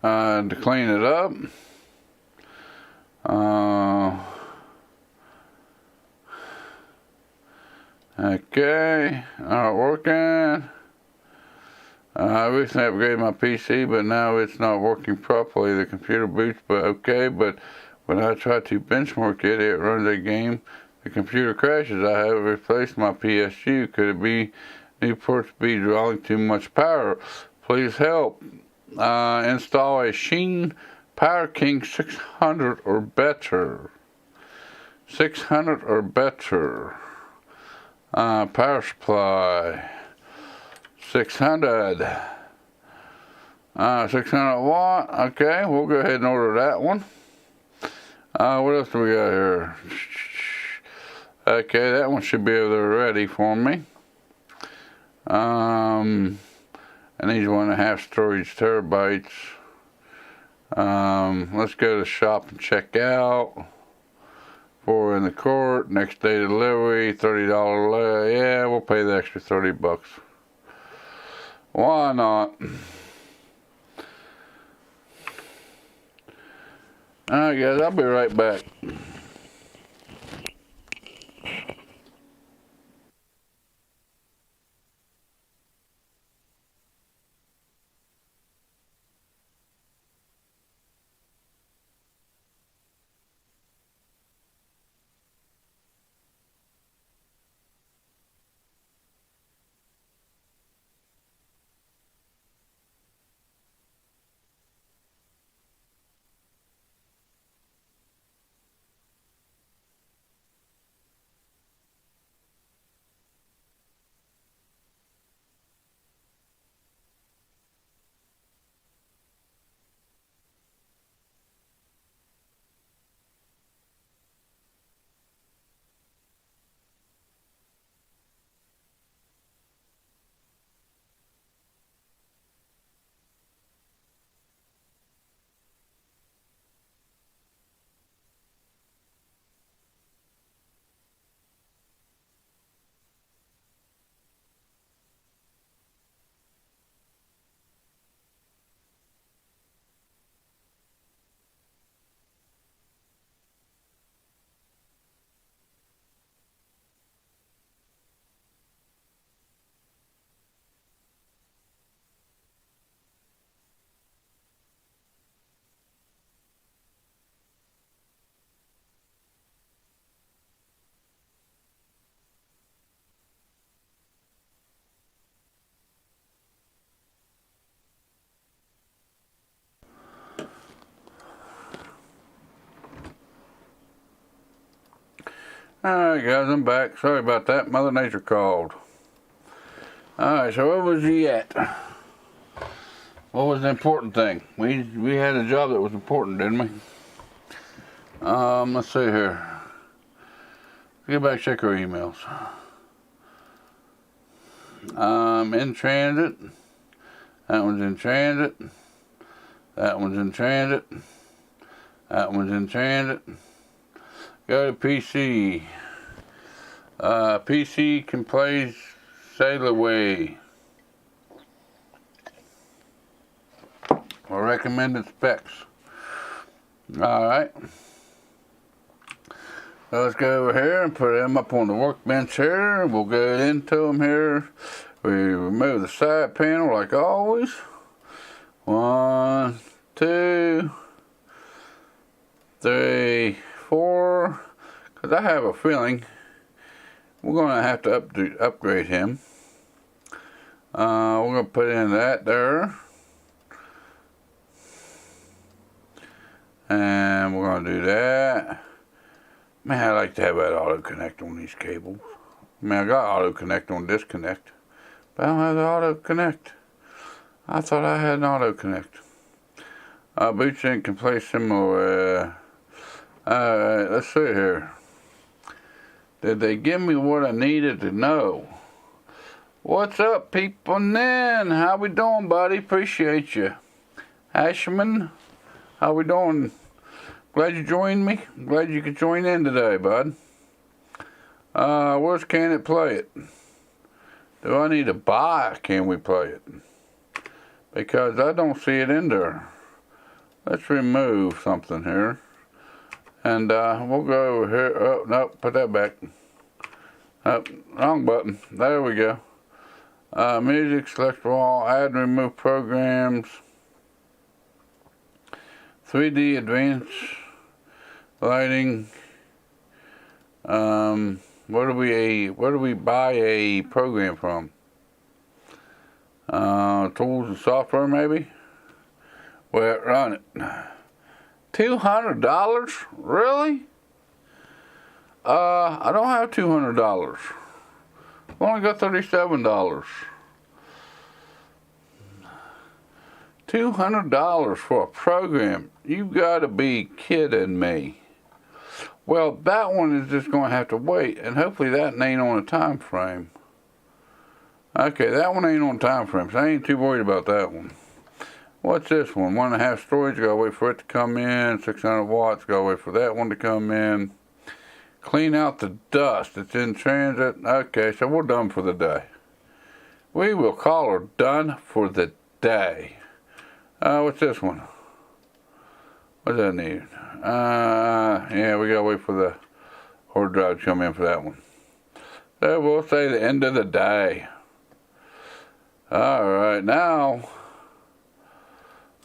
To clean it up. Okay, not working. I recently upgraded my PC, but now it's not working properly. The computer boots, but okay, but when I try to benchmark it, it runs a game. The computer crashes. I have replaced my PSU. Could it be new ports be drawing too much power? Please help. Install a Sheen Power King 600 or better. 600 or better. Power supply. 600. 600 watt. Okay, we'll go ahead and order that one. What else do we got here? Okay, that one should be over there ready for me. And these 1.5 storage terabytes. Let's go to shop and check out. 4 in the cart. Next day delivery. $30. Yeah, we'll pay the extra 30 bucks. Why not? Alright guys, I'll be right back. Alright guys, I'm back. Sorry about that. Mother Nature called. Alright, so where was he at? What was the important thing? We had a job that was important, didn't we? Let's see here. Get back, check our emails. In transit. That one's in transit. That one's in transit. That one's in transit. Go to PC. PC can play sail away. Or recommended specs. Alright. So let's go over here and put them up on the workbench here. We'll go into them here. We remove the side panel like always. 1, 2, 3, 4. Because I have a feeling we're going to have to upgrade him. We're going to put in that there. And we're going to do that. Man, I like to have that auto connect on these cables. I mean, I got auto connect on disconnect, but I don't have the auto connect. I thought I had an auto connect. Bootsync can play similar. Alright, let's see here. Did they give me what I needed to know? What's up, people? Nan, how we doing, buddy? Appreciate you. Ashman, how we doing? Glad you joined me. Glad you could join in today, bud. Where's Can It Play It? Do I need to buy Can We Play It? Because I don't see it in there. Let's remove something here. And we'll go over here. Oh, no, put that back. Oh, wrong button. There we go. Music, select all, add and remove programs. 3D advanced lighting. Where do we buy a program from? Tools and software, maybe. Well, run it. $200? Really? I don't have $200. I've only got $37. $200 for a program? You gotta be kidding me. Well, that one is just gonna have to wait, and hopefully that ain't on a time frame. Okay, that one ain't on time frame, so I ain't too worried about that one. What's this one? 1.5 storage, gotta wait for it to come in. 600 watts, gotta wait for that one to come in. Clean out the dust, it's in transit. Okay, so we're done for the day. We will call her done for the day. What's this one? What does that need? Yeah, we gotta wait for the hard drive to come in for that one. So we'll say the end of the day. Alright, now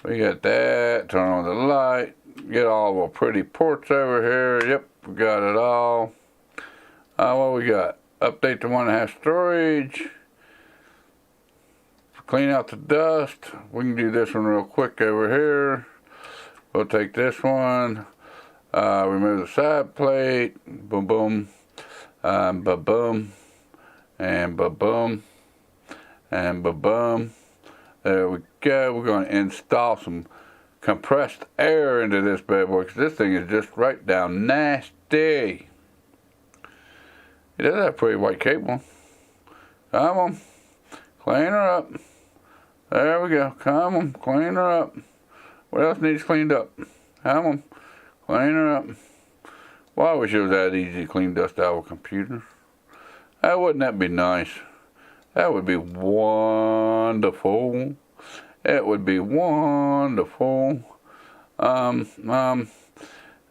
we got that. Turn on the light. Get all of our pretty ports over here. Yep, we got it all. What we got? Update to 1.5 storage. Clean out the dust. We can do this one real quick over here. We'll take this one. Remove the side plate. Boom, boom. Ba-boom. And ba-boom. And ba-boom. There we go. We're going to install some compressed air into this bad boy, because this thing is just right down nasty. It does have a pretty white cable. Come on. Clean her up. There we go. Come on. Clean her up. What else needs cleaned up? Come on. Clean her up. Well, I wish it was that easy to clean dust out of a computer. Wouldn't that be nice? That would be wonderful. It would be wonderful. I know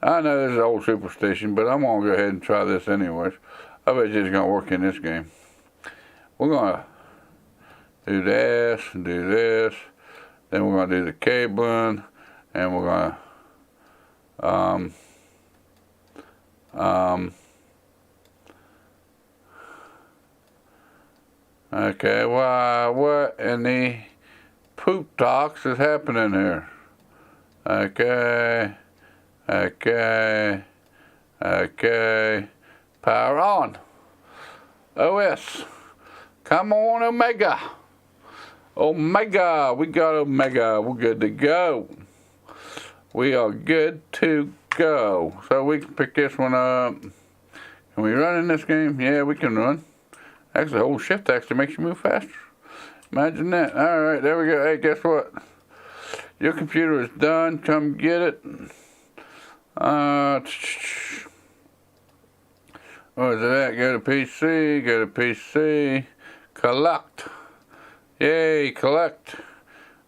this is an old superstition, but I'm going to go ahead and try this anyways. I bet you it's going to work in this game. We're going to do this and do this. Then we're going to do the cabling. And we're going to okay, what in the poop talks is happening here? Okay, Power on. OS. Come on, Omega. Omega. We got Omega. We're good to go. We are good to go. So we can pick this one up. Can we run in this game? Yeah, we can run. Actually, hold shift actually makes you move faster. Imagine that. Alright, there we go. Hey, guess what? Your computer is done. Come get it. Where's it at? Go to PC. Go to PC. Collect. Yay, collect.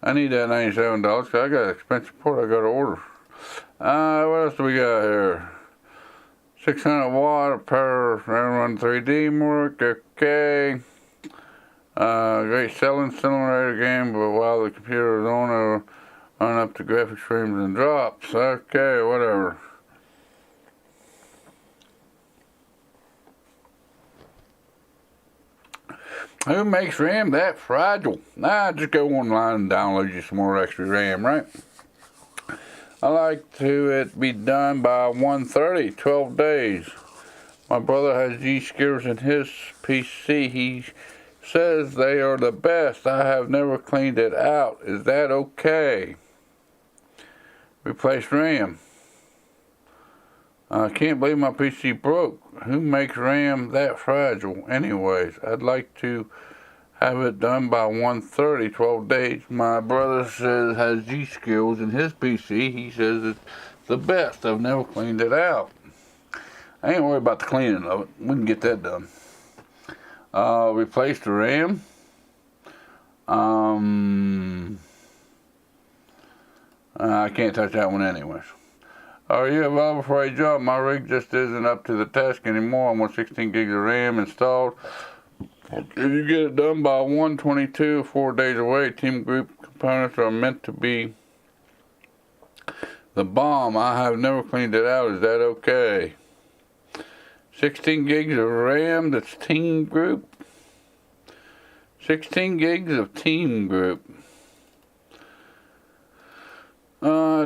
I need that $97 because I got an expensive port I got to order. What else do we got here? 600 watt per run 3D work. Okay. Great selling simulator game, but while the computer is on, it'll run up to graphics frames and drops. Okay, whatever. Who makes RAM that fragile? Nah, just go online and download you some more extra RAM, right? I like to it be done by 1:30, 12 days. My brother has G.SKILLs in his PC. He says they are the best. I have never cleaned it out. Is that okay? Replace RAM. I can't believe my PC broke. Who makes RAM that fragile? Anyways, I'd like to have it done by 1:30, 12 days. My brother says has G.SKILLs in his PC. He says it's the best. I've never cleaned it out. I ain't worried about the cleaning of it. We can get that done. Replace the RAM. I can't touch that one anyways. Are you available for a job? My rig just isn't up to the task anymore. I want 16 gigs of RAM installed. If you get it done by 1:22, 4 days away, team group components are meant to be the bomb. I have never cleaned it out. Is that okay? 16 gigs of RAM, that's team group. 16 gigs of team group.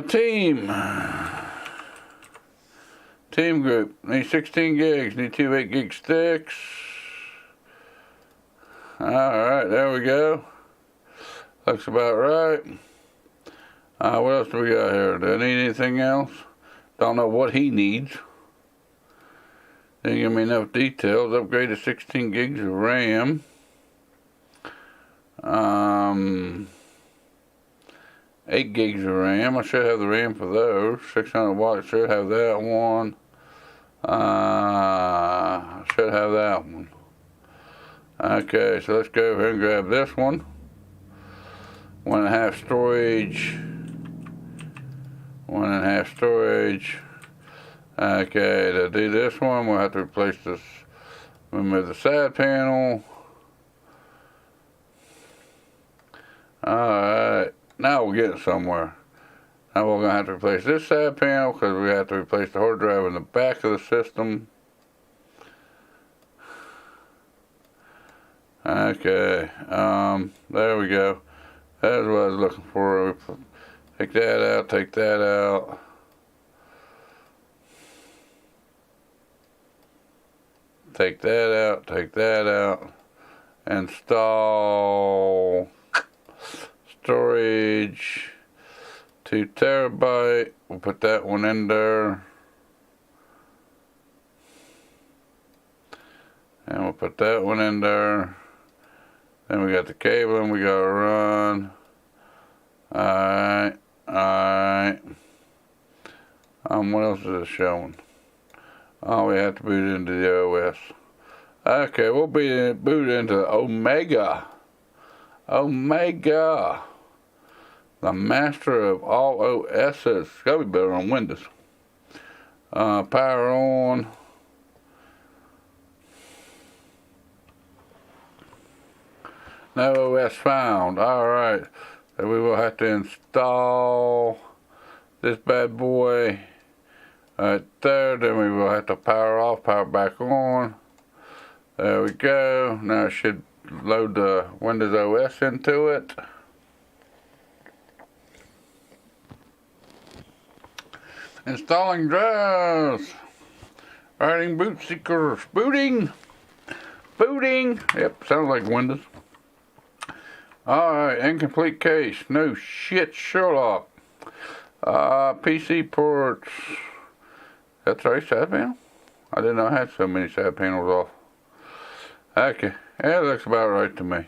Team group. Need 16 gigs. Need 2 8-gig sticks. Alright, there we go. Looks about right. What else do we got here? Do I need anything else? Don't know what he needs. Didn't give me enough details. Upgrade to 16 gigs of RAM. 8 gigs of RAM. I should have the RAM for those. 600 watts. Should have that one. I should have that one. Okay, so let's go ahead and grab this one. 1.5 storage. 1.5 storage. Okay, to do this one, we'll have to replace this. Remove the side panel. Alright, now we're getting somewhere. Now we're going to have to replace this side panel because we have to replace the hard drive in the back of the system. Okay, there we go. That's what I was looking for. Take that out, take that out. Take that out, take that out. Install storage 2 terabyte. We'll put that one in there. And we'll put that one in there. Then we got the cabling we gotta run. Alright, alright. What else is it showing? Oh, we have to boot into the OS. Okay, we'll boot into Omega. Omega. The master of all OSs. It's gotta be better on Windows. Power on. No OS found. Alright. So we will have to install this bad boy right there. Then we will have to power off, power back on. There we go. Now it should load the Windows OS into it. Installing drives. Riding boot seekers. Booting. Booting. Yep, sounds like Windows. Alright, incomplete case. No shit, Sherlock. PC ports. That's right, side panel? I didn't know I had so many side panels off. Okay, that looks about right to me.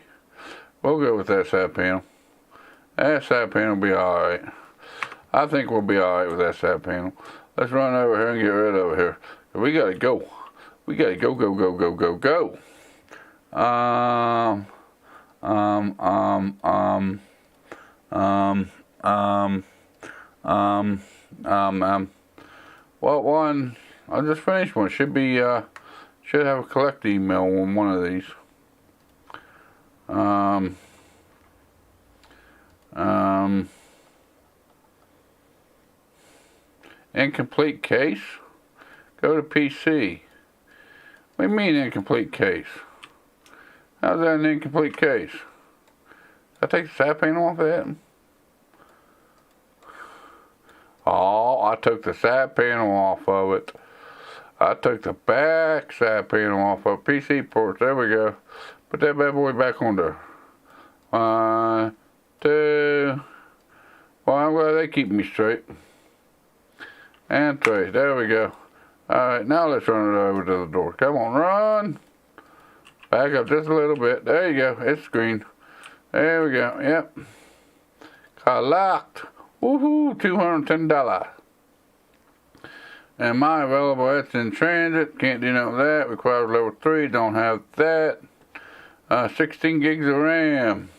We'll go with that side panel. That side panel will be alright. I think we'll be alright with that side panel. Let's run over here and get rid of it here. We gotta go. We gotta go, go, go, go, go, go. What one? I just finished one. Should be, should have a collect email on one of these. Incomplete case? Go to PC. What do you mean incomplete case? How's that an incomplete case? I take the side panel off of that? Oh, I took the side panel off of it. I took the back side panel off of PC ports. There we go. Put that bad boy back on there. 1, 2. Well, I'm glad they keep me straight. And 3. There we go. Alright, now let's run it over to the door. Come on, run. Back up just a little bit. There you go. It's green. There we go. Yep. Collect. Woohoo, $210. And my available, that's in transit. Can't do nothing with that. Requires level 3. Don't have that. 16 gigs of RAM.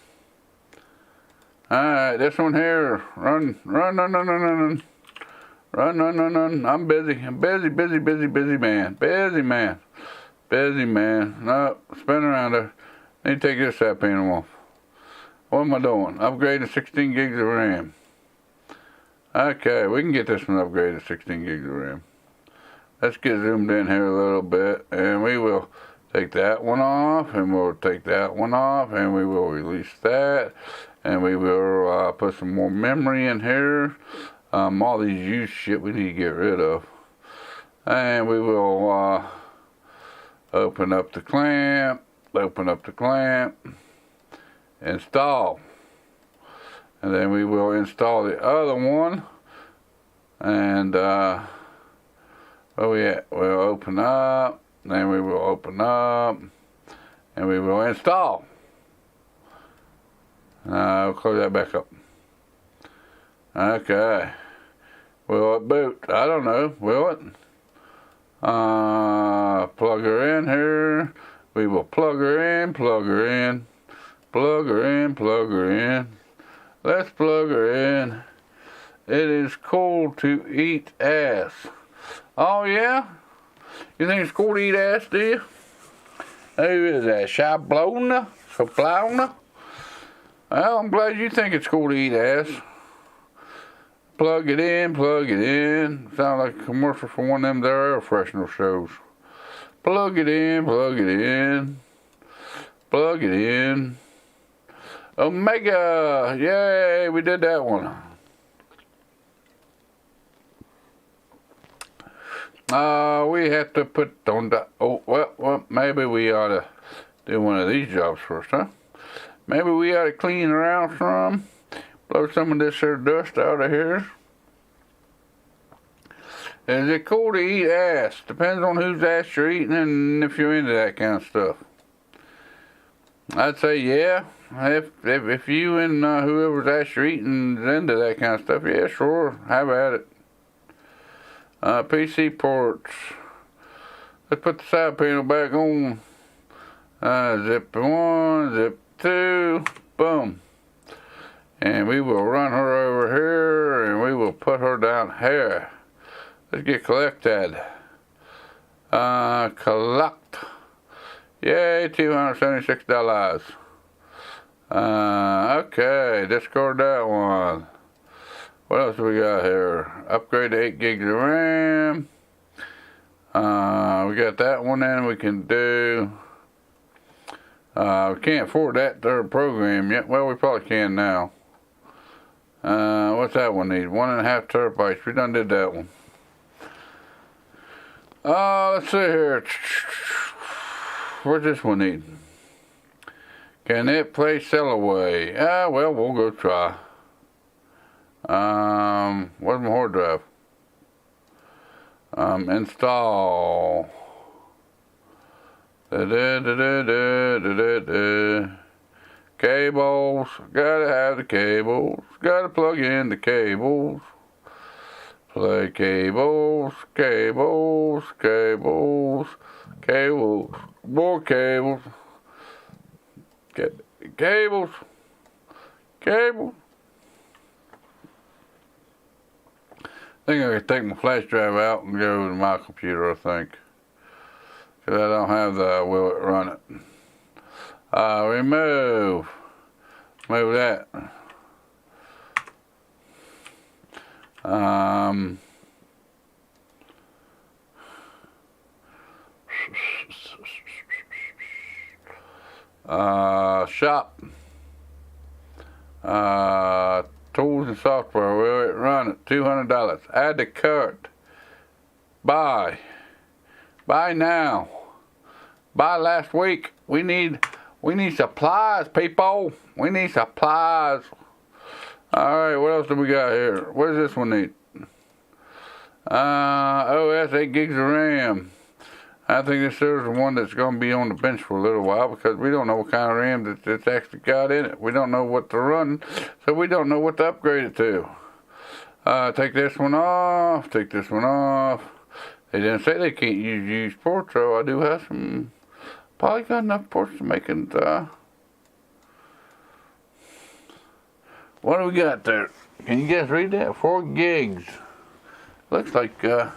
Alright, this one here. Run, run, run, run, run, run. Run, run, run, run. I'm busy. I'm busy, busy, busy, busy man. Busy man. Busy man. No, spin around there. Need to take this side panel off. What am I doing? Upgrading 16 gigs of RAM. Okay, we can get this one upgraded 16 gigs of RAM. Let's get zoomed in here a little bit, and we will take that one off, and we'll take that one off, and we will release that, and we will put some more memory in here. All these used shit we need to get rid of. And we will open up the clamp, install. And then we will install the other one. And where we at? We'll open up, then we will open up, and we will install. We'll close that back up. Okay. Will it boot? I don't know. Will it? Plug her in here. We will plug her in, plug her in, plug her in, plug her in. Let's plug her in. It is cool to eat ass. Oh yeah? You think it's cool to eat ass, do you? Who is that? Shablona? Shablona? Well, I'm glad you think it's cool to eat ass. Plug it in, plug it in. Sound like a commercial for one of them there air freshener shows. Plug it in, plug it in. Plug it in. Omega! Yay, we did that one. We have to put on the, well, maybe we ought to do one of these jobs first, huh? Maybe we ought to clean her out some, blow some of this here dust out of here. Is it cool to eat ass? Depends on whose ass you're eating and if you're into that kind of stuff. I'd say yeah. If you and whoever's ass you're eating is into that kind of stuff, yeah, sure, have at it. PC ports. Let's put the side panel back on. Zip 1, zip 2, boom. And we will run her over here and we will put her down here. Let's get collected. Collect. Yay, $276. Okay, discard that one. What else do we got here? Upgrade to 8 gigs of RAM. We got that one in we can do. We can't afford that third program yet. Well, we probably can now. What's that one need? 1.5 terabytes. We done did that one. Let's see here. What's this one need? Can it play Cellaway? Well, we'll go try. Where's my hard drive? Install. Cables. Gotta have the cables. Gotta plug in the cables. Play cables, cables, cables, cables, more cables, cables, cables. I think I can take my flash drive out and go to my computer, I think. Because I don't have the will it run it. Remove. Move that. Shop. Tools and software. Will it run it? $200. Add to cart. Buy. Buy now. Buy last week. We need supplies, people. We need supplies. Alright, what else do we got here? What does this one need? OS 8 gigs of RAM. I think this is the one that's going to be on the bench for a little while because we don't know what kind of RAM that it's actually got in it. We don't know what to run, so we don't know what to upgrade it to. Take this one off. Take this one off. They didn't say they can't use ports, so I do have some. Probably got enough ports to make it. What do we got there? Can you guys read that? 4 gigs. Looks like, they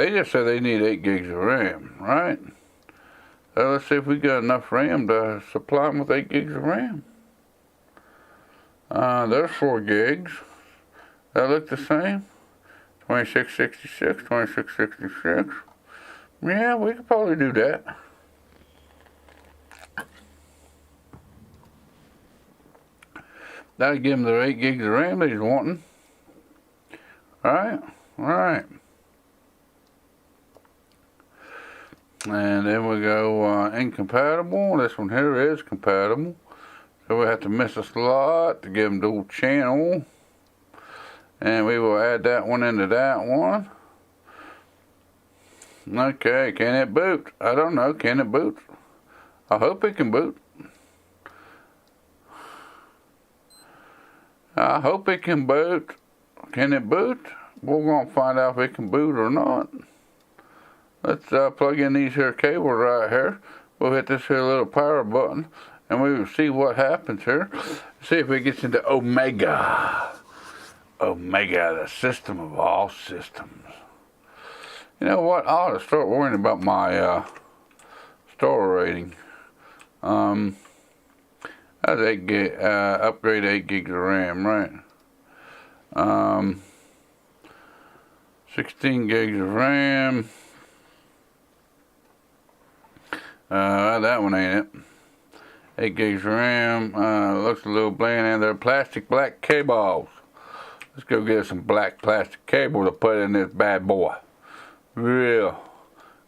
just said they need 8 gigs of RAM, right? So let's see if we got enough RAM to supply them with 8 gigs of RAM. There's 4 gigs. That look the same? 2666, 2666. Yeah, we could probably do that. That'll give them their 8 gigs of RAM they're wanting. Alright, alright. And then we go incompatible. This one here is compatible. So we have to miss a slot to give them dual channel. And we will add that one into that one. Okay, can it boot? I don't know, can it boot? I hope it can boot. I hope it can boot. Can it boot? We're going to find out if it can boot or not. Let's plug in these here cables right here. We'll hit this here little power button and we will see what happens here. See if it gets into Omega. Omega, the system of all systems. You know what? I ought to start worrying about my store rating. That's 8 gig, upgrade 8 gigs of RAM, right? 16 gigs of RAM. That one ain't it. 8 gigs of RAM. Looks a little bland, and they're plastic black cables. Let's go get some black plastic cable to put in this bad boy. Real.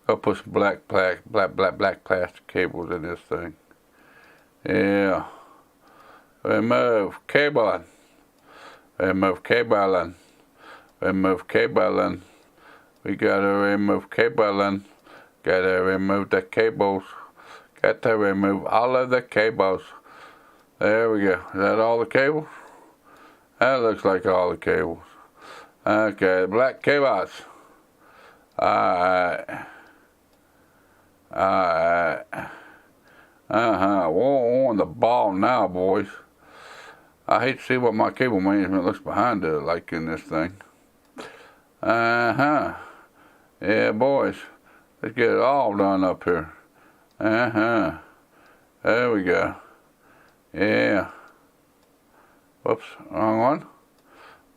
Go put some black plastic cables in this thing. Yeah. Remove cabling. Remove cabling. Remove cabling. We gotta remove cabling. Gotta remove the cables. Gotta remove all of the cables. There we go. Is that all the cables? That looks like all the cables. Okay, black cables. Alright. Alright. We're on the ball now, boys. I hate to see what my cable management looks behind it like in this thing. Yeah, boys. Let's get it all done up here. There we go. Yeah. Whoops, wrong one.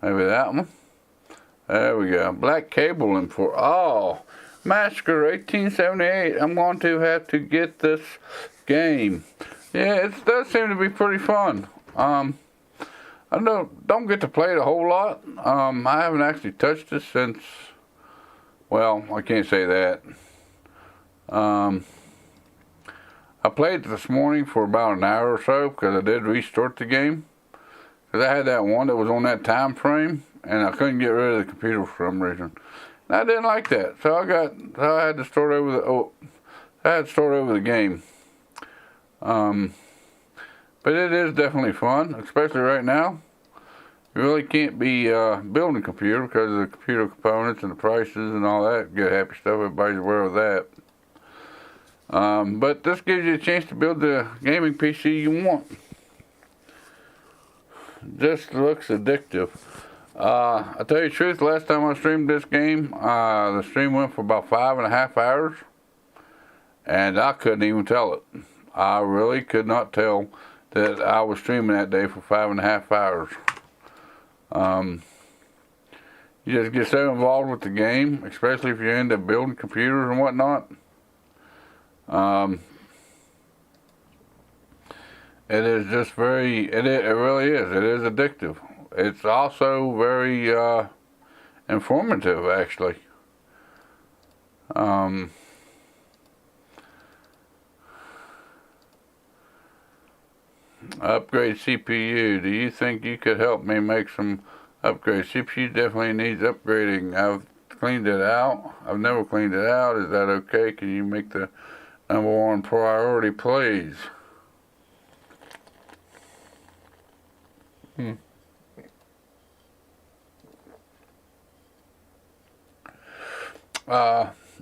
Maybe that one. There we go. Black cabling for all. Massacre 1878. I'm going to have to get this game. Yeah, it does seem to be pretty fun. I don't get to play it a whole lot. I haven't actually touched it since, well, I can't say that. I played it this morning for about an hour or so because I did restart the game. Because I had that one that was on that time frame and I couldn't get rid of the computer for some reason. And I didn't like that, so I had to start over the game. But it is definitely fun, especially right now. You really can't be building a computer because of the computer components and the prices and all that good happy stuff. Everybody's aware of that. But this gives you a chance to build the gaming PC you want. Just looks addictive. I tell you the truth, last time I streamed this game, the stream went for about 5.5 hours. And I couldn't even tell it. I really could not tell that I was streaming that day for 5.5 hours. You just get so involved with the game, especially if you're into building computers and whatnot. It is just very, it really is. It is addictive. It's also very informative, actually. Upgrade CPU. Do you think you could help me make some upgrades? CPU definitely needs upgrading. I've cleaned it out. I've never cleaned it out. Is that okay? Can you make the #1 priority, please?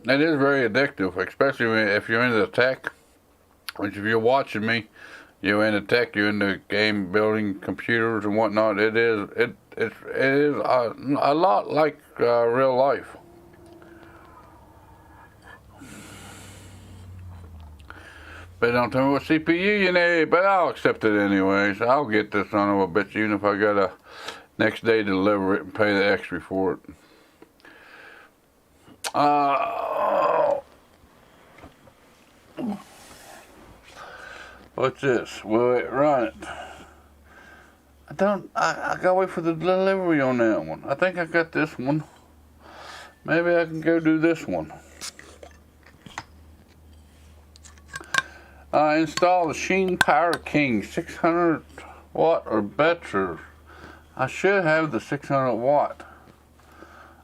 It is very addictive, especially if you're into the tech. Which, if you're watching me, you're into tech, you're into game building, computers and whatnot. It is a lot like real life. But don't tell me what CPU you need, but I'll accept it anyways. I'll get this son of a bitch even if I gotta next day deliver it and pay the extra for it. What's this? Will it run it? I gotta wait for the delivery on that one. I think I got this one. Maybe I can go do this one. Install the Sheen Power King 600 watt or better. I should have the 600 watt.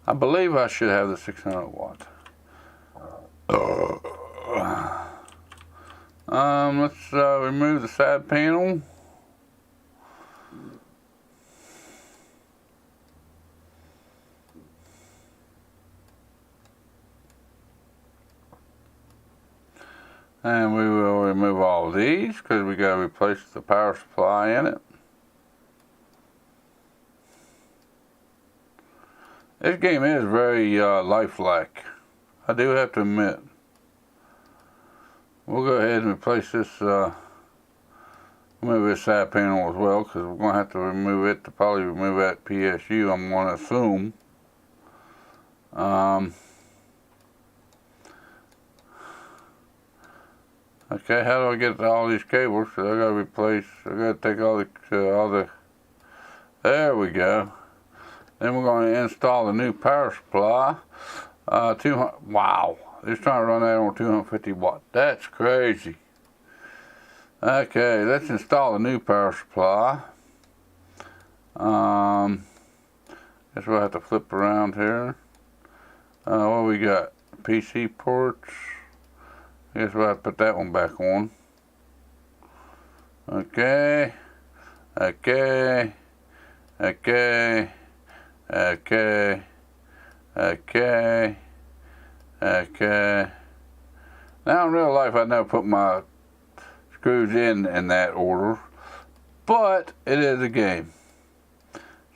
I believe I should have the 600 watt. Let's remove the side panel. And we will remove all of these because we got to replace the power supply in it. This game is very lifelike, I do have to admit. We'll go ahead and replace this, remove this side panel as well because we're going to have to remove it to probably remove that PSU, I'm going to assume. Okay, how do I get all these cables? So I gotta replace, I gotta take all the, there we go. Then we're going to install the new power supply. 200, wow, they're trying to run that on 250 watt. That's crazy. Okay, let's install the new power supply. Guess we'll have to flip around here. What we got? PC ports. I guess we'll have to put that one back on. Okay. Okay. Okay. Okay. Okay. Okay. Now in real life I never put my screws in that order. But it is a game.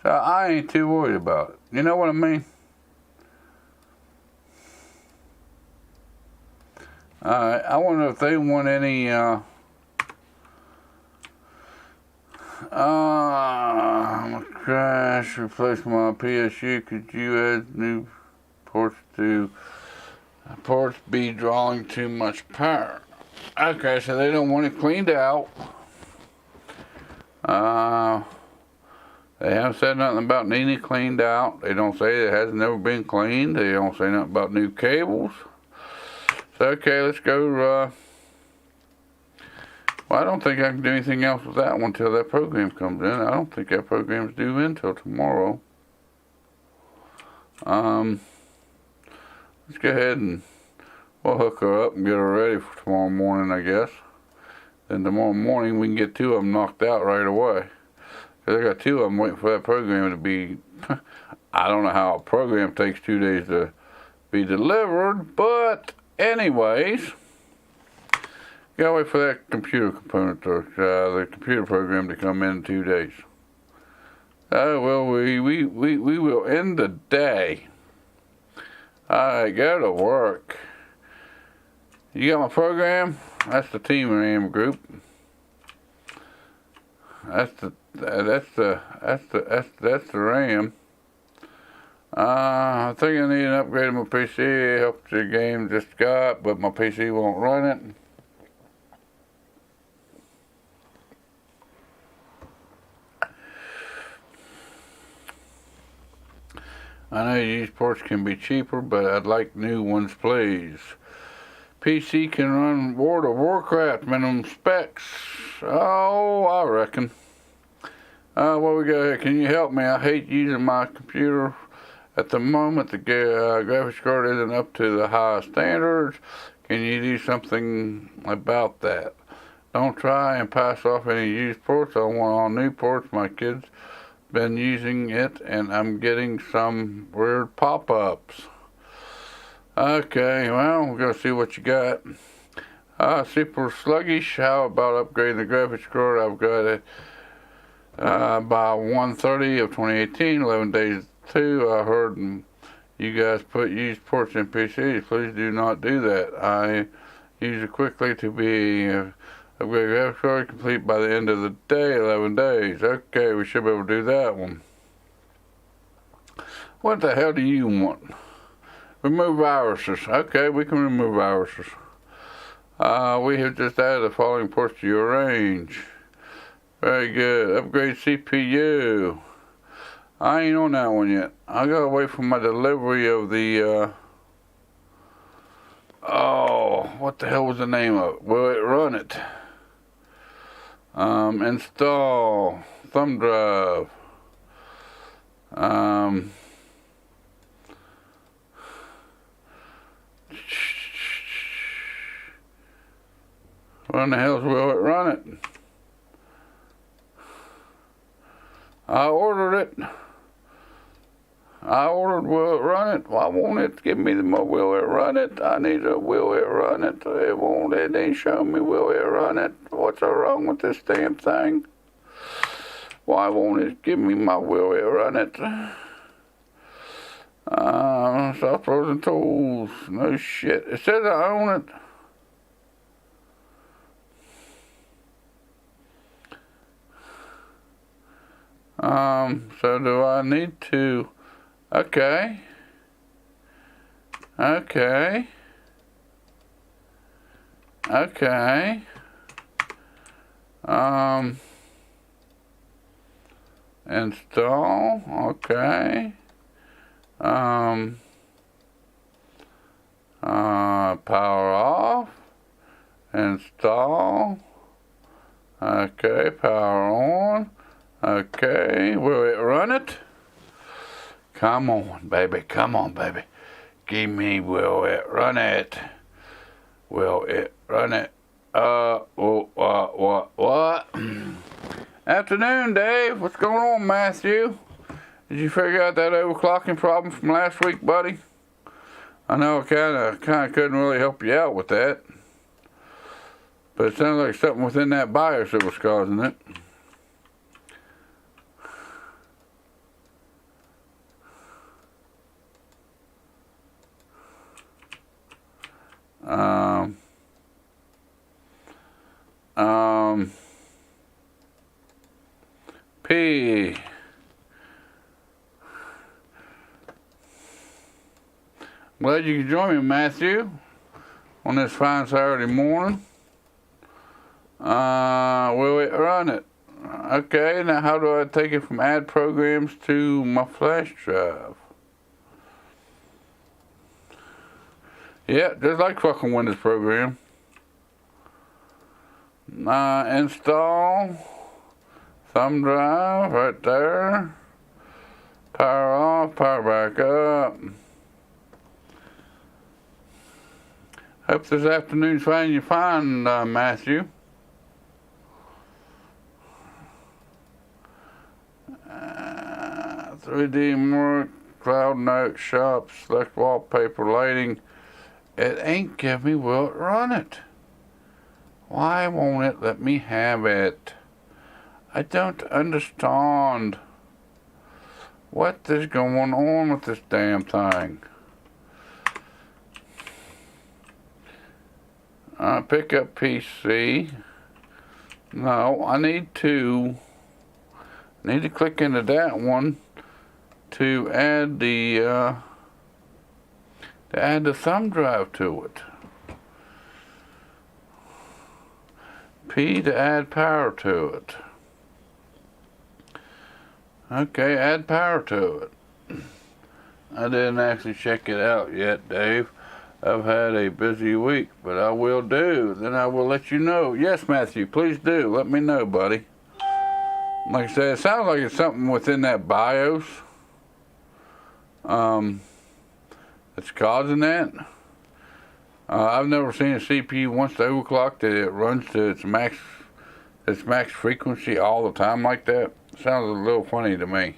So I ain't too worried about it. You know what I mean? Alright, I wonder if they want any, I'm gonna crash, replace my PSU. Could you add new ports to ports be drawing too much power? Okay, so they don't want it cleaned out. They haven't said nothing about needing it cleaned out. They don't say it hasn't never been cleaned. They don't say nothing about new cables. So, okay, let's go. Well, I don't think I can do anything else with that one until that program comes in. I don't think that program's due in until tomorrow. Let's go ahead and we'll hook her up and get her ready for tomorrow morning, I guess. Then tomorrow morning we can get 2 of them knocked out right away. Because I got 2 of them waiting for that program to be, I don't know how a program takes 2 days to be delivered, but anyways, gotta wait for that computer component, or the computer program to come in 2 days. Well, we will end the day. Alright, go to work. You got my program? That's the team RAM group. That's the RAM. I think I need an upgrade of my PC. I hope the game just got, but my PC won't run it. I know used ports can be cheaper, but I'd like new ones, please. PC can run World of Warcraft minimum specs. Oh, I reckon. What we got here? Can you help me? I hate using my computer at the moment. The graphics card isn't up to the highest standards. Can you do something about that? Don't try and pass off any used ports. I want all new ports. My kids been using it and I'm getting some weird pop-ups. Okay, well, we're gonna see what you got. Super sluggish. How about upgrading the graphics card? I've got it by 1/30 of 2018, 11 days too. I heard you guys put used ports in PCs. Please do not do that. I use it quickly to be upgrade graphics card complete by the end of the day, 11 days. Okay, we should be able to do that one. What the hell do you want? Remove viruses. Okay, we can remove viruses. We have just added the following ports to your range. Very good. Upgrade CPU. I ain't on that one yet. I gotta wait for my delivery of the, oh, what the hell was the name of it? Will it run it? Install thumb drive. When the hell will it run it? I ordered it. Will it run it? Why won't it give me the will it run it? I need a will it run it. It ain't showing me will it run it. What's wrong with this damn thing? Why won't it give me my will it run it? Software and tools. No shit. It says I own it. So do I need to, okay, install, okay, power off, install, okay, power on. Okay, will it run it? Come on, baby. Come on, baby. Give me, will it run it? Will it run it? What? Afternoon, Dave. What's going on, Matthew? Did you figure out that overclocking problem from last week, buddy? I know I kind of couldn't really help you out with that. But it sounds like something within that BIOS that was causing it. P. Glad you could join me, Matthew, on this fine Saturday morning. Will it run it? Okay, now how do I take it from add programs to my flash drive? Yeah, just like fucking Windows program. Install thumb drive right there. Power off, power back up. Hope this afternoon's finding you fine, Matthew. 3D Mark, Cloud Note, Shop, select wallpaper, lighting. It ain't give me will it run it. Why won't it let me have it? I don't understand. What is going on with this damn thing? Pick up PC. No, I need to click into that one to add the thumb drive to it. P to add power to it. Okay, add power to it. I didn't actually check it out yet, Dave. I've had a busy week, but I will do. Then I will let you know. Yes, Matthew, please do. Let me know, buddy. Like I said, it sounds like it's something within that BIOS that's causing that. I've never seen a CPU once they overclock that it runs to its max frequency all the time like that. Sounds a little funny to me.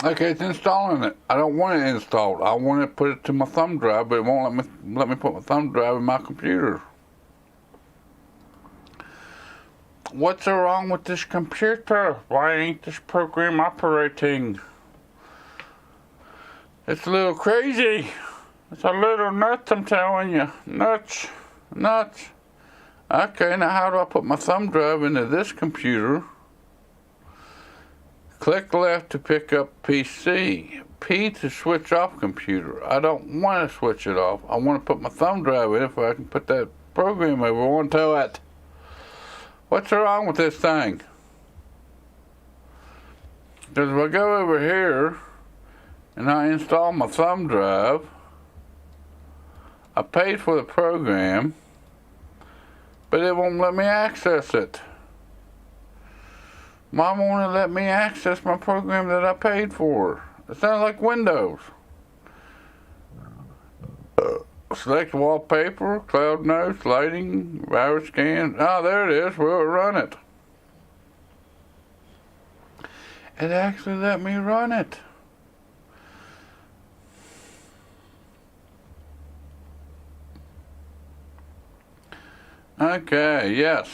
Okay, it's installing it. I don't want it installed. I want to put it to my thumb drive, but it won't let me put my thumb drive in my computer. What's wrong with this computer? Why ain't this program operating? It's a little crazy. It's a little nuts, I'm telling you. Nuts. Nuts. Okay, now how do I put my thumb drive into this computer? Click left to pick up PC. P to switch off computer. I don't want to switch it off. I want to put my thumb drive in if I can put that program over onto it. What's wrong with this thing? Because if I go over here and I install my thumb drive, I paid for the program, but it won't let me access it. Why won't it let me access my program that I paid for? It sounds like Windows. Select wallpaper, cloud notes, lighting, virus scan. Oh, there it is. We'll run it. It actually let me run it. Okay, yes.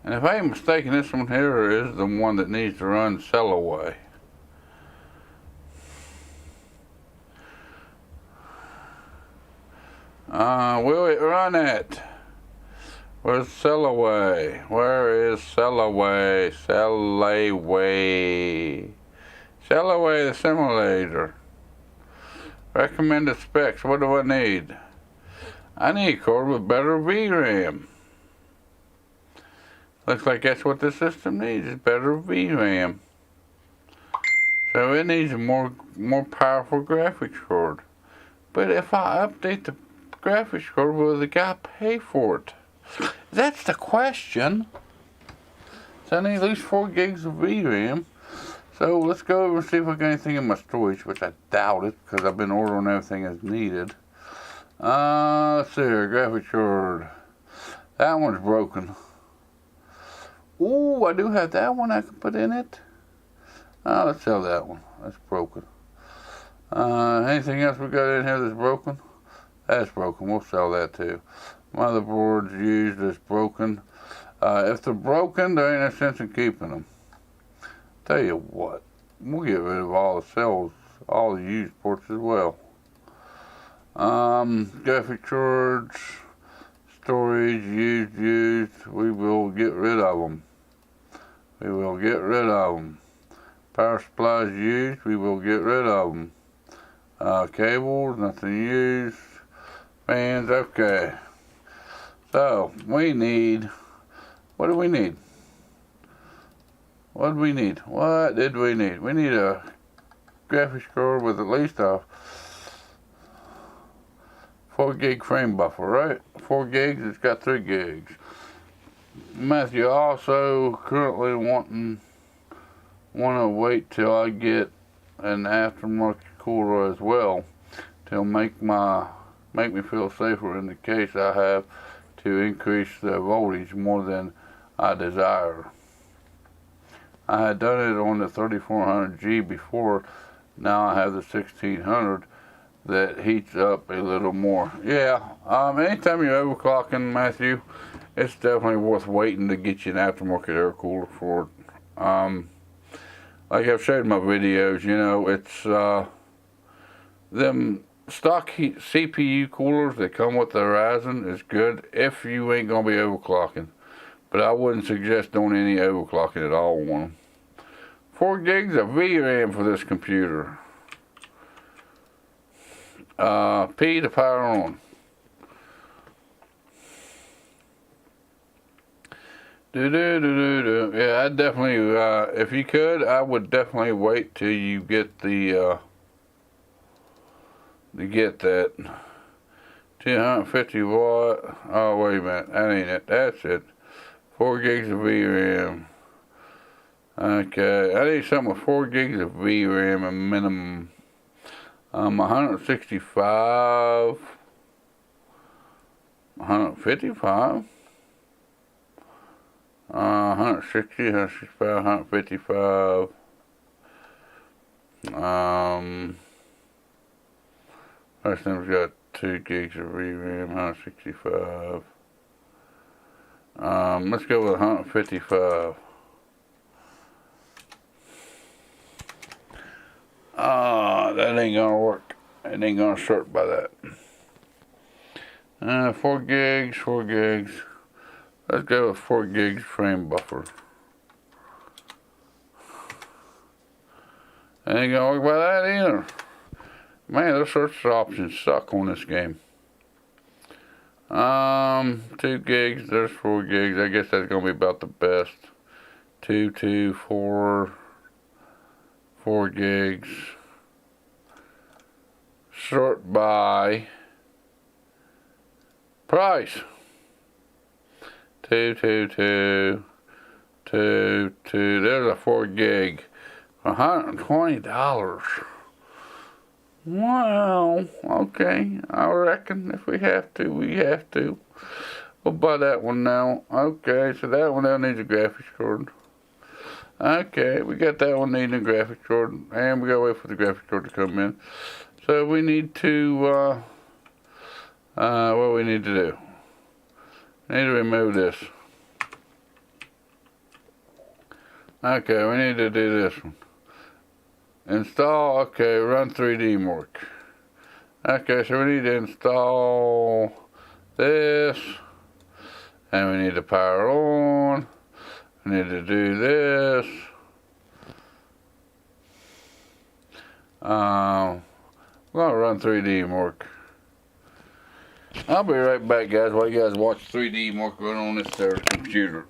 And if I ain't mistaken, this one here is the one that needs to run Sellaway. Will it run it? Where's Sellaway? Where is Sellaway? Sellaway. Sellaway the simulator. Recommended specs. What do I need? I need a card with better VRAM. Looks like that's what the system needs, is better VRAM. So it needs a more powerful graphics card. But if I update the graphics card, will the guy pay for it? That's the question. So I need at least 4 gigs of VRAM. So let's go over and see if I got anything in my storage, which I doubt it, because I've been ordering everything as needed. Let's see here, graphics card. That one's broken. Ooh, I do have that one I can put in it. Let's sell that one. That's broken. Anything else we got in here that's broken? That's broken. We'll sell that too. Motherboards used that's broken. If they're broken, there ain't no sense in keeping them. Tell you what, we'll get rid of all the cells, all the used ports as well. Graphic cards, storage, used, we will get rid of them. We will get rid of them. Power supplies used, we will get rid of them. Cables, nothing used. Fans, okay. So, we need, what do we need? What did we need? What did we need? We need a graphics card with at least a 4 gig frame buffer, right? 4 gigs, it's got 3 gigs. Matthew also currently want to wait till I get an aftermarket cooler as well to make me feel safer in the case I have to increase the voltage more than I desire. I had done it on the 3400G before. Now I have the 1600 that heats up a little more. Yeah, anytime you're overclocking, Matthew, it's definitely worth waiting to get you an aftermarket air cooler for it. Like I've showed in my videos, you know, it's them stock CPU coolers that come with the Ryzen is good if you ain't gonna be overclocking. But I wouldn't suggest doing any overclocking at all on them. 4 gigs of VRAM for this computer. P to power on. Yeah, I definitely, if you could, I would definitely wait till you get the, to get that 250 watt. Oh, wait a minute, that ain't it. That's it. 4 gigs of VRAM. Okay, I need something with 4 gigs of VRAM a minimum. 165, 155, 160, 165, 155. First one's got 2 gigs of VRAM, 165. Let's go with 155. That ain't gonna work. It ain't gonna short by that. 4 gigs, 4 gigs. Let's go with 4 gigs frame buffer. It ain't gonna work by that either. Man, those sorts of options suck on this game. 2 gigs, there's 4 gigs. I guess that's gonna be about the best. 2, 4 gigs. Sort by price. 2. There's a 4 gig. $120. Wow. Okay. I reckon if we have to, we have to. We'll buy that one now. Okay. So that one now needs a graphics card. Okay. We got that one needing a graphics card. And we gotta wait for the graphics card to come in. So we need to, what we need to do? We need to remove this. Okay, we need to do this one. Install, okay, run 3D work. Okay, so we need to install this. And we need to power on. We need to do this. We're gonna run 3D work. I'll be right back, guys, while you guys watch 3D work run on this there computer.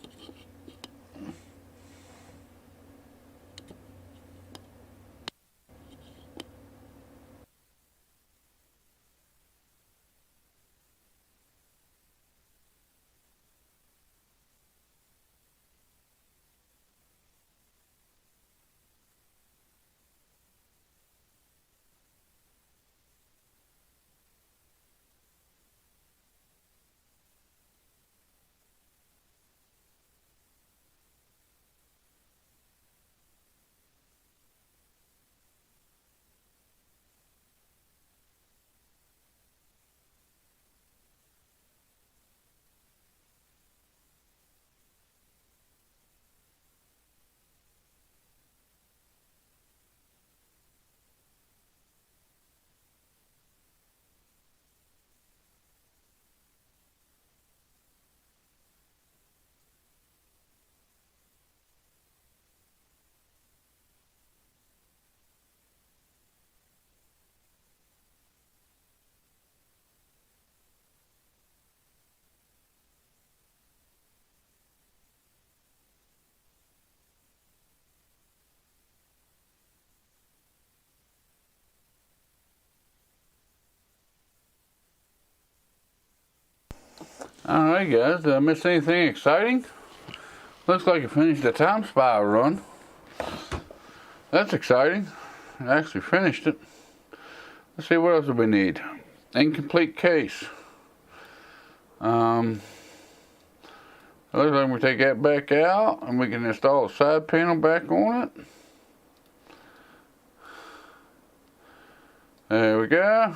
Alright guys, did I miss anything exciting? Looks like you finished the Time Spy run. That's exciting. I actually finished it. Let's see, what else do we need? Incomplete case. Looks like we take that back out and we can install a side panel back on it. There we go.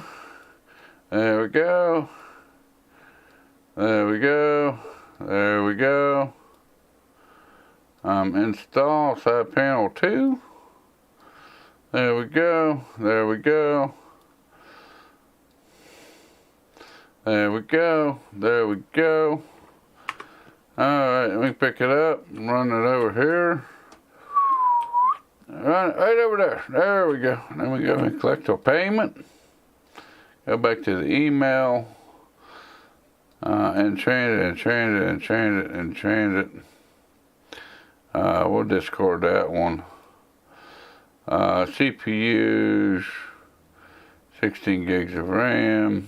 There we go. There we go. There we go. Install side panel 2. There we go. There we go. There we go. There we go. Alright, let me pick it up and run it over here. Run it right over there. There we go. Then we go and collect our payment. Go back to the email. And change it, and change it, and change it, and change it. We'll discard that one. CPUs, 16 gigs of RAM.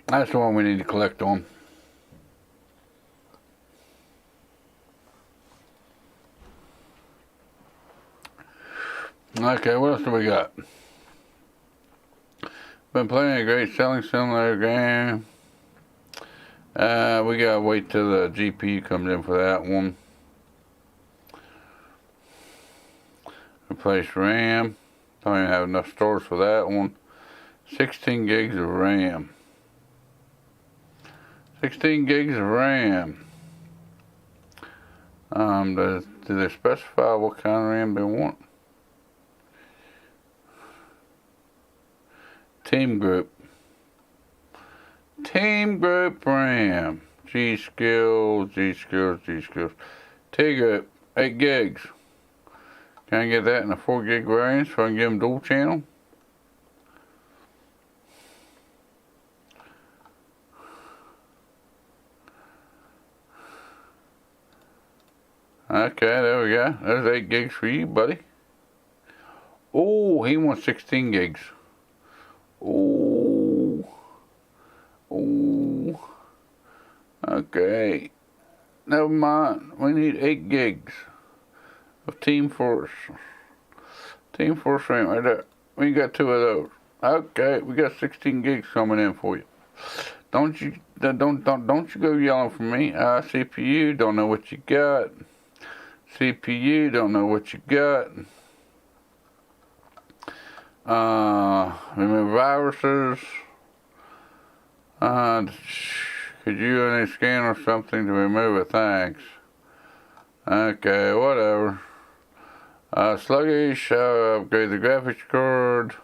That's the one we need to collect on. Okay, what else do we got? Been playing a great selling simulator game. We gotta wait till the GPU comes in for that one. Replace RAM. Don't even have enough storage for that one. 16 gigs of RAM. 16 gigs of RAM. Do they specify what kind of RAM they want? Team group. Team group RAM. G.SKILL, G.SKILL, G.SKILL. T group, 8 gigs. Can I get that in a 4 gig range so I can give them dual channel? Okay, there we go. There's 8 gigs for you, buddy. Oh, he wants 16 gigs. Oh. Oh. Okay. Never mind. We need 8 gigs of Team Force. Team Force RAM right there. We got 2 of those. Okay, we got 16 gigs coming in for you. Don't you go yelling for me. CPU, don't know what you got. CPU, don't know what you got. Remove viruses. Could you run a scan or something to remove it? Thanks. Okay, whatever. Sluggish, upgrade the graphics card.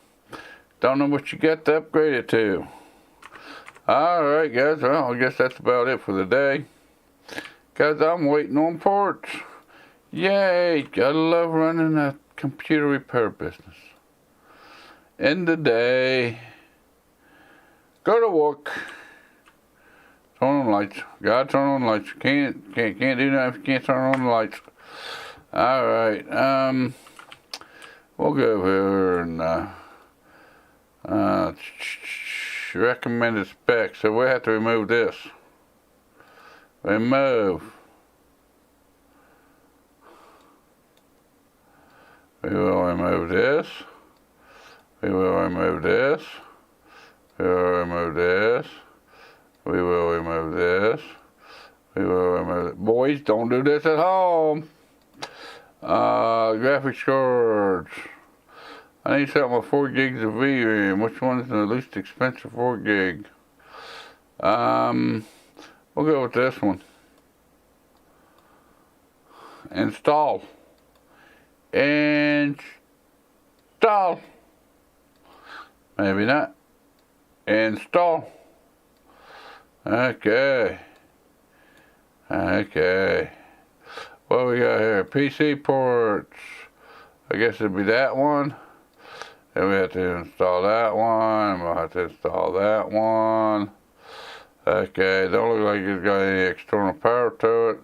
Don't know what you got to upgrade it to. Alright guys, well I guess that's about it for the day. Guys, I'm waiting on parts. Yay, gotta love running a computer repair business. End the day. Go to work. Turn on the lights. Gotta turn on the lights. Can't do that if you can't turn on the lights. Alright, we'll go over here and recommended specs. So we have to remove this. Remove. We will remove this. We will remove this. We will remove this. We will remove this. We will remove it. Boys, don't do this at home. Graphics cards. I need something with 4 gigs of VRAM. Which one is the least expensive 4 gig? We'll go with this one. Install. Install. Maybe not. Install. Okay. Okay. What we got here? PC ports. I guess it'd be that one. Then we have to install that one. We'll have to install that one. Okay, don't look like it's got any external power to it.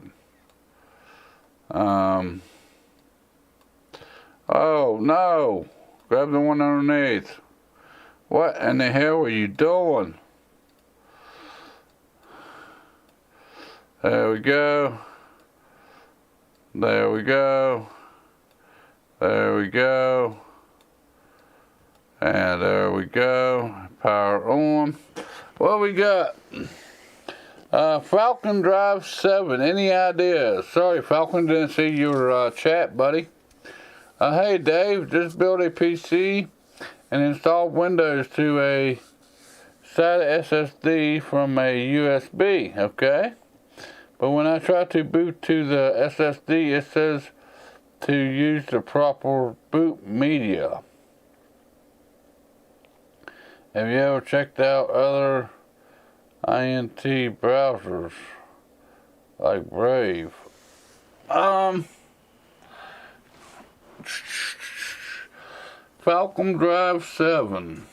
Oh no! Grab the one underneath. What in the hell are you doing? There we go. There we go. There we go. And there we go. Power on. What we got? Falcon Drive 7. Any ideas? Sorry, Falcon, didn't see your chat, buddy. Hey, Dave, just built a PC and installed Windows to a SATA SSD from a USB, okay? But when I try to boot to the SSD, it says to use the proper boot media. Have you ever checked out other INT browsers like Brave? Falcon Drive 7.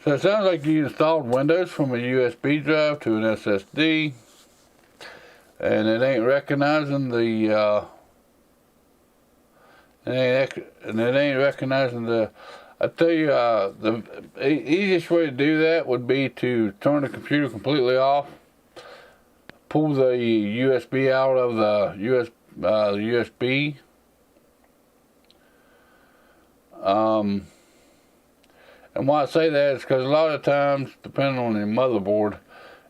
So it sounds like you installed Windows from a USB drive to an SSD, and it ain't recognizing the I tell you, the easiest way to do that would be to turn the computer completely off, pull the USB out of the USB, and why I say that is because a lot of times, depending on the motherboard,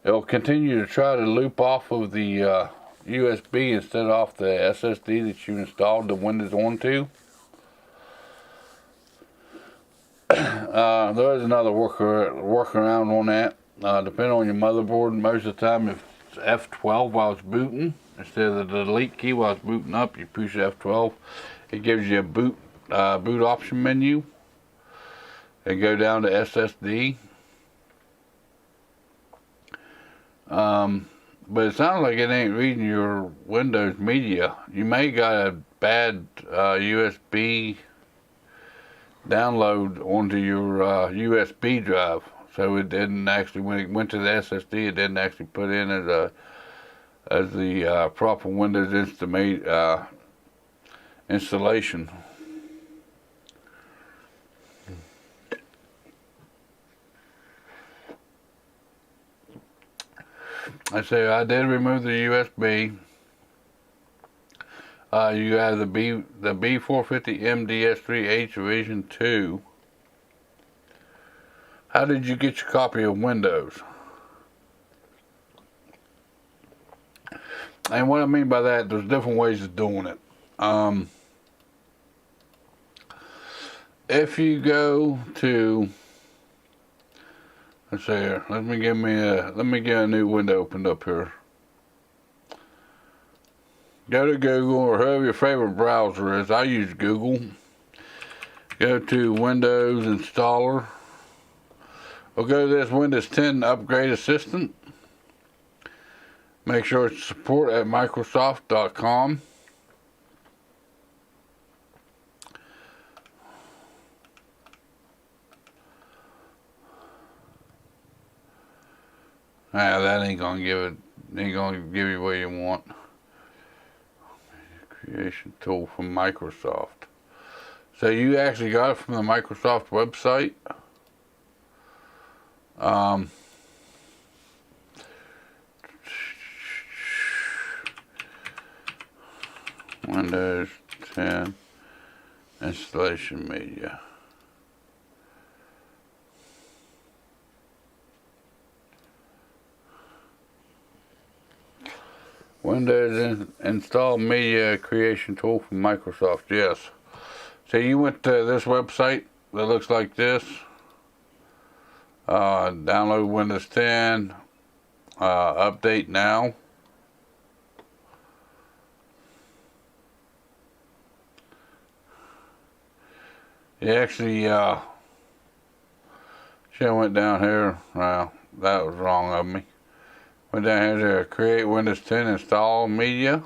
it'll continue to try to loop off of the USB instead of off the SSD that you installed the Windows onto. There is another workaround on that. Depending on your motherboard, most of the time if it's F12 while it's booting, instead of the delete key while it's booting up, you push F12. It gives you a boot option menu. And go down to SSD. But it sounds like it ain't reading your Windows media. You may got a bad USB download onto your USB drive, so it didn't actually, when it went to the SSD, it didn't actually put in as the proper Windows installation. I say I did remove the USB. You have the B450 MDS3H Revision 2. How did you get your copy of Windows? And what I mean by that, there's different ways of doing it. If you go to, let's see here. Let me get a new window opened up here. Go to Google or whoever your favorite browser is. I use Google. Go to Windows Installer. We'll go to this Windows 10 Upgrade Assistant. Make sure it's support at Microsoft.com. That ain't gonna give you what you want. Creation tool from Microsoft. So you actually got it from the Microsoft website. Windows 10 installation media. Windows install media creation tool from Microsoft. Yes. So you went to this website that looks like this. Download Windows 10. Update now. You actually should have went down here. Well, that was wrong of me. Went down here to create Windows 10 install media.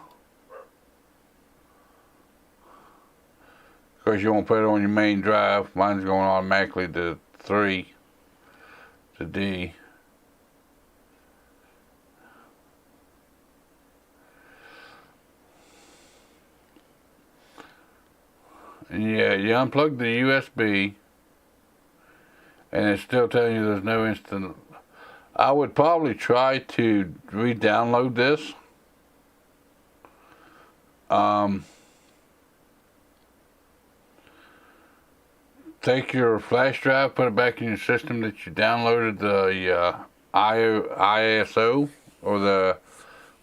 Of course, you won't put it on your main drive. Mine's going automatically to 3 to D. Yeah, you unplug the USB, and it's still telling you there's no instant. I would probably try to re-download this. Take your flash drive, put it back in your system that you downloaded the ISO or the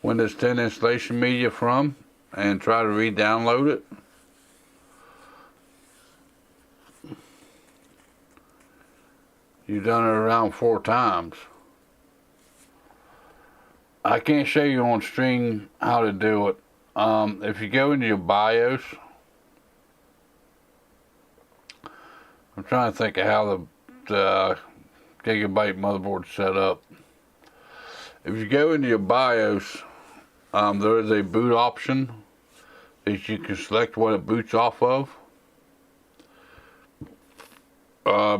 Windows 10 installation media from, and try to re-download it. You've done it around 4 times. I can't show you on stream how to do it. If you go into your BIOS, I'm trying to think of how the Gigabyte motherboard's set up. If you go into your BIOS, there is a boot option that you can select what it boots off of.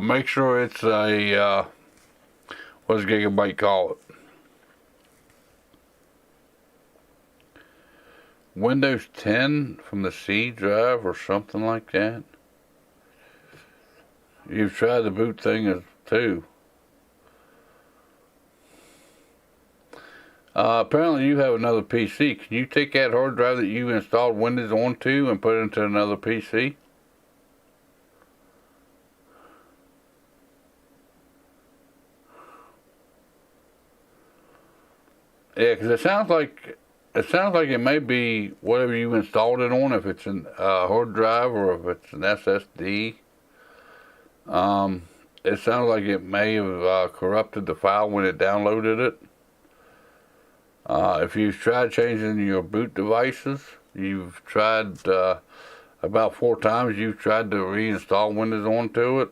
Make sure it's a, what does Gigabyte call it? Windows 10 from the C drive or something like that. You've tried the boot thing too. Apparently you have another PC. Can you take that hard drive that you installed Windows onto and put it into another PC? Yeah, because it sounds like it may be whatever you installed it on, if it's a hard drive or if it's an SSD. It sounds like it may have corrupted the file when it downloaded it. If you've tried changing your boot devices, you've tried about 4 times, you've tried to reinstall Windows onto it.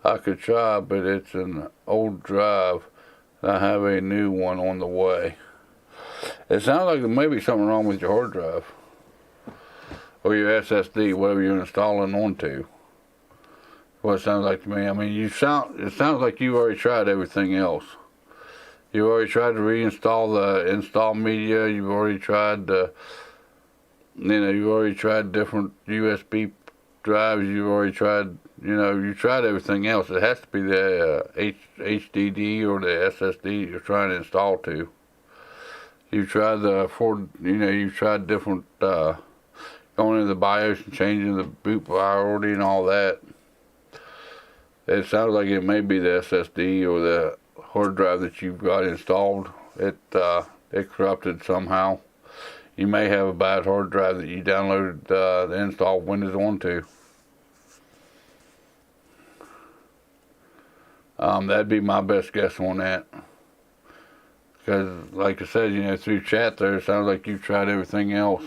I could try, but it's an old drive. I have a new one on the way. It sounds like there may be something wrong with your hard drive or your SSD, whatever you're installing onto. What it sounds like to me. I mean, it sounds like you've already tried everything else. You've already tried to reinstall the install media. You've already tried you've already tried different USB drives. You've already tried, you tried everything else. It has to be the HDD or the SSD you're trying to install to. You've tried you've tried different, going into the BIOS and changing the boot priority and all that. It sounds like it may be the SSD or the hard drive that you've got installed. It corrupted somehow. You may have a bad hard drive that you downloaded the installed Windows onto. That'd be my best guess on that. Because, like I said, through chat there, it sounds like you've tried everything else.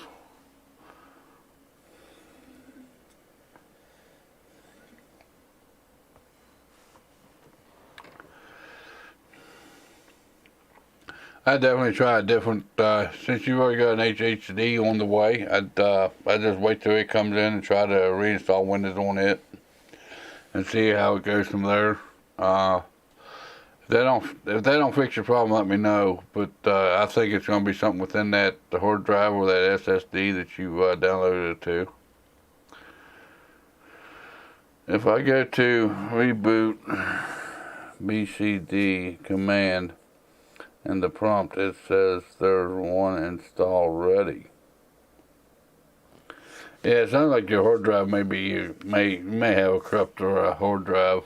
I definitely try a different, since you've already got an HDD on the way, I'd just wait till it comes in and try to reinstall Windows on it and see how it goes from there. If they don't fix your problem, let me know. But I think it's going to be something within the hard drive or that SSD that you downloaded it to. If I go to reboot BCD command, in the prompt it says there's one install ready. Yeah, it sounds like your hard drive may have a corrupt or a hard drive.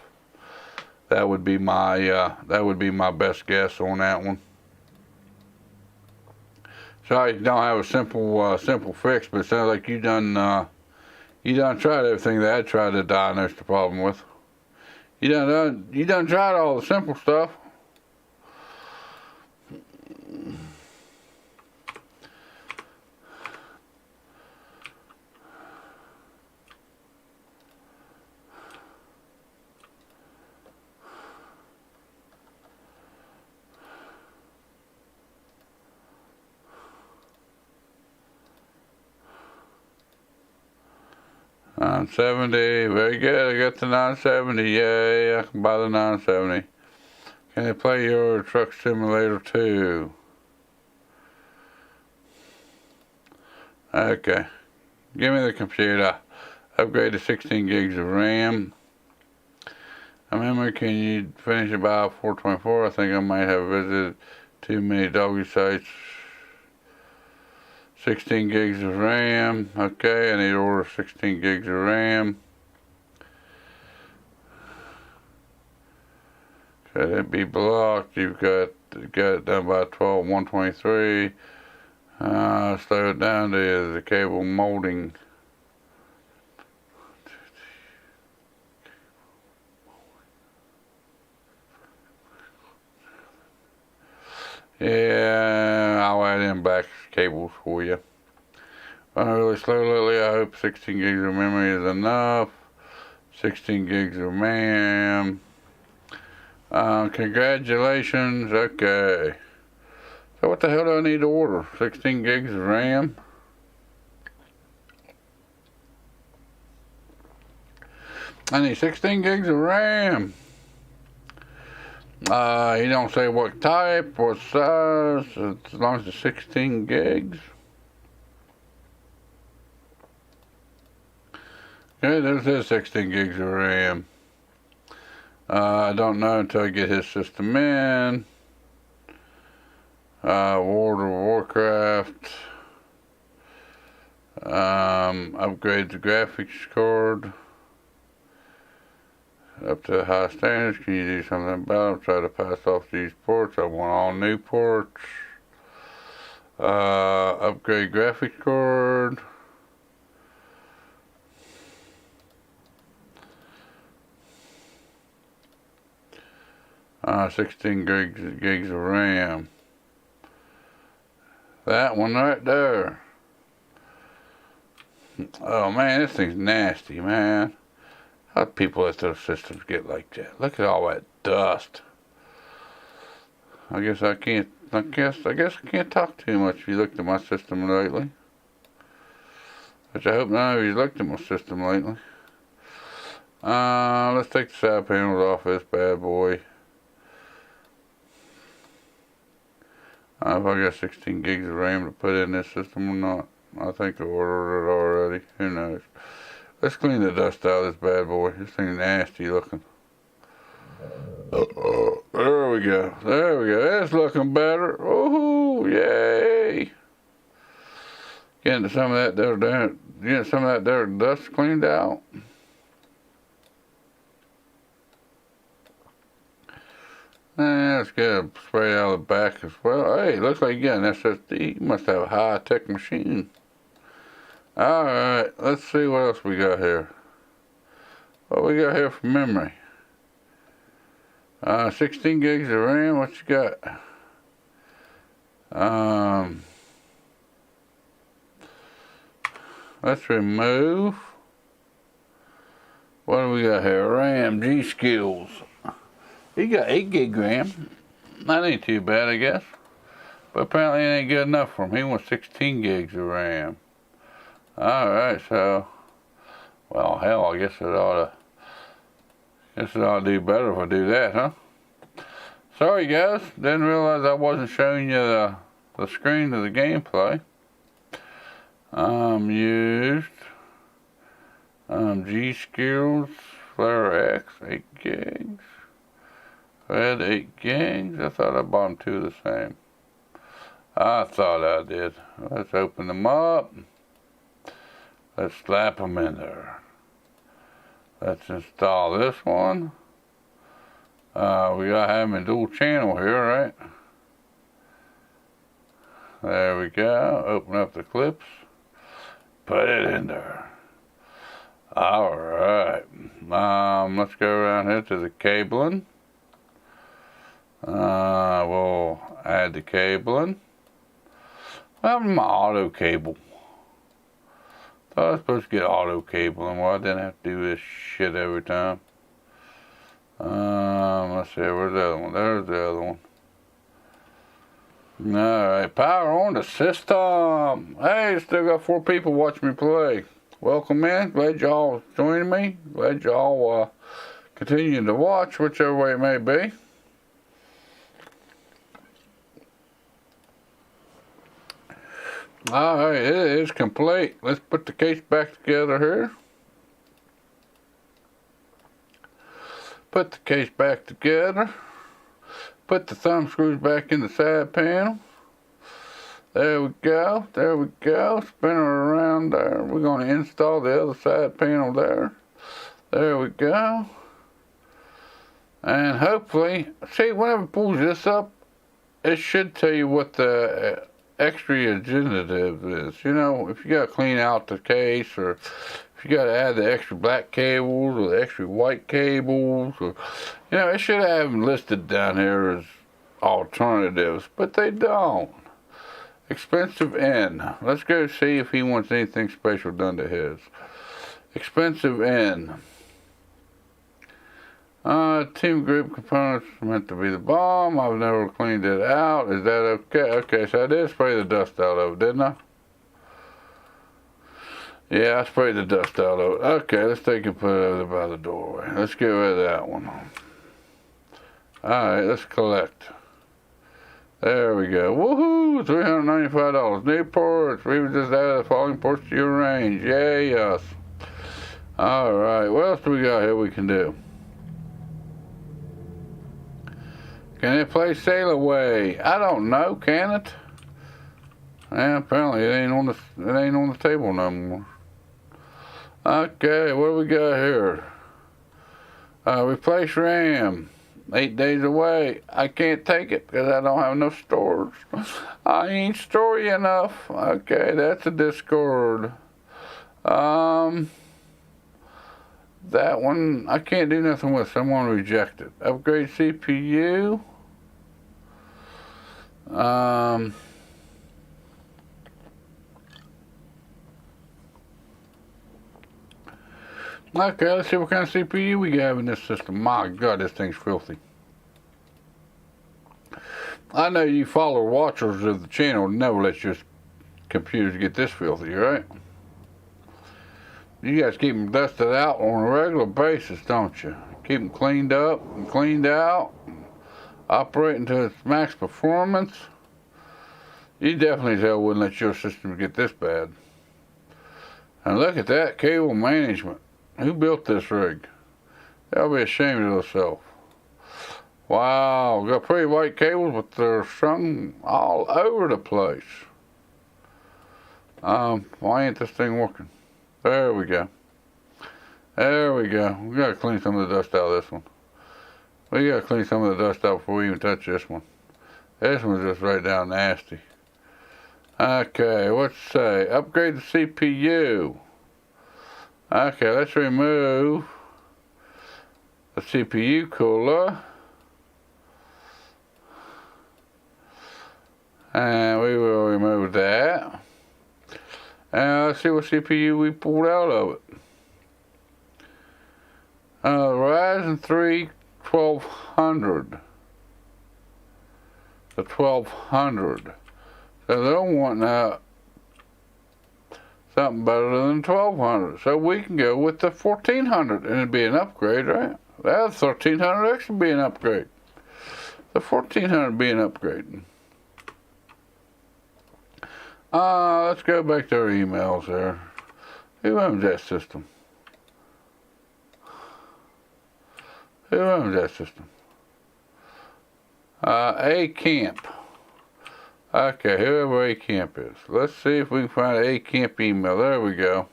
That would be my best guess on that one. Sorry, you don't have a simple fix, but it sounds like you done tried everything that I tried to diagnose the problem with. You done tried all the simple stuff. $970, very good. I got the 970. Yay, I can buy the 970. Can I play your truck simulator too? Okay, give me the computer. Upgrade to 16 gigs of RAM. Memory, can you finish about 424? I think I might have visited too many doggy sites. 16 gigs of RAM. Okay, I need to order 16 gigs of RAM. Could it be blocked? You've got it done by 12/123. Slow it down to the cable molding. Yeah, I'll add in back cables for you. Running really slow lately. I hope 16 gigs of memory is enough. 16 gigs of RAM. Congratulations. Okay. So what the hell do I need to order? 16 gigs of RAM? I need 16 gigs of RAM. He don't say what type, what size, as long as it's 16 gigs. Okay, there's his 16 gigs of RAM. I don't know until I get his system in. World of Warcraft. Upgrade the graphics card up to high standards. Can you do something about them? Try to pass off these ports. I want all new ports. Upgrade graphics card. Uh, 16 gigs of RAM. That one right there. Oh man, this thing's nasty, man. How do people let those systems get like that? Look at all that dust. I guess I can't talk too much if you looked at my system lately. Which I hope none of you looked at my system lately. Let's take the side panels off this bad boy. If I got 16 gigs of RAM to put in this system or not. I think I ordered it already. Who knows? Let's clean the dust out of this bad boy. This thing's nasty looking. There we go. There we go. It's looking better. Oh, yay! Getting some of that there dust cleaned out. Let's get a spray out of the back as well. Hey, looks like you got an SSD. You must have a high-tech machine. Alright, let's see what else we got here. What we got here for memory? 16 gigs of RAM, what you got? Let's remove. What do we got here? RAM, G.SKILL. He got 8 gig RAM. That ain't too bad, I guess. But apparently it ain't good enough for him. He wants 16 gigs of RAM. Alright, so, well, hell, I guess it ought to do better if I do that, huh? Sorry, guys. Didn't realize I wasn't showing you the screen of the gameplay. Used G.SKILL Flare X, 8 gigs. Red 8 gigs. I thought I bought them two of the same. I thought I did. Let's open them up. Let's slap them in there. Let's install this one. We gotta have them in dual channel here, right? There we go. Open up the clips. Put it in there. Alright. Let's go around here to the cabling. We'll add the cabling. I have my auto cable. Thought I was supposed to get auto cabling. Well, I didn't have to do this shit every time. Let's see, where's the other one? There's the other one. Alright, power on the system. Hey, still got 4 people watching me play. Welcome in. Glad y'all joining me. Glad y'all continuing to watch, whichever way it may be. Alright, it is complete. Let's put the case back together here. Put the case back together. Put the thumb screws back in the side panel. There we go. There we go. Spin it around there. We're going to install the other side panel there. There we go. And hopefully, see, whenever it pulls this up, it should tell you what the extra regenerative is. You know, if you got to clean out the case, or if you got to add the extra black cables or the extra white cables, or, you know, it should have them listed down here as alternatives, but they don't. Expensive N. Let's go see if he wants anything special done to his. Expensive N. Team group components meant to be the bomb. I've never cleaned it out. Is that okay? Okay, so I did spray the dust out of it, didn't I? Yeah, I sprayed the dust out of it. Okay, let's take it and put it over there by the doorway. Let's get rid of that one. Alright, let's collect. There we go. Woohoo! $395. New ports. We were just added the following ports to your range. Yay, yes. Alright, what else do we got here we can do? Can it play Sail Away? I don't know, can it? Yeah, apparently it ain't on the table no more. Okay, what do we got here? Replace RAM. 8 days away. I can't take it because I don't have enough storage. I ain't story enough. Okay, that's a Discord. That one I can't do nothing with, so I'm gonna reject it. Upgrade CPU. Okay, let's see what kind of CPU we have in this system. My God, this thing's filthy. I know you follower watchers of the channel never let your computers get this filthy, right? You guys keep them dusted out on a regular basis, don't you? Keep them cleaned up and cleaned out, operating to its max performance. You definitely wouldn't let your system get this bad. And look at that cable management. Who built this rig? They'll be ashamed of themselves. Wow, got pretty white cables, but they're strung all over the place. Why ain't this thing working? There we go. There we go. We gotta clean some of the dust out of this one. We gotta clean some of the dust out before we even touch this one. This one's just right down nasty. Okay, what's it say? Upgrade the CPU. Okay, let's remove the CPU cooler. And we will remove that. And let's see what CPU we pulled out of it. Ryzen 3 1200. The 1200. So they don't want that. Something better than 1200, so we can go with the 1400, and it'd be an upgrade, right? That 1300X would be an upgrade. The 1400 would be an upgrade. Let's go back to our emails there. Who owns that system? Who owns that system? A Camp. Okay, whoever A Camp is. Let's see if we can find an A Camp email. There we go.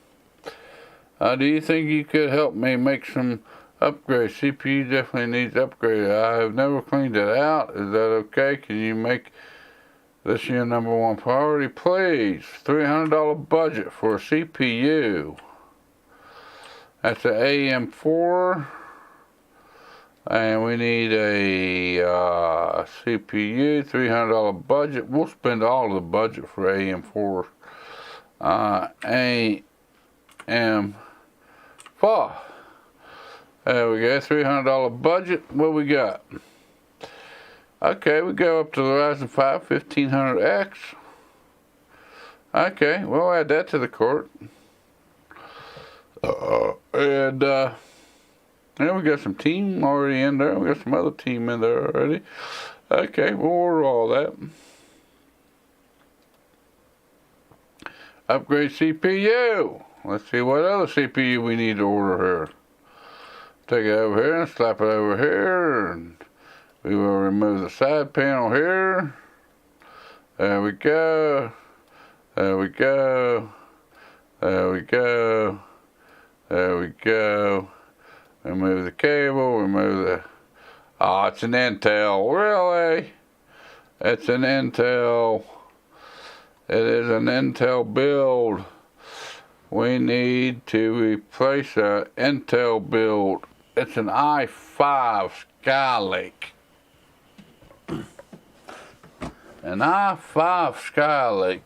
Do you think you could help me make some upgrades? CPU definitely needs upgraded. I have never cleaned it out. Is that okay? Can you make this your #1 priority, please? $300 budget for a CPU. That's an AM4. And we need a CPU, $300 budget. We'll spend all of the budget for AM4. AM4. There we go, $300 budget. What we got? Okay, we go up to the Ryzen 5 1500X. Okay, we'll add that to the cart. And we got some team already in there. We got some other team in there already. Okay, we'll order all that. Upgrade CPU. Let's see what other CPU we need to order here. Take it over here and slap it over here. And we will remove the side panel here. There we go. There we go. There we go. There we go. Remove the cable. Remove the... Oh, it's an Intel. Really? It's an Intel. It is an Intel build. We need to replace an Intel build. It's an i5 Skylake. An i5 Skylake.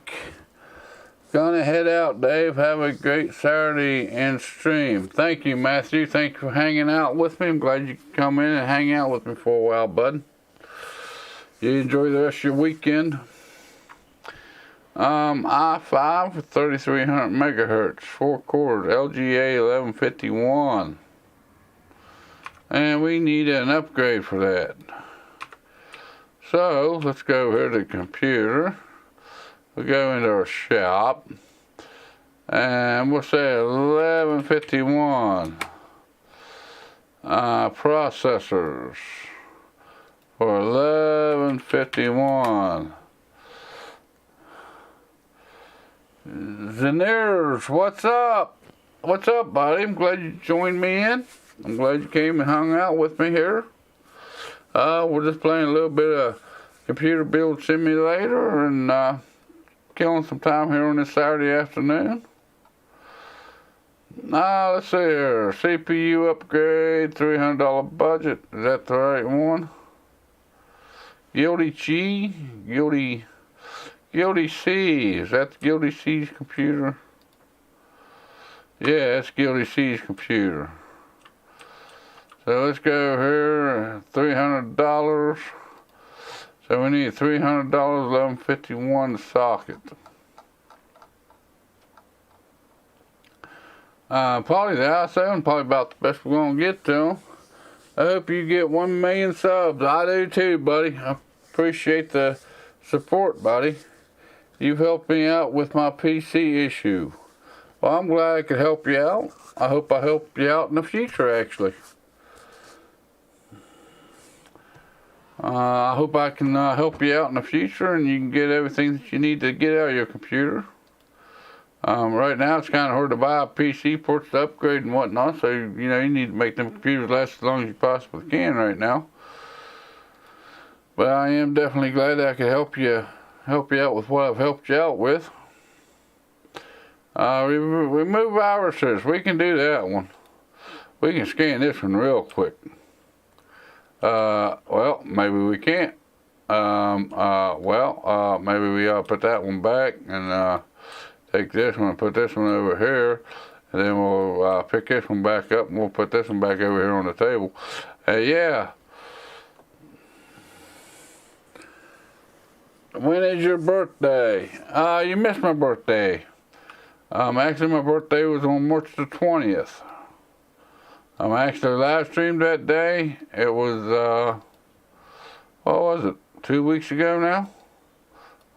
Gonna head out, Dave. Have a great Saturday and stream. Thank you, Matthew. Thank you for hanging out with me. I'm glad you could come in and hang out with me for a while, bud. You enjoy the rest of your weekend. i5 with 3300 megahertz, 4 cores, LGA 1151. And we need an upgrade for that. So, let's go here to the computer. We'll go into our shop. And we'll say 1151. Processors for 1151. Zeners, what's up? What's up, buddy? I'm glad you joined me in. I'm glad you came and hung out with me here. We're just playing a little bit of computer build simulator and killing some time here on this Saturday afternoon. Let's see here. CPU upgrade, $300 budget. Is that the right one? Guilty C? Guilty C. Is that Guilty C's computer? Yeah, that's Guilty C's computer. So let's go here, $300. So we need $300, 1151 socket. Probably the i7, probably about the best we're gonna get to them. I hope you get 1 million subs. I do too, buddy. I appreciate the support, buddy. You've helped me out with my PC issue. Well, I'm glad I could help you out. I hope I help you out in the future, actually. I hope I can help you out in the future and you can get everything that you need to get out of your computer. Right now it's kind of hard to buy PC ports to upgrade and whatnot, so you need to make them computers last as long as you possibly can right now. But I am definitely glad that I could help you out with what I've helped you out with. Remove viruses. We can do that one. We can scan this one real quick. Well, maybe we can't. Maybe we ought to put that one back and take this one and put this one over here. And then we'll pick this one back up and we'll put this one back over here on the table. Yeah. When is your birthday? You missed my birthday. Actually, my birthday was on March the 20th. I actually live streamed that day. It was, what was it? 2 weeks ago now?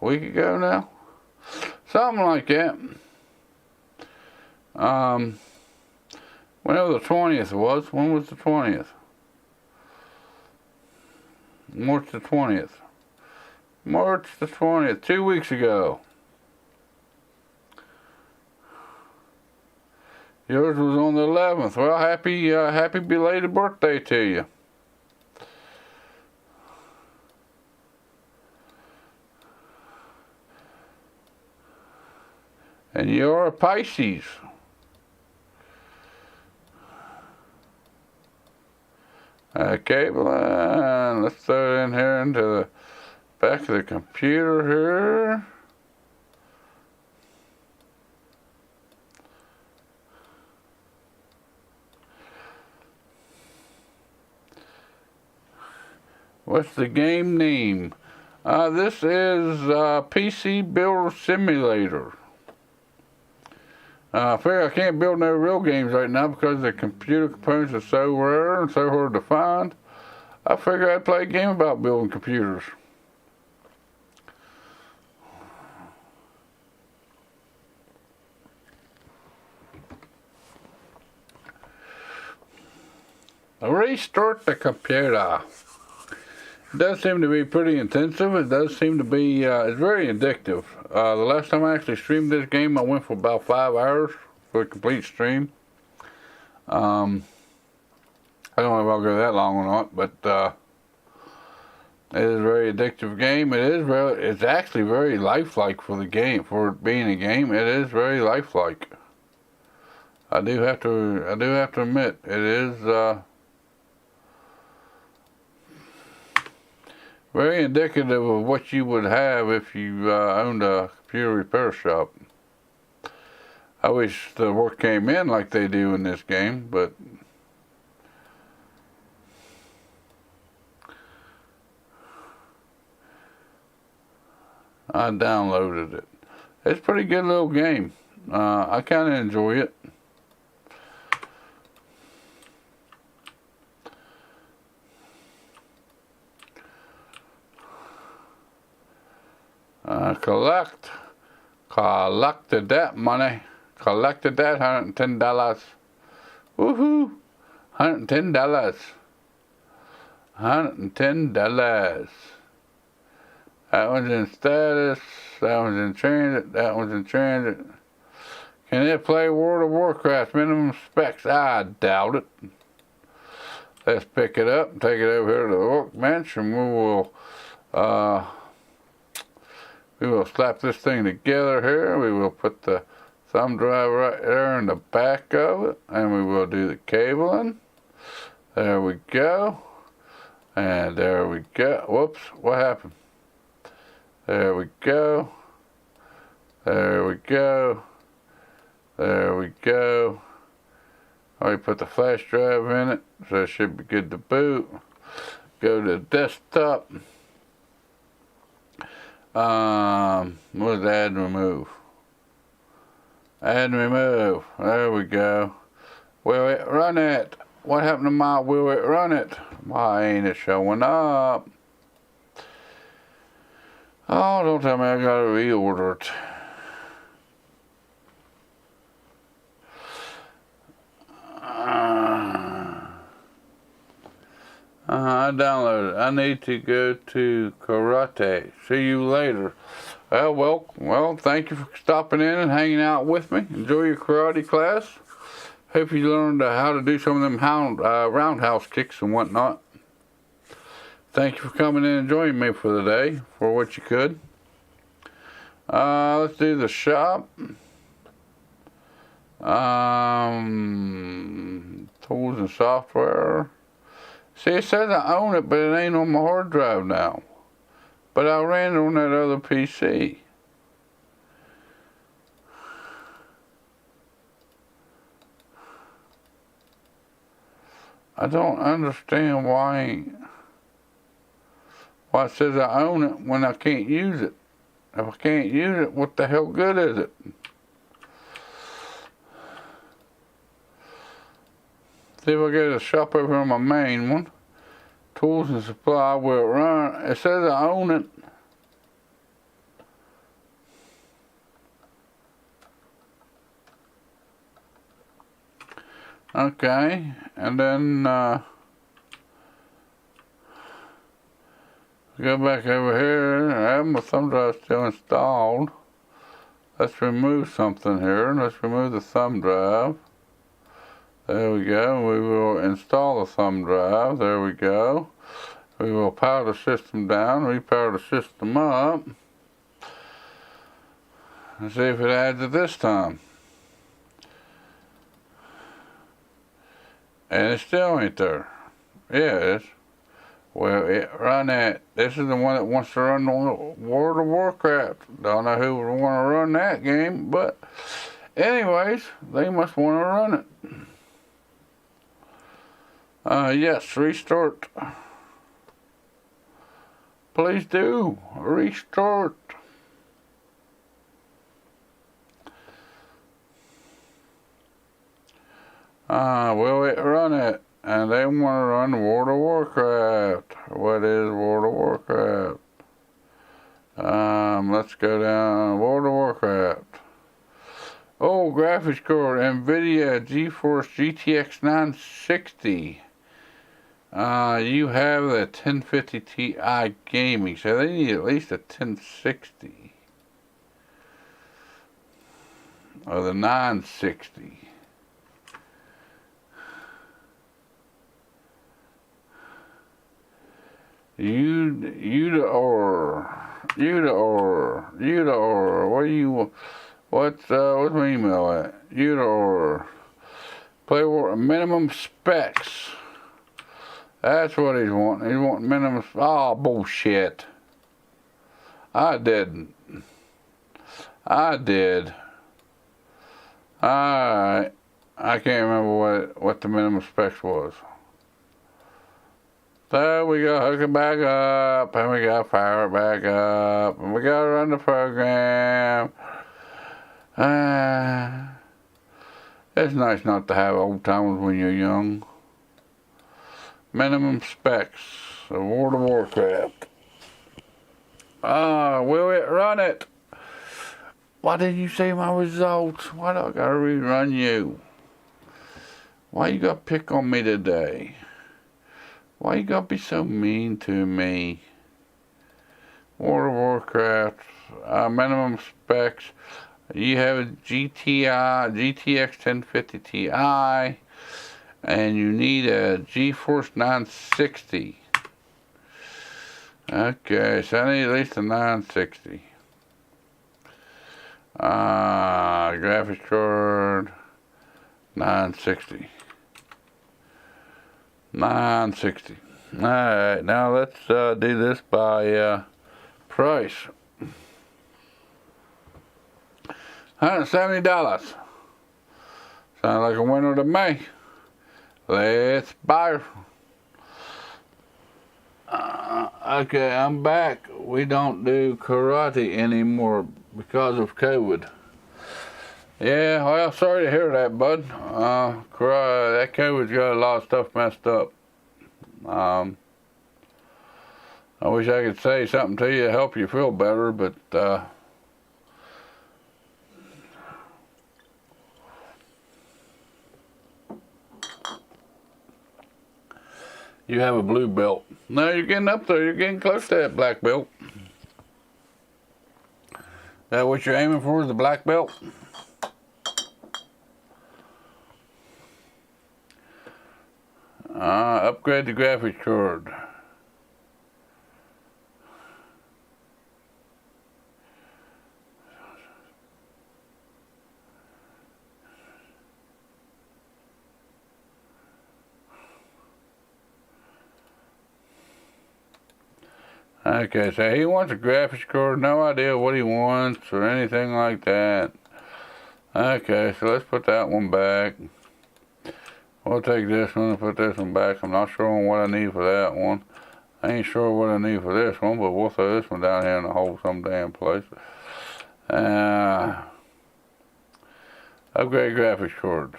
A week ago now? Something like that. Whenever the 20th was. When was the 20th? March the 20th. March the 20th, 2 weeks ago. Yours was on the 11th. Well, happy belated birthday to you. And you're a Pisces. Okay, well, let's throw it in here into the back of the computer here. What's the game name? This is PC Builder Simulator. I figure I can't build no real games right now because the computer components are so rare and so hard to find. I figure I'd play a game about building computers. Restart the computer. It does seem to be pretty intensive. It does seem to be, it's very addictive. The last time I actually streamed this game, I went for about 5 hours for a complete stream. I don't know if I'll go that long or not, but it is a very addictive game. It's actually very lifelike for the game, for it being a game. It is very lifelike. I do have to admit, it is very indicative of what you would have if you owned a computer repair shop. I wish the work came in like they do in this game, but I downloaded it. It's a pretty good little game. I kind of enjoy it. Collected that money. Collected that $110. Woohoo! $110. $110. That one's in status. That one's in transit. That one's in transit. Can it play World of Warcraft minimum specs? I doubt it. Let's pick it up and take it over here to the workbench, and we will slap this thing together here. We will put the thumb drive right there in the back of it, and we will do the cabling. There we go. And there we go. Whoops, what happened? There we go. There we go. There we go. I put the flash drive in it, so it should be good to boot. Go to the desktop. What's add and remove? Add and remove. There we go. Will it run it? What happened to my will it run it? Why ain't it showing up? Oh, don't tell me I gotta reorder it. I downloaded it. I need to go to karate. See you later. Well, thank you for stopping in and hanging out with me. Enjoy your karate class. Hope you learned how to do some of them roundhouse kicks and whatnot. Thank you for coming in and joining me for the day, for what you could. Let's do the shop. Tools and software. See, it says I own it, but it ain't on my hard drive now. But I ran it on that other PC. I don't understand why it says I own it when I can't use it. If I can't use it, what the hell good is it? See if I go to the shop over here on my main one. Tools and supply, will it run? It says I own it. Okay, and then go back over here. I have my thumb drive still installed. Let's remove something here. Let's remove the thumb drive. There we go. We will install the thumb drive. There we go. We will power the system down, repower the system up, and see if it adds it this time. And it still ain't there. Yeah, it is. Well, run that. This is the one that wants to run World of Warcraft. Don't know who would want to run that game, but anyways, they must want to run it. Yes, restart. Please do. Restart. Will it run it? And they want to run World of Warcraft. What is World of Warcraft? Let's go down World of Warcraft. Oh, graphics card, NVIDIA GeForce GTX 960. You have the 1050 Ti gaming, so they need at least a 1060 or the 960. What's my email at? Play war minimum specs. That's what he's wanting. He's wanting minimum. Oh, bullshit. I didn't. I did. Alright. I can't remember what the minimum specs was. So we gotta hook it back up, and we gotta fire it back up, and we gotta run the program. It's nice not to have old timers when you're young. Minimum specs of World of Warcraft. Will it run it? Why didn't you see my results? Why do I gotta rerun you? Why you gotta pick on me today? Why you gotta be so mean to me? World of Warcraft, minimum specs. You have a GTX 1050 Ti, and you need a GeForce 960. Okay, so I need at least a 960. Graphics card, 960. 960. Alright, now let's do this by price. $170. Sounds like a winner to me. Let's buy her. Okay, I'm back. We don't do karate anymore because of COVID. Yeah, well, sorry to hear that, bud. That COVID's got a lot of stuff messed up. I wish I could say something to you to help you feel better, but you have a blue belt. No, you're getting up there. You're getting close to that black belt. That what you're aiming for, is the black belt? Upgrade the graphics card. Okay, so he wants a graphics card. No idea what he wants or anything like that. Okay, so let's put that one back. We'll take this one and put this one back. I'm not sure on what I need for that one. I ain't sure what I need for this one, but we'll throw this one down here in the hole some damn place. Upgrade graphics card.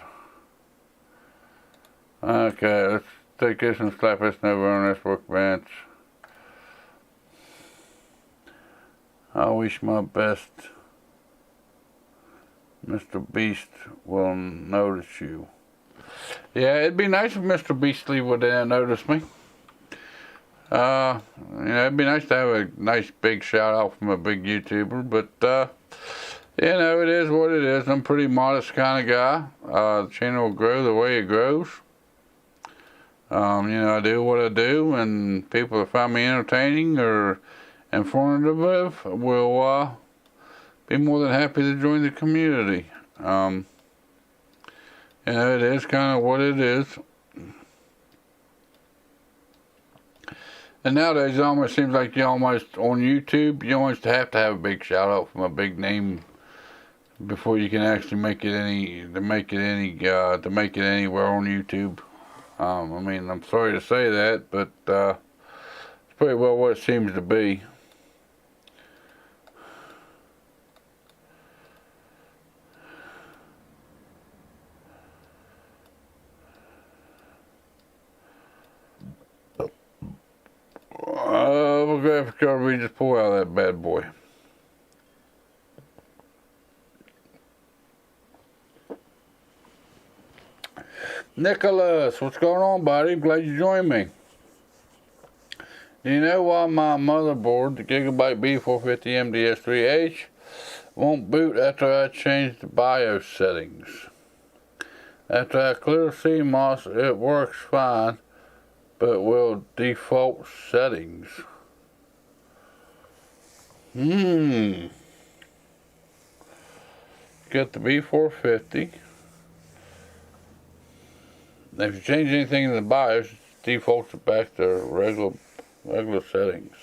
Okay, let's take this and slap this over on this workbench. I wish my best Mr. Beast will notice you. Yeah, it'd be nice if Mr. Beastly would notice me. It'd be nice to have a nice big shout out from a big YouTuber, but it is what it is. I'm a pretty modest kind of guy. The channel will grow the way it grows. I do what I do, and people that find me entertaining or informative will be more than happy to join the community. It is kind of what it is. And nowadays it almost seems like you almost, on YouTube, you almost have to have a big shout out from a big name before you can actually make it anywhere on YouTube. I'm sorry to say that, but it's pretty well what it seems to be. Graphics card, we just pull out of that bad boy. Nicholas, what's going on, buddy? Glad you joined me. You know why my motherboard, the Gigabyte B450 MDS3H, won't boot after I change the BIOS settings? After I clear CMOS, it works fine, but will default settings. Get the B450. If you change anything in the BIOS, it defaults it back to regular settings.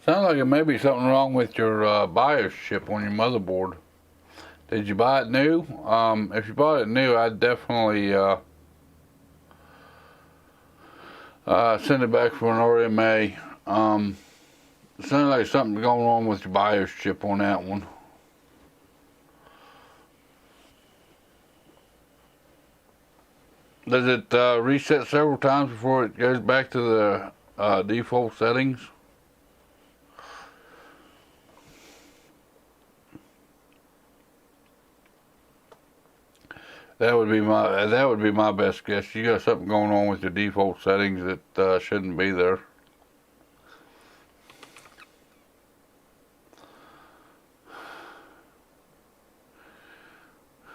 Sounds like it may be something wrong with your BIOS chip on your motherboard. Did you buy it new? If you bought it new, I'd definitely send it back for an RMA. It sounds like something's going on with your BIOS chip on that one. Does it reset several times before it goes back to the default settings? That would be my best guess. You got something going on with your default settings that shouldn't be there.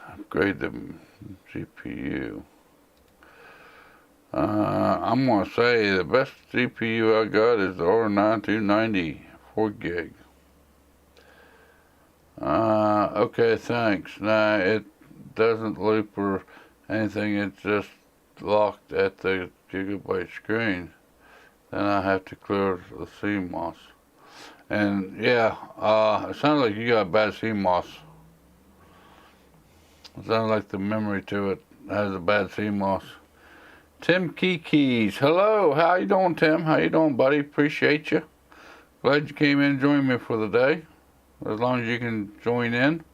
Upgrade the GPU. I'm gonna say the best GPU I got is the R9 290 4 gig. Okay, thanks. Nah, it doesn't loop or anything, it's just locked at the Gigabyte screen. Then I have to clear the CMOS. And yeah, it sounds like you got bad CMOS. It sounds like the memory to it has a bad CMOS. Tim Kikis, hello, how you doing, Tim? How you doing, buddy? Appreciate you. Glad you came in and joined me for the day. As long as you can join in.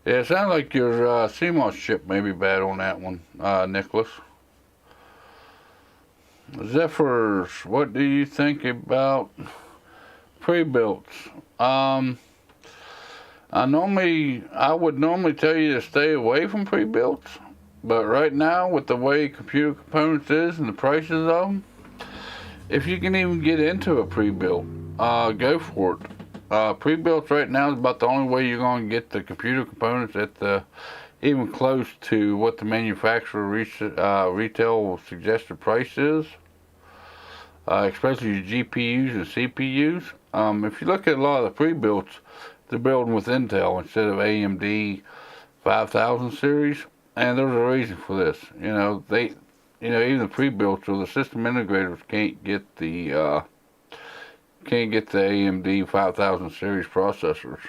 Yeah, it sounds like your CMOS chip may be bad on that one, Nicholas. Zephyrs, what do you think about pre-builts? I would normally tell you to stay away from pre-builts, but right now, with the way computer components is and the prices of them, if you can even get into a pre-built, go for it. Pre-built right now is about the only way you're going to get the computer components at the even close to what the manufacturer retail suggested price is, especially your GPUs and CPUs. If you look at a lot of the pre-builts, they're building with Intel instead of AMD 5000 series, and there's a reason for this. Even the pre-builts or the system integrators can't get the AMD 5000 series processors.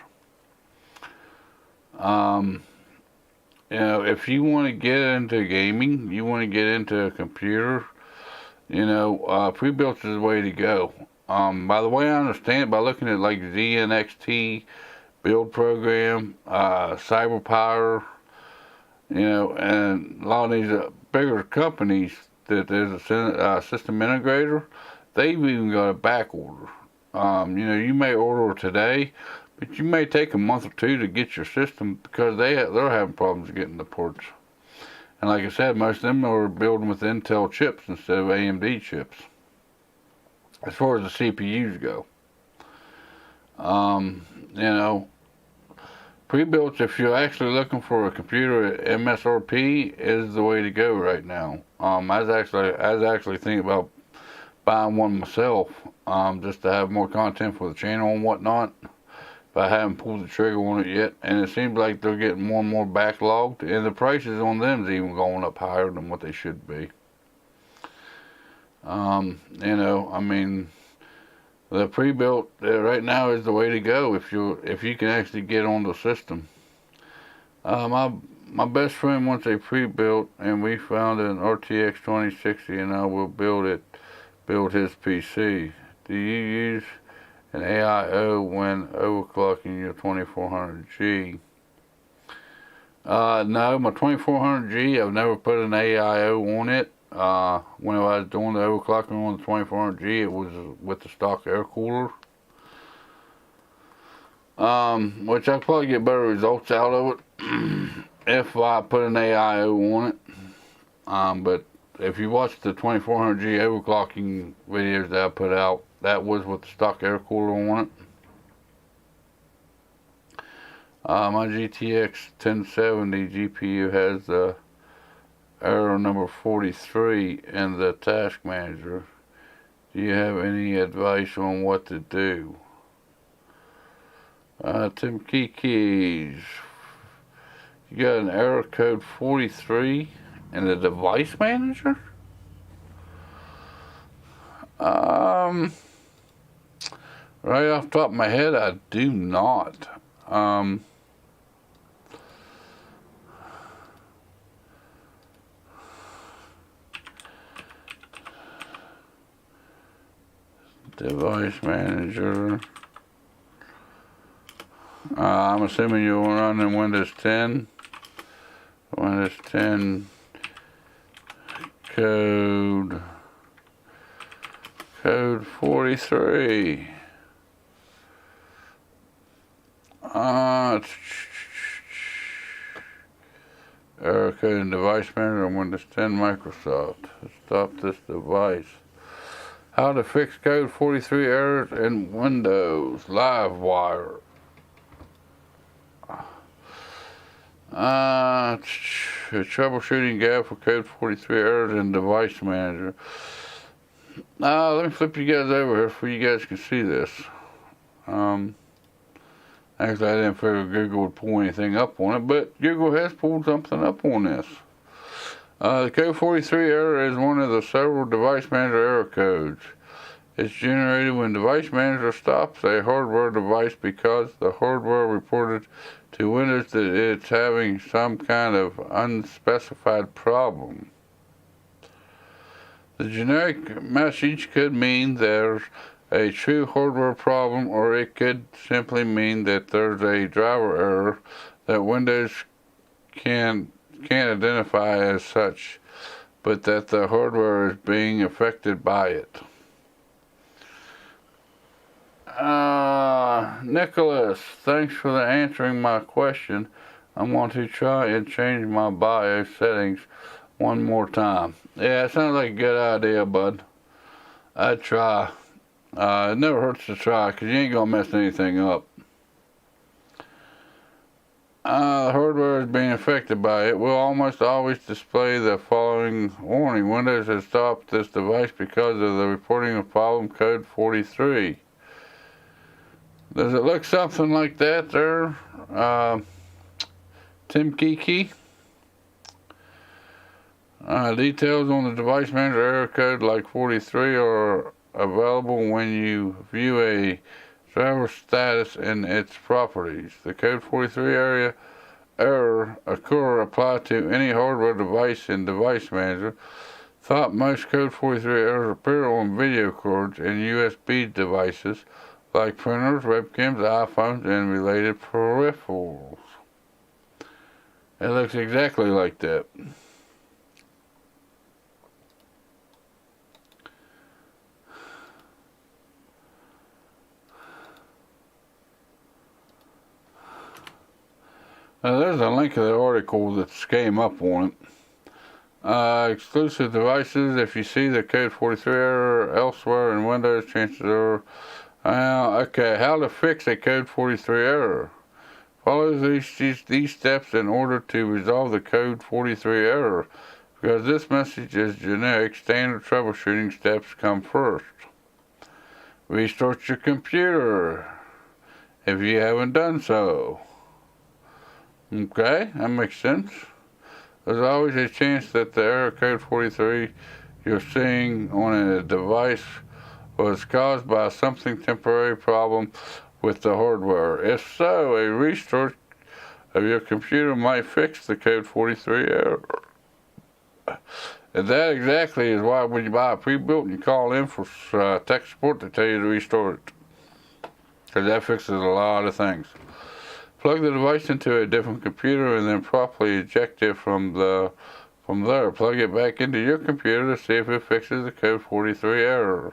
If you want to get into gaming, you want to get into a computer, pre-built is the way to go. By the way I understand it, by looking at like ZNXT build program, CyberPower, and a lot of these bigger companies that there's a system integrator, they've even got a back order. You may order today, but you may take a month or two to get your system because they're having problems getting the ports. And like I said, most of them are building with Intel chips instead of AMD chips, as far as the CPUs go. Pre-built, if you're actually looking for a computer at MSRP, is the way to go right now. I was actually thinking about buying one myself, just to have more content for the channel and whatnot, but I haven't pulled the trigger on it yet, and it seems like they're getting more and more backlogged, and the prices on them is even going up higher than what they should be. The pre-built right now is the way to go if you can actually get on the system. My best friend wants a pre-built, and we found an RTX 2060, and I will build his PC. Do you use an AIO when overclocking your 2400G? No, my 2400G, I've never put an AIO on it. when I was doing the overclocking on the 2400G, it was with the stock air cooler. Which I'd probably get better results out of it if I put an AIO on it. But if you watch the 2400G overclocking videos that I put out, that was with the stock air cooler on it. My GTX 1070 GPU has the error number 43 in the task manager. Do you have any advice on what to do? Tim Kikis, you got an error code 43 in the device manager? Right off the top of my head, I do not. Device manager. I'm assuming you're running Windows 10. Windows 10 code 43. Error code in device manager on Windows 10 Microsoft. Stop this device. How to fix code 43 errors in Windows Livewire. Troubleshooting gap for code 43 errors in device manager. Let me flip you guys over here so you guys can see this. Actually, I didn't figure Google would pull anything up on it, but Google has pulled something up on this. The code 43 error is one of the several device manager error codes. It's generated when device manager stops a hardware device because the hardware reported to Windows that it's having some kind of unspecified problem. The generic message could mean there's a true hardware problem, or it could simply mean that there's a driver error that Windows can't identify as such, but that the hardware is being affected by it. Nicholas, thanks for answering my question. I want to try and change my BIOS settings one more time. Yeah, it sounds like a good idea, bud. I'd try. It never hurts to try, because you ain't going to mess anything up. The hardware is being affected by it. Will almost always display the following warning. Windows has stopped this device because of the reporting of problem code 43. Does it look something like that there, Tim Kiki? Details on the device manager error code like 43 are available when you view a driver status and its properties. The code 43 error apply to any hardware device in device manager. Thought most code 43 errors appear on video cards and USB devices like printers, webcams, iPhones, and related peripherals. It looks exactly like that. Now there's a link of the article that's came up on it. Exclusive devices, if you see the code 43 error elsewhere in Windows, chances are... okay, how to fix a code 43 error. Follow these steps in order to resolve the code 43 error. Because this message is generic, standard troubleshooting steps come first. Restart your computer if you haven't done so. Okay, that makes sense. There's always a chance that the error code 43 you're seeing on a device was caused by something temporary problem with the hardware. If so, a restart of your computer might fix the code 43 error. And that exactly is why when you buy a pre-built, you call in for tech support to tell you to restart it. Because that fixes a lot of things. Plug the device into a different computer and then properly eject it from the From there, plug it back into your computer to see if it fixes the code 43 error.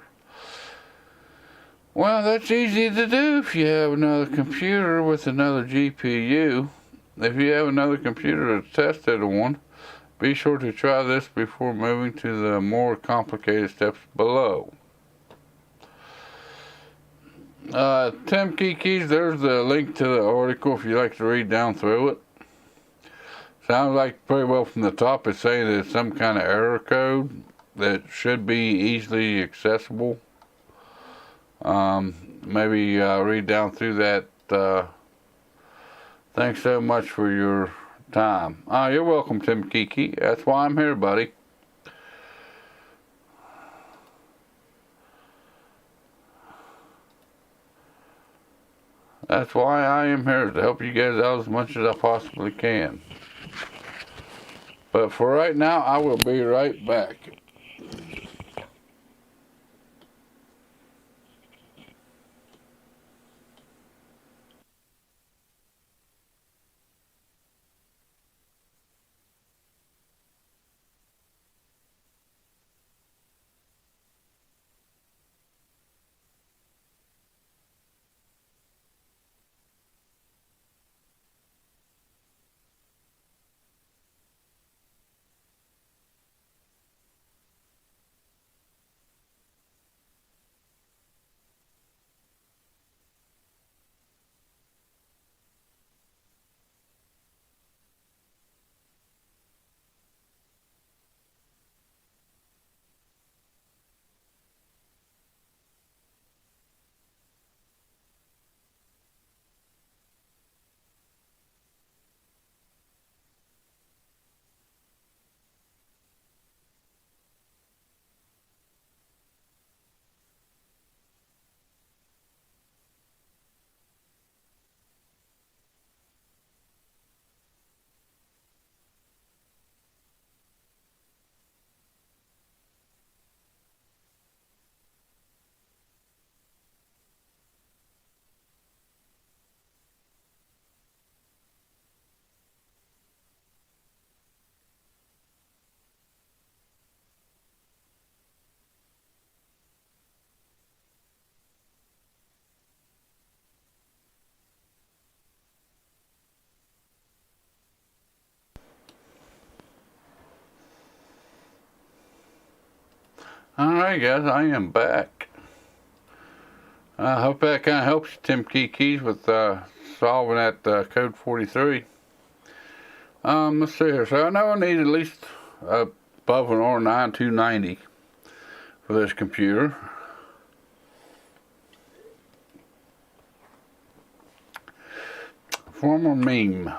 Well, that's easy to do if you have another computer with another GPU. If you have another computer to test it on, be sure to try this before moving to the more complicated steps below. Tim Kikis, there's the link to the article if you'd like to read down through it. Sounds like pretty well from the top it's saying that it's some kind of error code that should be easily accessible. Maybe read down through that. Thanks so much for your time. You're welcome, Tim Kiki. That's why I'm here, buddy. That's why I am here, to help you guys out as much as I possibly can. But for right now, I will be right back. Alright guys, I am back. I hope that kind of helps you, Tim Kikis, with solving that code 43. Let's see here. So I know I need at least above an R9 290 for this computer. Former meme.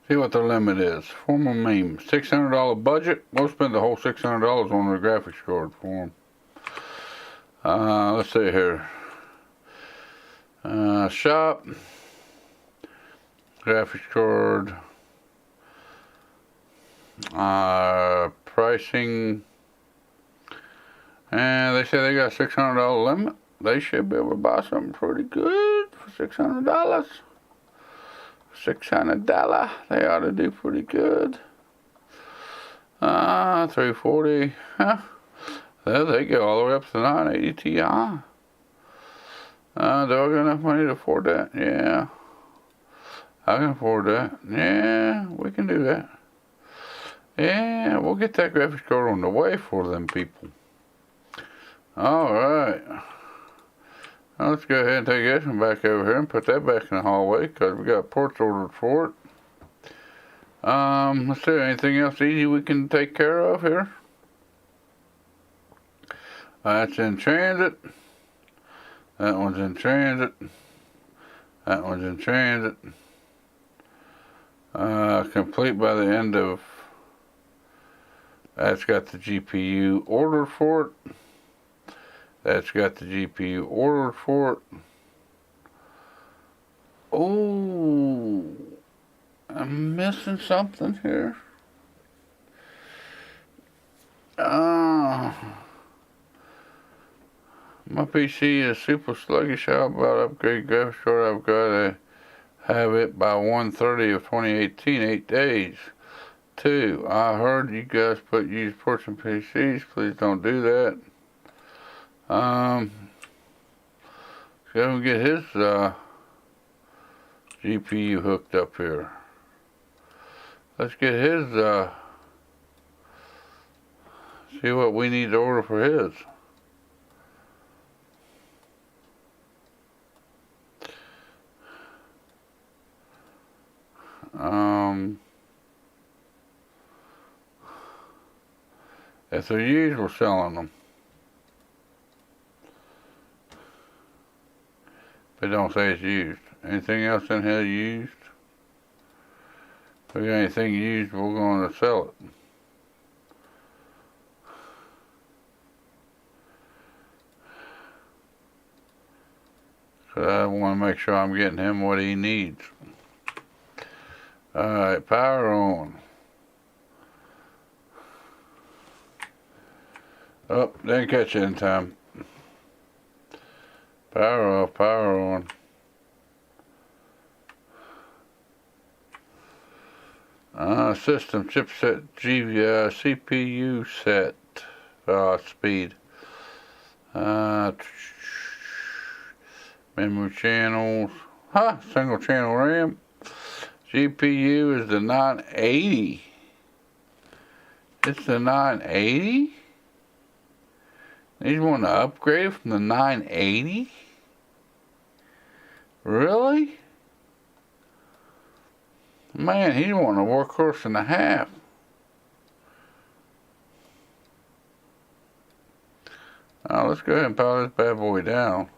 See what the limit is. Former meme. $600 budget. We'll spend the whole $600 on the graphics card for them. Let's see here. Shop. Graphics card. Pricing. And they say they got a $600 limit. They should be able to buy something pretty good for $600. $600. They ought to do pretty good. 340. Huh? There they go all the way up to the 980 Ti. Do I got enough money to afford that? Yeah. I can afford that. Yeah, we can do that. Yeah, we'll get that graphics card on the way for them people. Alright. Now let's go ahead and take this one back over here and put that back in the hallway because we got ports ordered for it. Let's see, anything else easy we can take care of here? That's in transit. That one's in transit. That one's in transit. Complete by the end of... That's got the GPU ordered for it. That's got the GPU ordered for it. Oh, I'm missing something here. My PC is super sluggish. How about upgrade graphics card? I've got to have it by 1/30 of 2018, 8 days. 2. I heard you guys put used ports in PCs. Please don't do that. Let's go and get his GPU hooked up here. Let's get his, see what we need to order for his. If they're used, we're selling them. But don't say it's used. Anything else in here used? If we got anything used, we're going to sell it. So I want to make sure I'm getting him what he needs. Alright, power on. Oh, didn't catch it in time. Power off, power on. System chipset CPU set speed. Memory channels. Single channel RAM. GPU is the 980. It's the 980? These want to upgrade from the 980? Really? Man, he's wanting a workhorse and a half. Let's go ahead and power this bad boy down.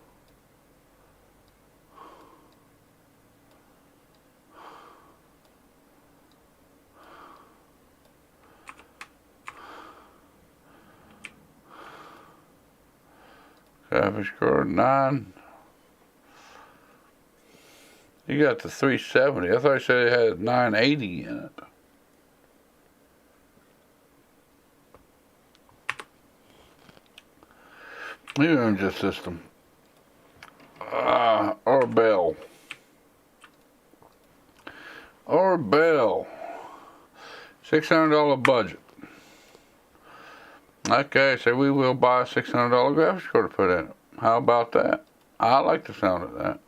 Graphics card 9. You got the 370. I thought you said it had 980 in it. New engine system. Or Bell. $600 budget. Okay, so we will buy a $600 graphics card to put in it. How about that? I like the sound of that.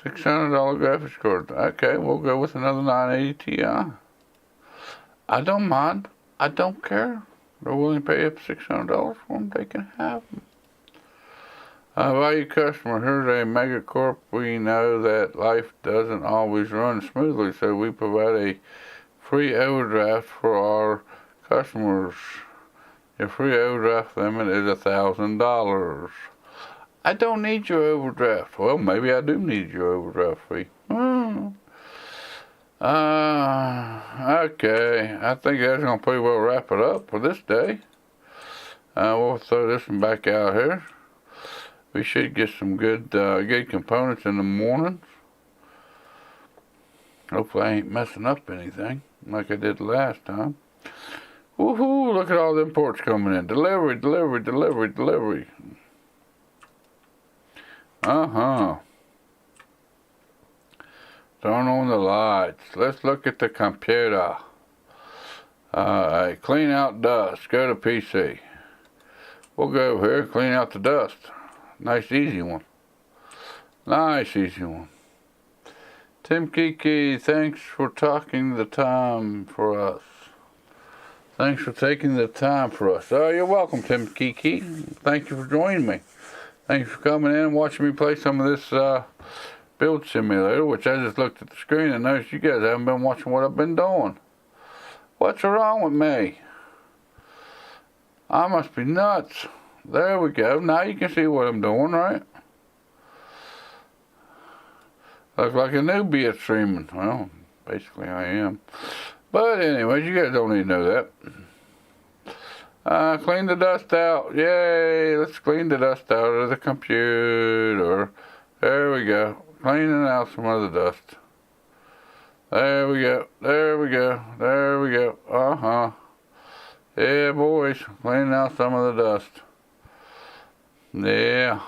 $600 graphics card. Okay, we'll go with another 980 Ti. I don't mind. I don't care. They're willing to pay up $600 for them. They can have them. Value customer, here's a megacorp. We know that life doesn't always run smoothly, so we provide a free overdraft for our customers. Your free overdraft limit is $1,000. I don't need your overdraft. Well, maybe I do need your overdraft fee. Okay. I think that's going to pretty well wrap it up for this day. We'll throw this one back out here. We should get some good components in the mornings. Hopefully I ain't messing up anything like I did last time. Woohoo, look at all them ports coming in. Delivery. Turn on the lights. Let's look at the computer. Clean out dust. Go to PC. We'll go over here, clean out the dust. Nice easy one. Tim Kiki, thanks for taking the time for us. Thanks for taking the time for us. Oh, you're welcome, Tim Kiki. Thank you for joining me. Thanks for coming in and watching me play some of this build simulator, which I just looked at the screen and noticed you guys haven't been watching what I've been doing. What's wrong with me? I must be nuts. There we go. Now you can see what I'm doing, right? Looks like a newbie at streaming. Well, basically I am. But anyways, you guys don't need to know that. Clean the dust out. Yay! Let's clean the dust out of the computer. There we go. Cleaning out some of the dust. There we go. Yeah, boys. Cleaning out some of the dust. Yeah.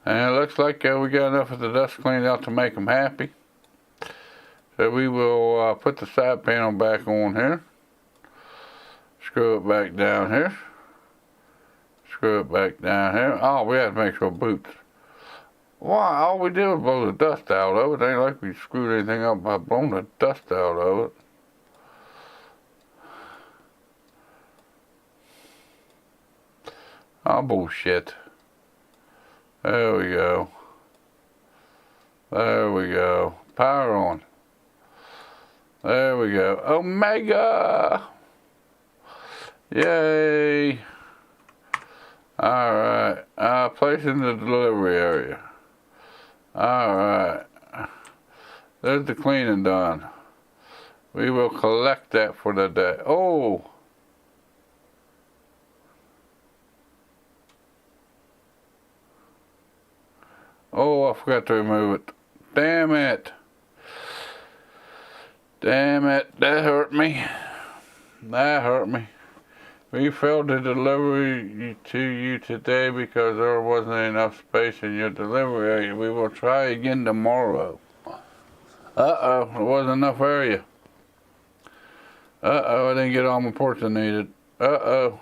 And it looks like we got enough of the dust cleaned out to make them happy. So we will put the side panel back on here. Screw it back down here. Screw it back down here. Oh, we have to make sure boots. Why? All we did was blow the dust out of it. Ain't like we screwed anything up by blowing the dust out of it. Oh, bullshit. There we go. There we go. Power on. There we go. Omega! Yay! Alright. Place in the delivery area. Alright. There's the cleaning done. We will collect that for the day. Oh! Oh, I forgot to remove it. Damn it. Damn it. That hurt me. That hurt me. We failed to deliver to you today because there wasn't enough space in your delivery area. We will try again tomorrow. Uh-oh, there wasn't enough area. Uh-oh, I didn't get all my ports I needed. Uh-oh.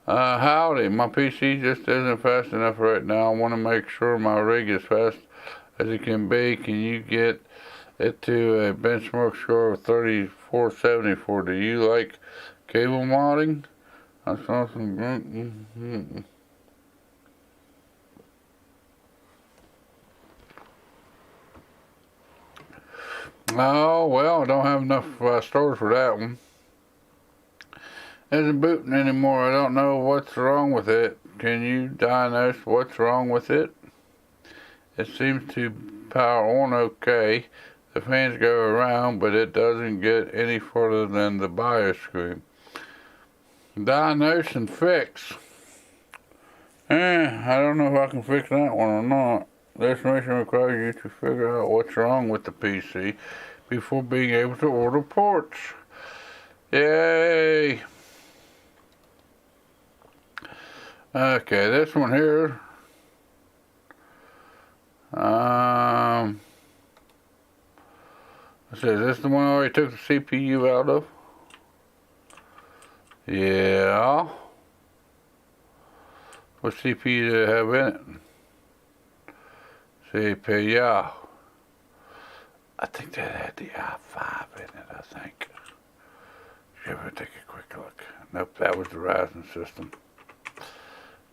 Howdy, my PC just isn't fast enough right now. I want to make sure my rig is fast as it can be. Can you get it to a benchmark score of 3474? Do you like cable modding? I saw some. Oh, well, I don't have enough storage for that one. It isn't booting anymore. I don't know what's wrong with it. Can you diagnose what's wrong with it? It seems to power on okay. The fans go around, but it doesn't get any further than the BIOS screen. Diagnose and fix. I don't know if I can fix that one or not. This mission requires you to figure out what's wrong with the PC before being able to order ports. Yay! Okay, this one here. Let's see, is this the one I already took the CPU out of? Yeah. What CPU did it have in it? CPU. I think that had the i5 in it, I think. Should we take a quick look? Nope, that was the Ryzen system.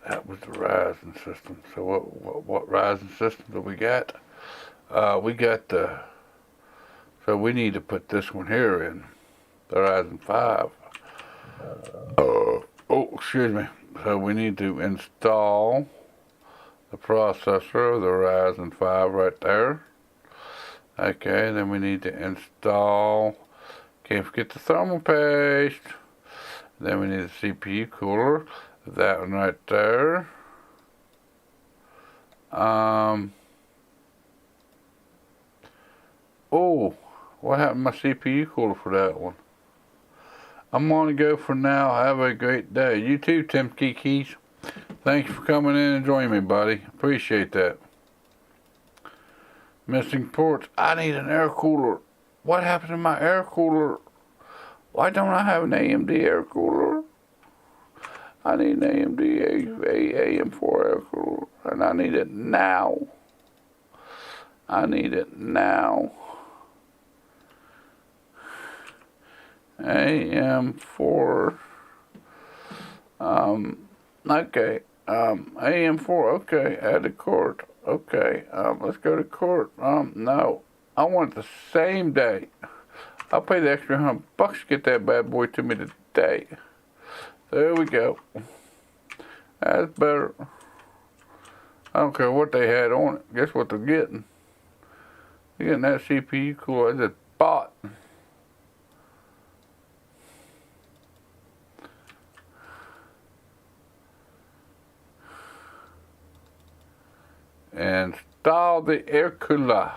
That was the Ryzen system. So what Ryzen system do we got? We got the, so we need to put this one here in, the Ryzen 5. Oh, excuse me. So we need to install the processor of the Ryzen 5 right there. Okay, then we need to install, can't forget the thermal paste. Then we need a CPU cooler, that one right there. Oh, what happened to my CPU cooler for that one? I'm on to go for now. Have a great day. You too, Tim Kikis. Thanks for coming in and joining me, buddy. Appreciate that. Missing ports. I need an air cooler. What happened to my air cooler? Why don't I have an AMD air cooler? I need an AMD AM4 air cooler. And I need it now. I need it now. AM4. Okay. AM4. Okay. Add to cart. Okay. Let's go to cart. No. I want it the same day. I'll pay the extra $100 to get that bad boy to me today. There we go. That's better. I don't care what they had on it. Guess what they're getting? They're getting that CPU cooler. I just bought. Install the air cooler.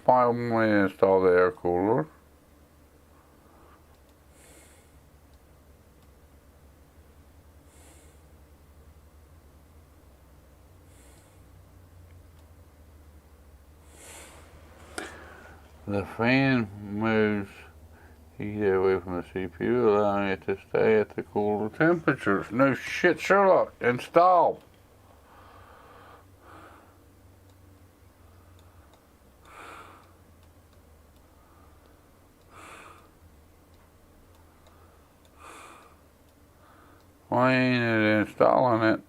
Finally install the air cooler. The fan moves heat away from the CPU, allowing it to stay at the cooler temperatures. No shit, Sherlock. Install. Why ain't it installing it?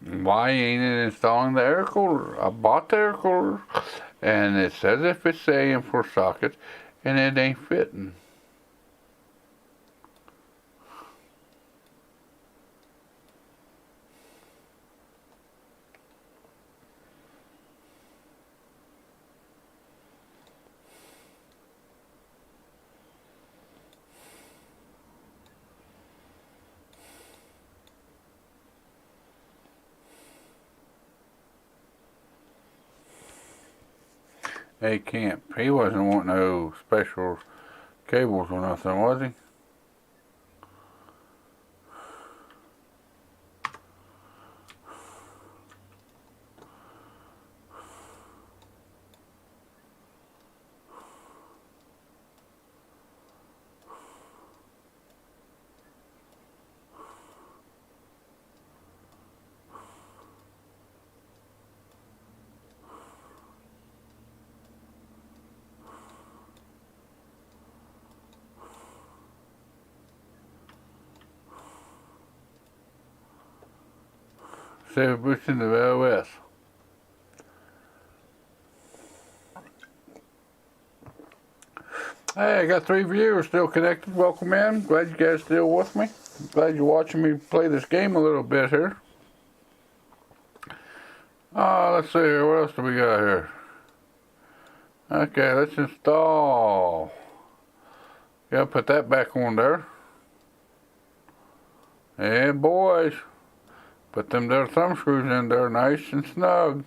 Why ain't it installing the air cooler? I bought the air cooler and it says if it's saying for sockets and it ain't fitting. Hey, Camp, he wasn't wanting no special cables or nothing, was he? Save boosting the OS. Hey, I got 3 viewers still connected. Welcome in. Glad you guys still with me. Glad you're watching me play this game a little bit here. Let's see here. What else do we got here? Okay, let's install. Gotta put that back on there. Yeah, boys. Put them there thumb screws in there nice and snug.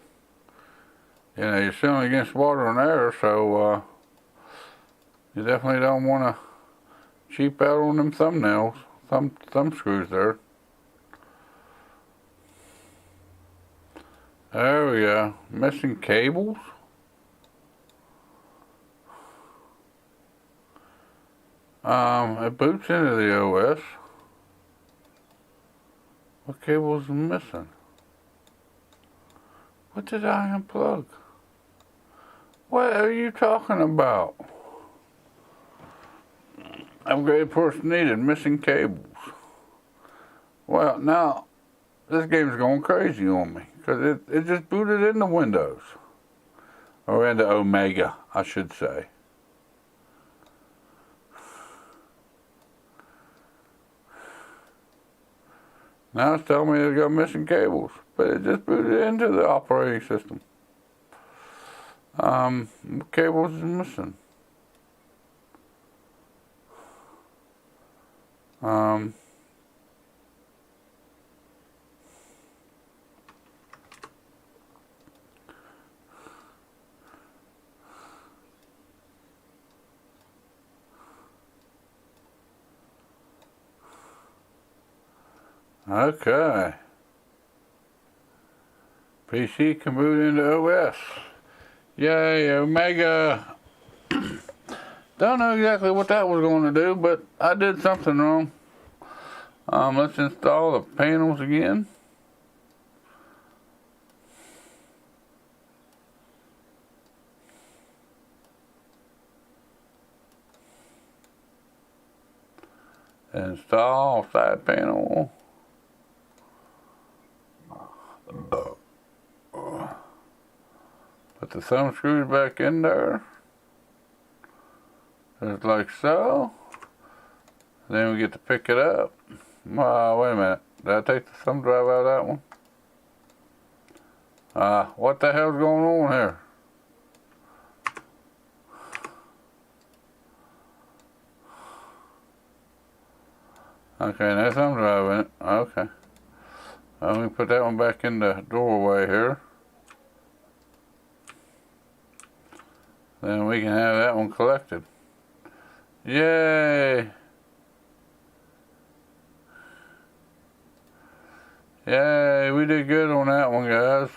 You know, you're sealing against water and air, so you definitely don't want to cheap out on them thumbnails, thumb screws there. There we go. Missing cables. It boots into the OS. What cable's missing? What did I unplug? What are you talking about? Upgrade ports needed, missing cables. Well, now, this game's going crazy on me. Because it just booted into Windows. Or into Omega, I should say. Now it's telling me it's got missing cables, but it just booted into the operating system. What cables is missing? Okay. PC can boot into OS. Yay, Omega. Don't know exactly what that was going to do, but I did something wrong. Let's install the panels again. Install side panel. Put the thumb screws back in there. Just like so. Then we get to pick it up. Wait a minute. Did I take the thumb drive out of that one? What the hell's going on here? Okay, no thumb drive in it. Okay. Let me put that one back in the doorway here. Then we can have that one collected. Yay! Yay, we did good on that one, guys.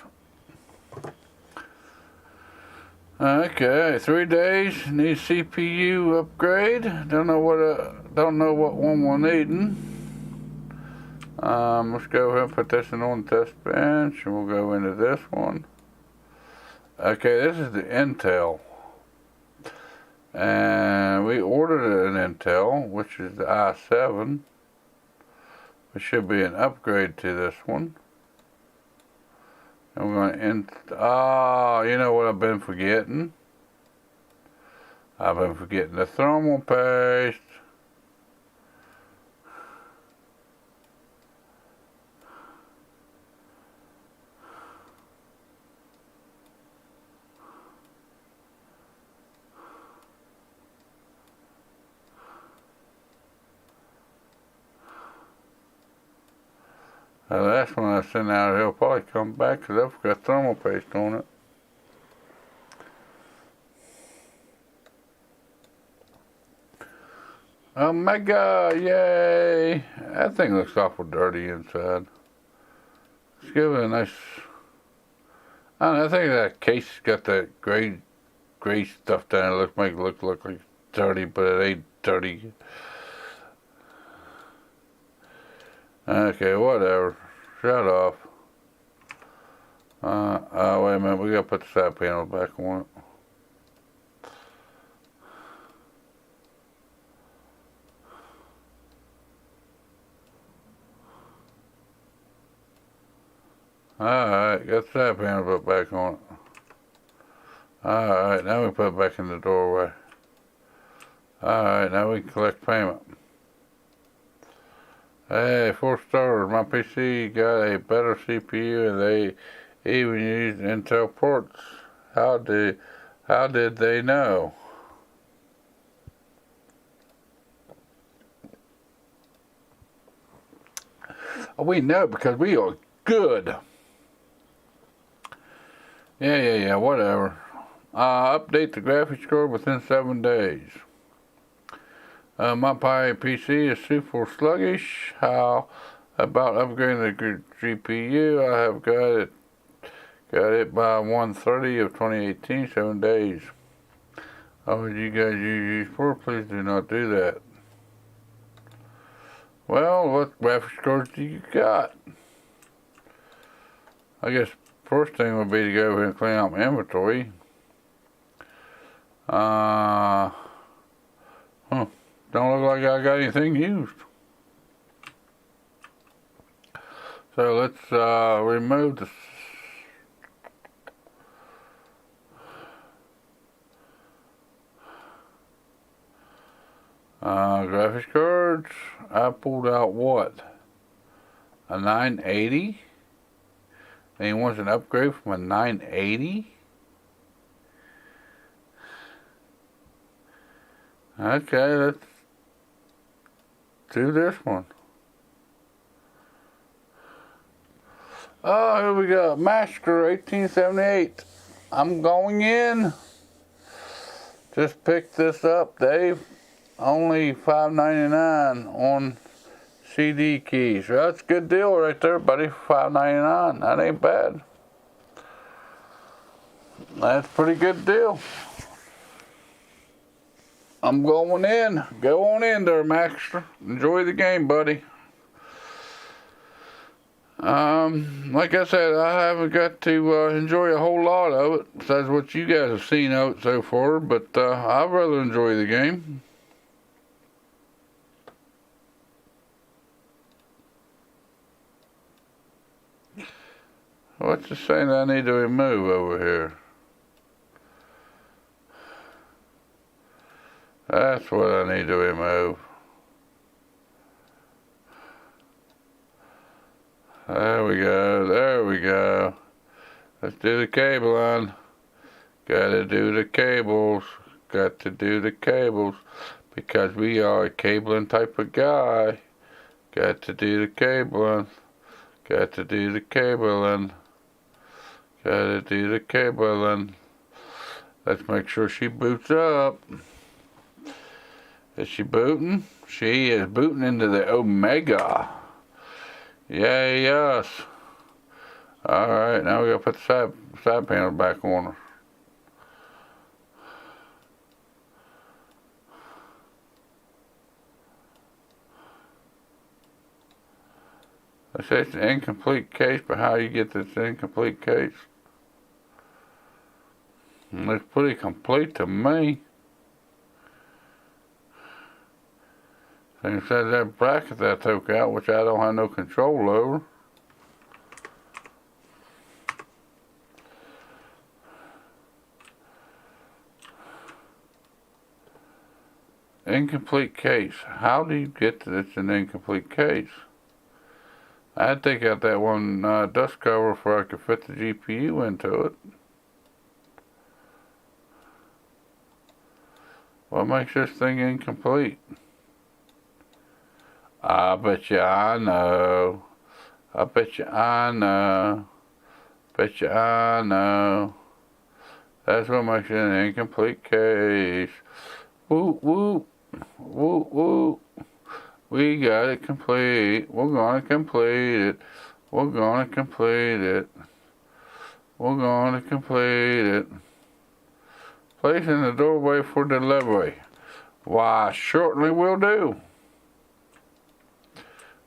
Okay, 3 days, need CPU upgrade. Don't know what one we're needing. Let's go ahead and put this in on the test bench, and we'll go into this one. Okay, this is the Intel. And we ordered an Intel, which is the i7. It should be an upgrade to this one. And we're going to, you know what I've been forgetting? I've been forgetting the thermal paste. The last one I sent out, he'll probably come back because I've got thermal paste on it. Omega, yay! That thing looks awful dirty inside. Let's give it a nice. I don't know, I think that case got that gray stuff down it. Make it look like dirty, but it ain't dirty. Okay, whatever. Shut off. Wait a minute. We gotta put the side panel back on it. Alright, got the side panel put back on it. Alright, now we put it back in the doorway. Alright, now we can collect payment. Hey, 4 stars. My PC got a better CPU and they even used Intel ports. How did they know? We know because we are good. Yeah, whatever. Update the graphics card within 7 days. My PC is super sluggish. How about upgrading the GPU? I have got it by 1/30 of 2018, 7 days. Oh, you guys use for? Please do not do that. Well, what graphics cards do you got? I guess first thing would be to go over and clean out my inventory. Don't look like I got anything used. So let's remove the graphics cards. I pulled out what? A 980? And he wants an upgrade from a 980? Okay, let's do this one. Oh, here we go. Master 1878. I'm going in. Just picked this up, Dave. Only $5.99 on CD keys. Well, that's a good deal right there, buddy. $5.99. That ain't bad. That's a pretty good deal. I'm going in. Go on in there, Maxter. Enjoy the game, buddy. Like I said, I haven't got to enjoy a whole lot of it, besides what you guys have seen of it so far, but I'd rather enjoy the game. What's it saying that I need to remove over here? That's what I need to remove. There we go. There we go. Let's do the cable on. Gotta do the cables. Got to do the cables. Because we are a cabling type of guy. Got to do the cabling. Got to do the cabling. Gotta do the cabling. Let's make sure she boots up. Is she booting? She is booting into the Omega. Yay, yes. Alright, now we gotta put the side panel back on her. They say it's an incomplete case, but how you get this incomplete case? Looks pretty complete to me. Thing says that bracket that I took out, which I don't have no control over. Incomplete case. How do you get that it's an incomplete case? I had to take out that one dust cover before I could fit the GPU into it. What makes this thing incomplete? I bet you I know. I bet you I know. Bet you I know. That's what makes it an incomplete case. Woo woo. Woo woo. We got it complete. We're gonna complete it. We're gonna complete it. We're gonna complete it. Place in the doorway for delivery. Why, shortly will do.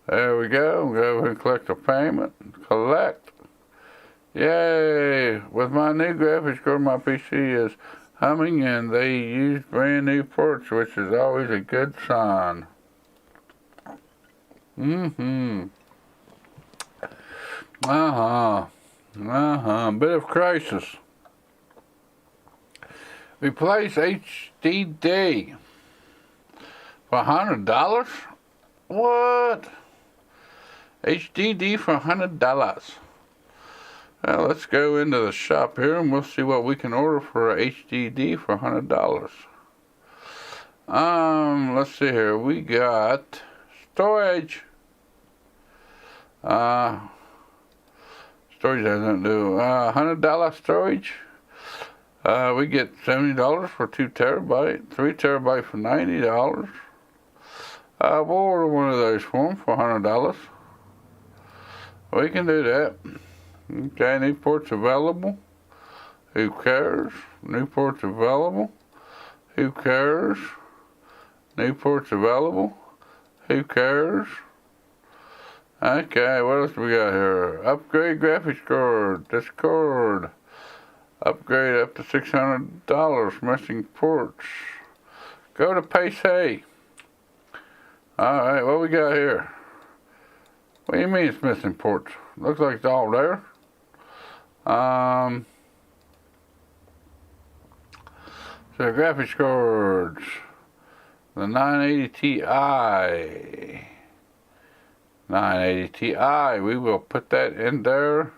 There we go. Go over and collect the payment. Collect. Yay! With my new graphics card, my PC is humming and they use brand new ports, which is always a good sign. Bit of crisis. Replace HDD for $100? What? HDD for $100. Well, let's go into the shop here and we'll see what we can order for a HDD for $100. Let's see here. We got storage. Storage doesn't do $100 storage. We get $70 for 2 terabyte, 3 terabyte for $90. We'll order one of those for them for $100. We can do that. Okay, new ports available. Who cares? New ports available. Who cares? New ports available. Who cares? Okay, what else we got here? Upgrade graphics card. Discord. Upgrade up to $600. Missing ports. Go to PC. Alright, what we got here? What do you mean it's missing ports? Looks like it's all there. So graphics cards. The 980 Ti. 980 Ti. We will put that in there.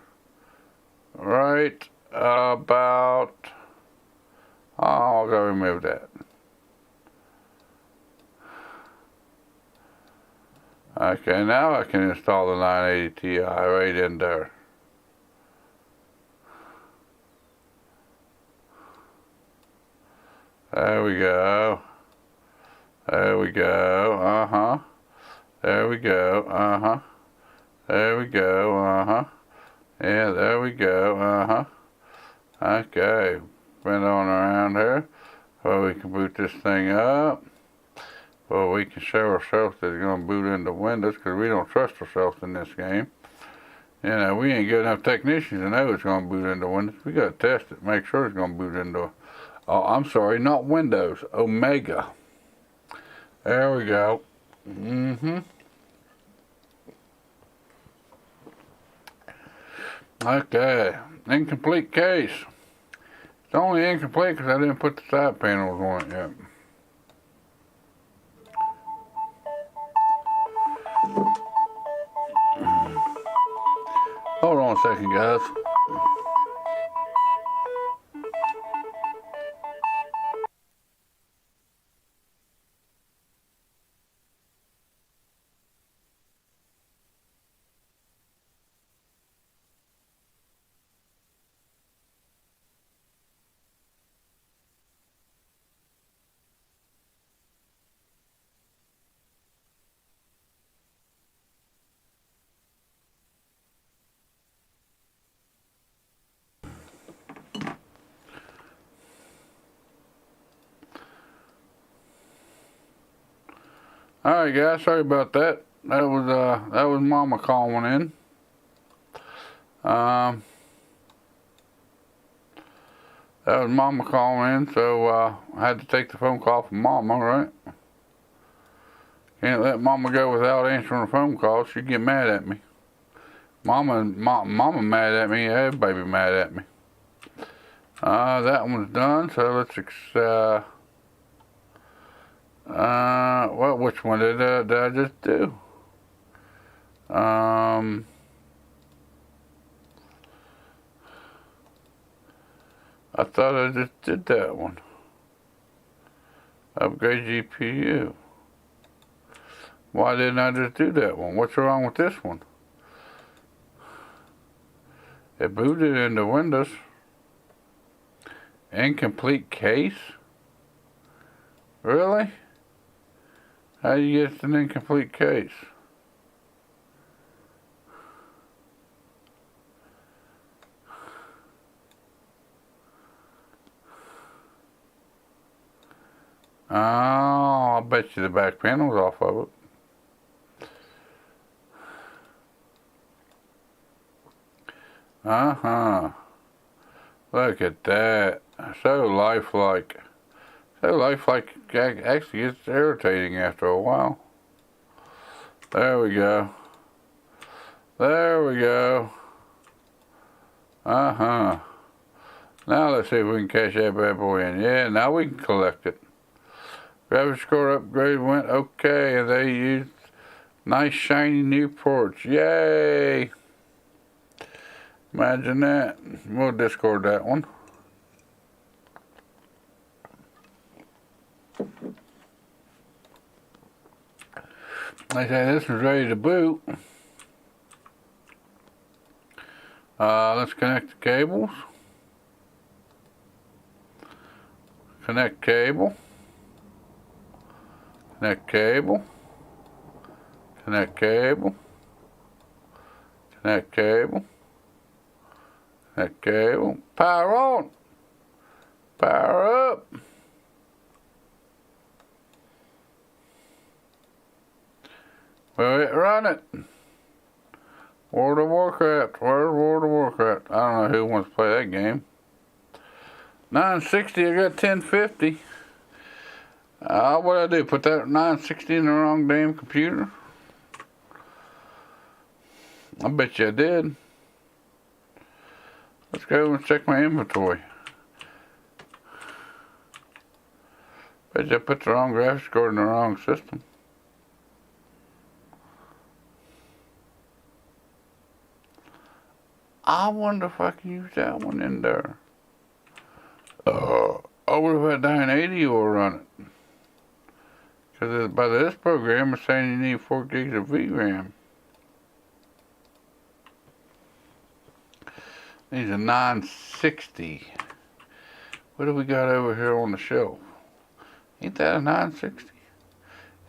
Right about. I'll go remove that. Okay, now I can install the 980 Ti right in there. There we go. There we go. There we go. There we go. Yeah, there we go. Okay. Bring on around here. So we can boot this thing up. Well, we can show ourselves that it's going to boot into Windows because we don't trust ourselves in this game. You know, we ain't good enough technicians to know it's going to boot into Windows. We got to test it, make sure it's going to boot into, oh, I'm sorry, not Windows, Omega. There we go. Okay, incomplete case. It's only incomplete because I didn't put the side panels on it yet. on a second, guys. Alright guys, sorry about that. That was Mama calling in. That was Mama calling in, so I had to take the phone call from Mama, right? Can't let Mama go without answering a phone call. She'd get mad at me. Mama mad at me, everybody mad at me. That one's done, so let's well, which one did I just do? I thought I just did that one. Upgrade GPU. Why didn't I just do that one? What's wrong with this one? It booted into Windows. Incomplete case? Really? How do you get an incomplete case? Oh, I bet you the back panel's off of it. Uh-huh. Look at that. So lifelike. So lifelike actually gets irritating after a while. There we go. There we go. Uh-huh. Now let's see if we can cash that bad boy in. Yeah, now we can collect it. Graphics score upgrade went okay, and they used nice shiny new ports. Yay! Imagine that. We'll discard that one. Like I say, this is ready to boot. Let's connect the cables. Connect cable. Connect cable. Connect cable. Connect cable. Connect cable. Power on. Power up. Will it run it? World of Warcraft. Where's World of Warcraft? I don't know who wants to play that game. 960, I got 1050. What'd I do? Put that 960 in the wrong damn computer? I bet you I did. Let's go and check my inventory. Bet you I put the wrong graphics card in the wrong system. I wonder if I can use that one in there. I wonder if that 980 will run it. Because by this program, it's saying you need 4 gigs of VRAM. Needs a 960. What do we got over here on the shelf? Ain't that a 960?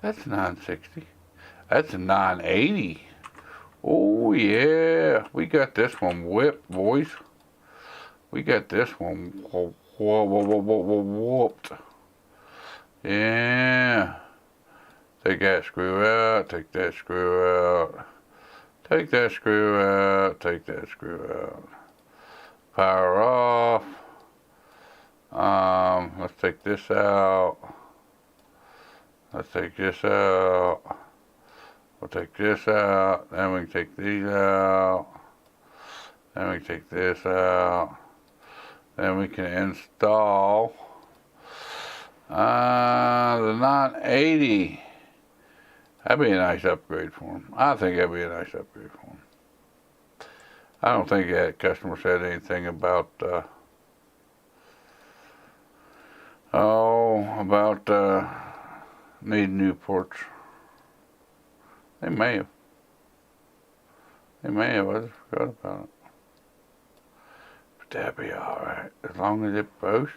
That's a 960. That's a 980. Oh yeah, we got this one whipped, boys. We got this one whooped. Yeah. Take that screw out, take that screw out. Take that screw out, take that screw out. Power off. Let's take this out. Let's take this out. We'll take this out. Then we can take these out. Then we can take this out. Then we can install the 980. That'd be a nice upgrade for him. I think that'd be a nice upgrade for him. I don't think that customer said anything about, needing new ports. They may have. I just forgot about it. But that'll be alright. As long as it boosts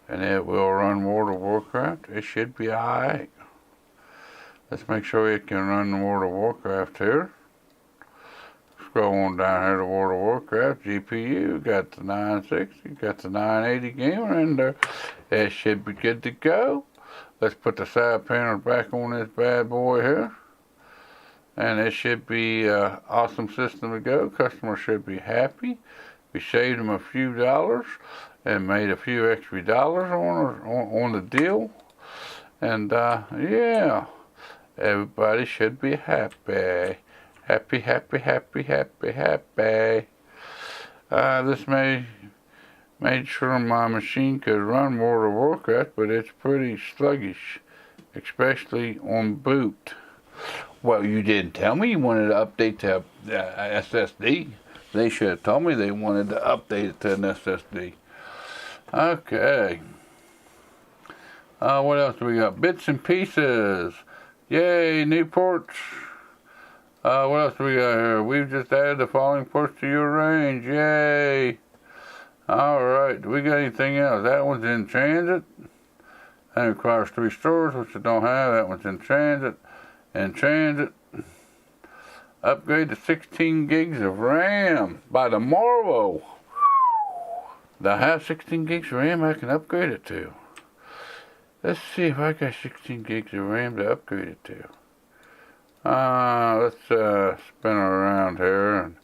and it will run World of Warcraft, it should be alright. Let's make sure it can run the World of Warcraft here. Scroll on down here to World of Warcraft, GPU, got the 960, got the 980 gamer in there. It should be good to go. Let's put the side panel back on this bad boy here. And it should be an awesome system to go. Customers should be happy. We saved them a few dollars and made a few extra dollars on the deal. And yeah, everybody should be happy. Happy, happy, happy, happy, happy. This made sure my machine could run World of Warcraft, but it's pretty sluggish, especially on boot. Well, you didn't tell me you wanted to update to SSD. They should have told me they wanted to update it to an SSD. Okay. What else do we got? Bits and pieces. Yay, new ports. What else do we got here? We've just added the following ports to your range. Yay. Alright, do we got anything else? That one's in transit. That requires 3 stores, which I don't have. That one's in transit. In transit. Upgrade to 16 gigs of RAM by tomorrow. Do I have 16 gigs of RAM I can upgrade it to? Let's see if I got 16 gigs of RAM to upgrade it to. Let's spin around here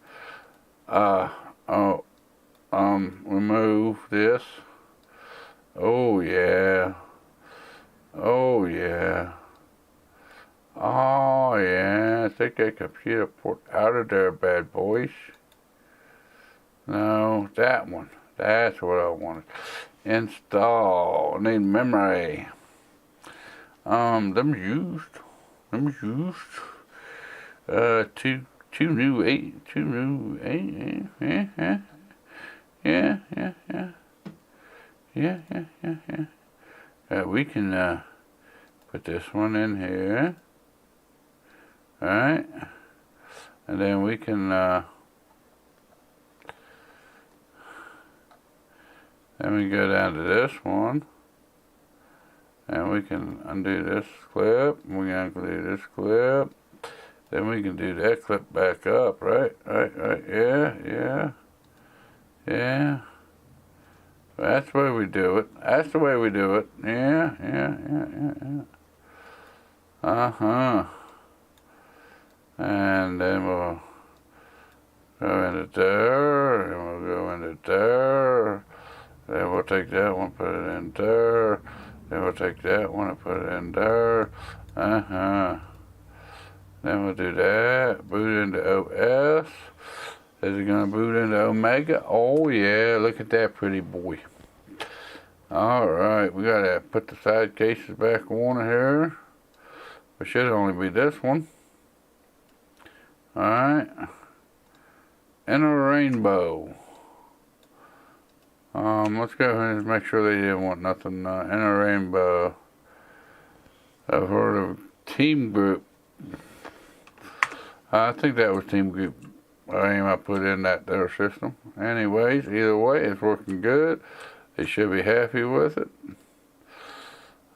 and remove this. Oh yeah. Oh yeah. Oh yeah. Take that computer port out of there, bad boys. No, that one. That's what I wanted. Install. I need memory. Them used. Two new 8. Yeah. We can put this one in here. Alright. And then we can then we go down to this one. And we can undo this clip. We can undo this clip. Then we can do that clip back up, right? Right. Yeah. That's the way we do it. That's the way we do it. Yeah. And then we'll go into there, and we'll go into there. Then we'll take that one, put it in there. Then we'll take that one and put it in there. Then we'll do that. Boot into OS. Is it going to boot into Omega? Oh yeah, look at that pretty boy. Alright, we got to put the side cases back on here. It should only be this one. Alright. Inner rainbow. Let's go ahead and make sure they didn't want nothing. Inner rainbow. I've heard of Team Group. I think that was Team Group. I put in that their system. Anyways, either way, it's working good. They should be happy with it.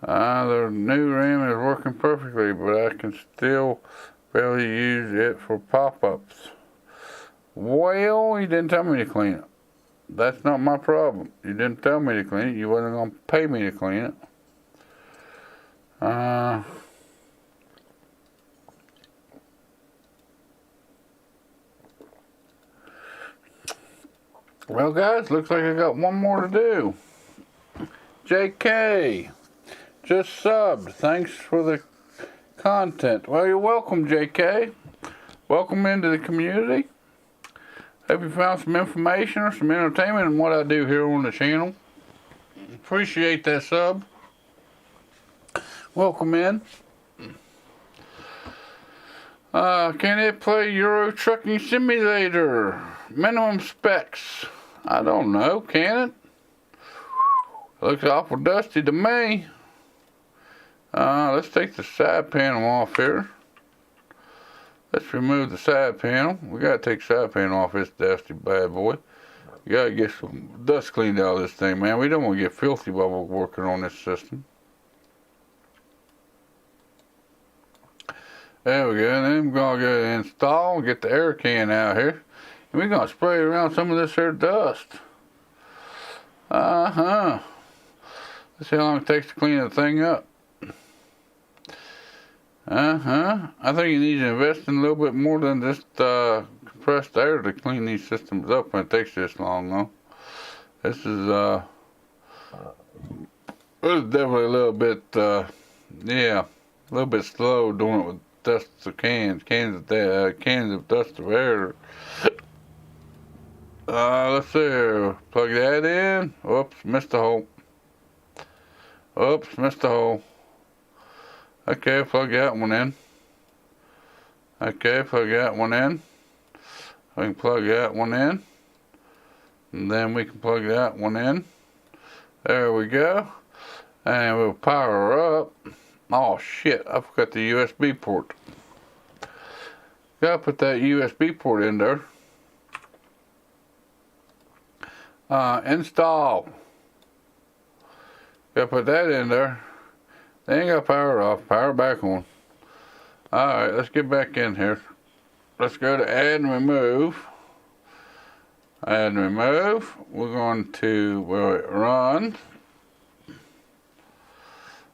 The new RAM is working perfectly, but I can still barely use it for pop-ups. Well, you didn't tell me to clean it. That's not my problem. You didn't tell me to clean it. You wasn't going to pay me to clean it. Well, guys, looks like I got one more to do. JK, just subbed. Thanks for the content. Well, you're welcome, JK. Welcome into the community. Hope you found some information or some entertainment in what I do here on the channel. Appreciate that sub. Welcome in. Can it play Euro Trucking Simulator? Minimum specs. I don't know. Can it? Looks awful dusty to me. Let's take the side panel off here. Let's remove the side panel. We gotta take the side panel off this dusty bad boy. We gotta get some dust cleaned out of this thing, man. We don't want to get filthy while we're working on this system. There we go. And then we're gonna go to install, get the air can out here. And we're gonna spray around some of this here dust. Let's see how long it takes to clean the thing up. I think you need to invest in a little bit more than just compressed air to clean these systems up when it takes this long, though. This is definitely a little bit, yeah, a little bit slow doing it with dust of cans of dust of air. Let's see, plug that in. Oops, missed the hole. Oops, missed the hole. Okay, plug that one in. Okay, plug that one in. We can plug that one in. And then we can plug that one in. There we go. And we'll power her up. Oh shit, I forgot the USB port. Gotta put that USB port in there. Install. Gotta put that in there. Then you gotta power off, power back on. Alright, let's get back in here. Let's go to add and remove. Add and remove. We're going to run.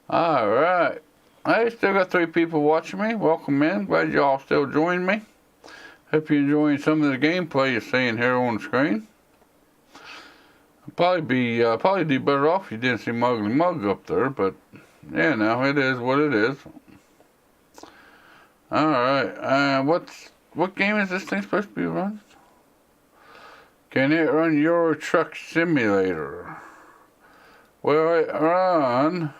Alright. I still got 3 people watching me. Welcome in. Glad y'all still joined me. Hope you're enjoying some of the gameplay you're seeing here on the screen. Probably do better off if you didn't see Mugly Mug up there, but yeah, no, it is what it is. Alright, what game is this thing supposed to be running? Can it run Euro Truck Simulator? Will it run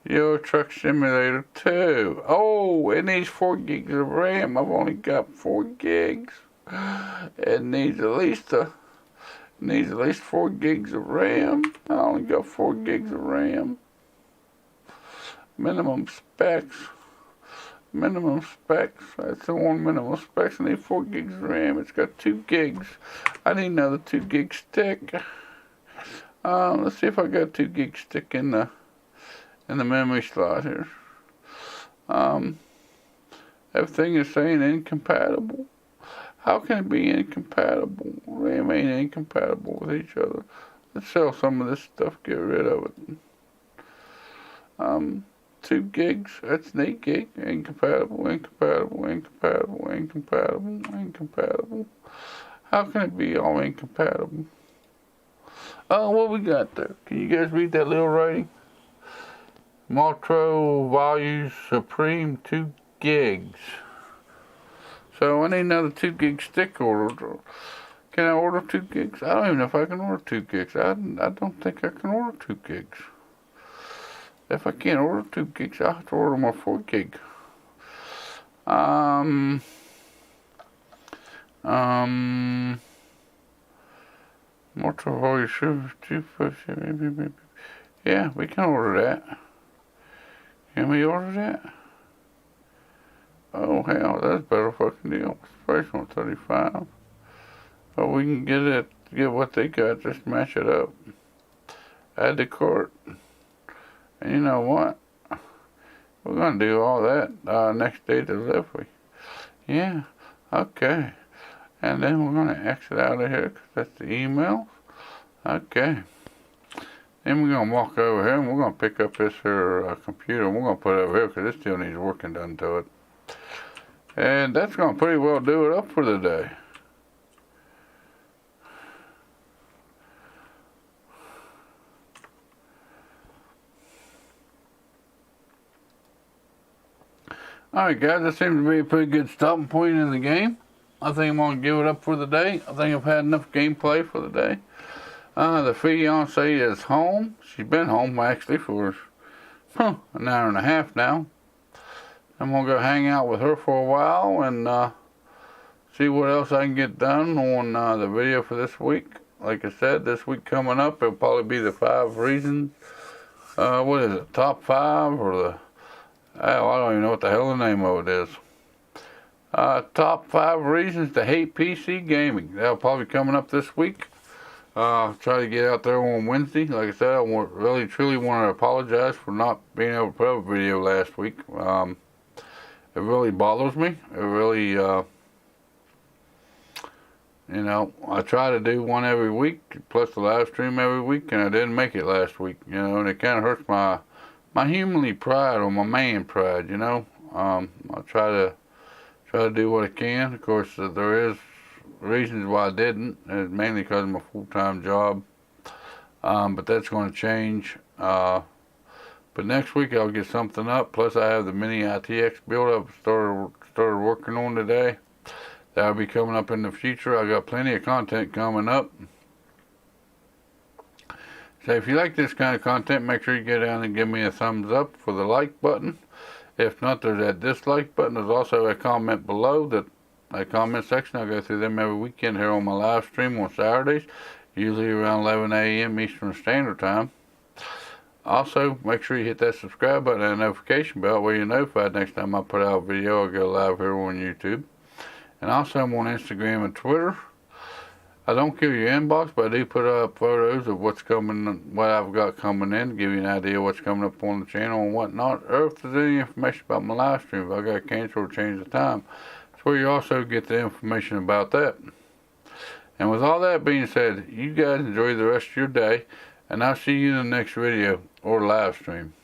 Euro Truck Simulator 2? Oh, it needs 4 gigs of RAM. I've only got 4 gigs. It needs at least 4 gigs of RAM. I only got 4 gigs of RAM. Minimum specs. Minimum specs. That's the one minimum specs. I need 4 gigs of RAM. It's got 2 gigs. I need another 2 gig stick. Let's see if I got 2 gig stick in the memory slot here. Everything is saying incompatible. How can it be incompatible? RAM ain't incompatible with each other. Let's sell some of this stuff, get rid of it. 2 gigs, that's an 8 gig. Incompatible. How can it be all incompatible? Oh, what we got there? Can you guys read that little writing? Multro Values Supreme 2 gigs. So I need another 2 gig stick ordered. Can I order 2 gigs? I don't even know if I can order 2 gigs. I don't think I can order 2 gigs. If I can't order 2 gigs, I'll have to order my 4 gig. Multiple volume, yeah, we can order that. Can we order that? Oh hell, that's a better fucking deal. Price 135. But we can get what they got, just match it up. Add to cart. And you know what? We're gonna do all that next day delivery. Yeah, okay. And then we're gonna exit out of here because that's the emails. Okay. Then we're gonna walk over here and we're gonna pick up this here computer and we're gonna put it over here because it still needs working done to it. And that's gonna pretty well do it up for the day. Alright guys, that seems to be a pretty good stopping point in the game. I think I'm going to give it up for the day. I think I've had enough gameplay for the day. The fiance is home. She's been home actually for an hour and a half now. I'm going to go hang out with her for a while and see what else I can get done on the video for this week. Like I said, this week coming up, it'll probably be the 5 reasons. What is it? Top 5 or the... Oh, I don't even know what the hell the name of it is. Top 5 reasons to hate PC gaming. That'll probably be coming up this week. Try to get out there on Wednesday. Like I said, I really truly want to apologize for not being able to put up a video last week. It really bothers me. It really, you know, I try to do one every week, plus the live stream every week, and I didn't make it last week, you know, and it kind of hurts my humanly pride or my man pride, you know. I try to do what I can. Of course, there is reasons why I didn't. It's mainly because of my full-time job, but that's going to change. But next week I'll get something up. Plus I have the mini ITX build I've started working on today. That'll be coming up in the future. I got plenty of content coming up. So if you like this kind of content, make sure you get down and give me a thumbs up for the like button. If not, there's that dislike button. There's also a comment below, that comment section. I go through them every weekend here on my live stream on Saturdays, usually around 11 a.m. Eastern Standard Time. Also, make sure you hit that subscribe button and notification bell where you're notified next time I put out a video. I'll go live here on YouTube. And also, I'm on Instagram and Twitter. I don't give you inbox, but I do put up photos of what's coming, what I've got coming in, to give you an idea of what's coming up on the channel and whatnot, or if there's any information about my live stream, if I got to cancel or change the time. That's where you also get the information about that. And with all that being said, you guys enjoy the rest of your day, and I'll see you in the next video or live stream.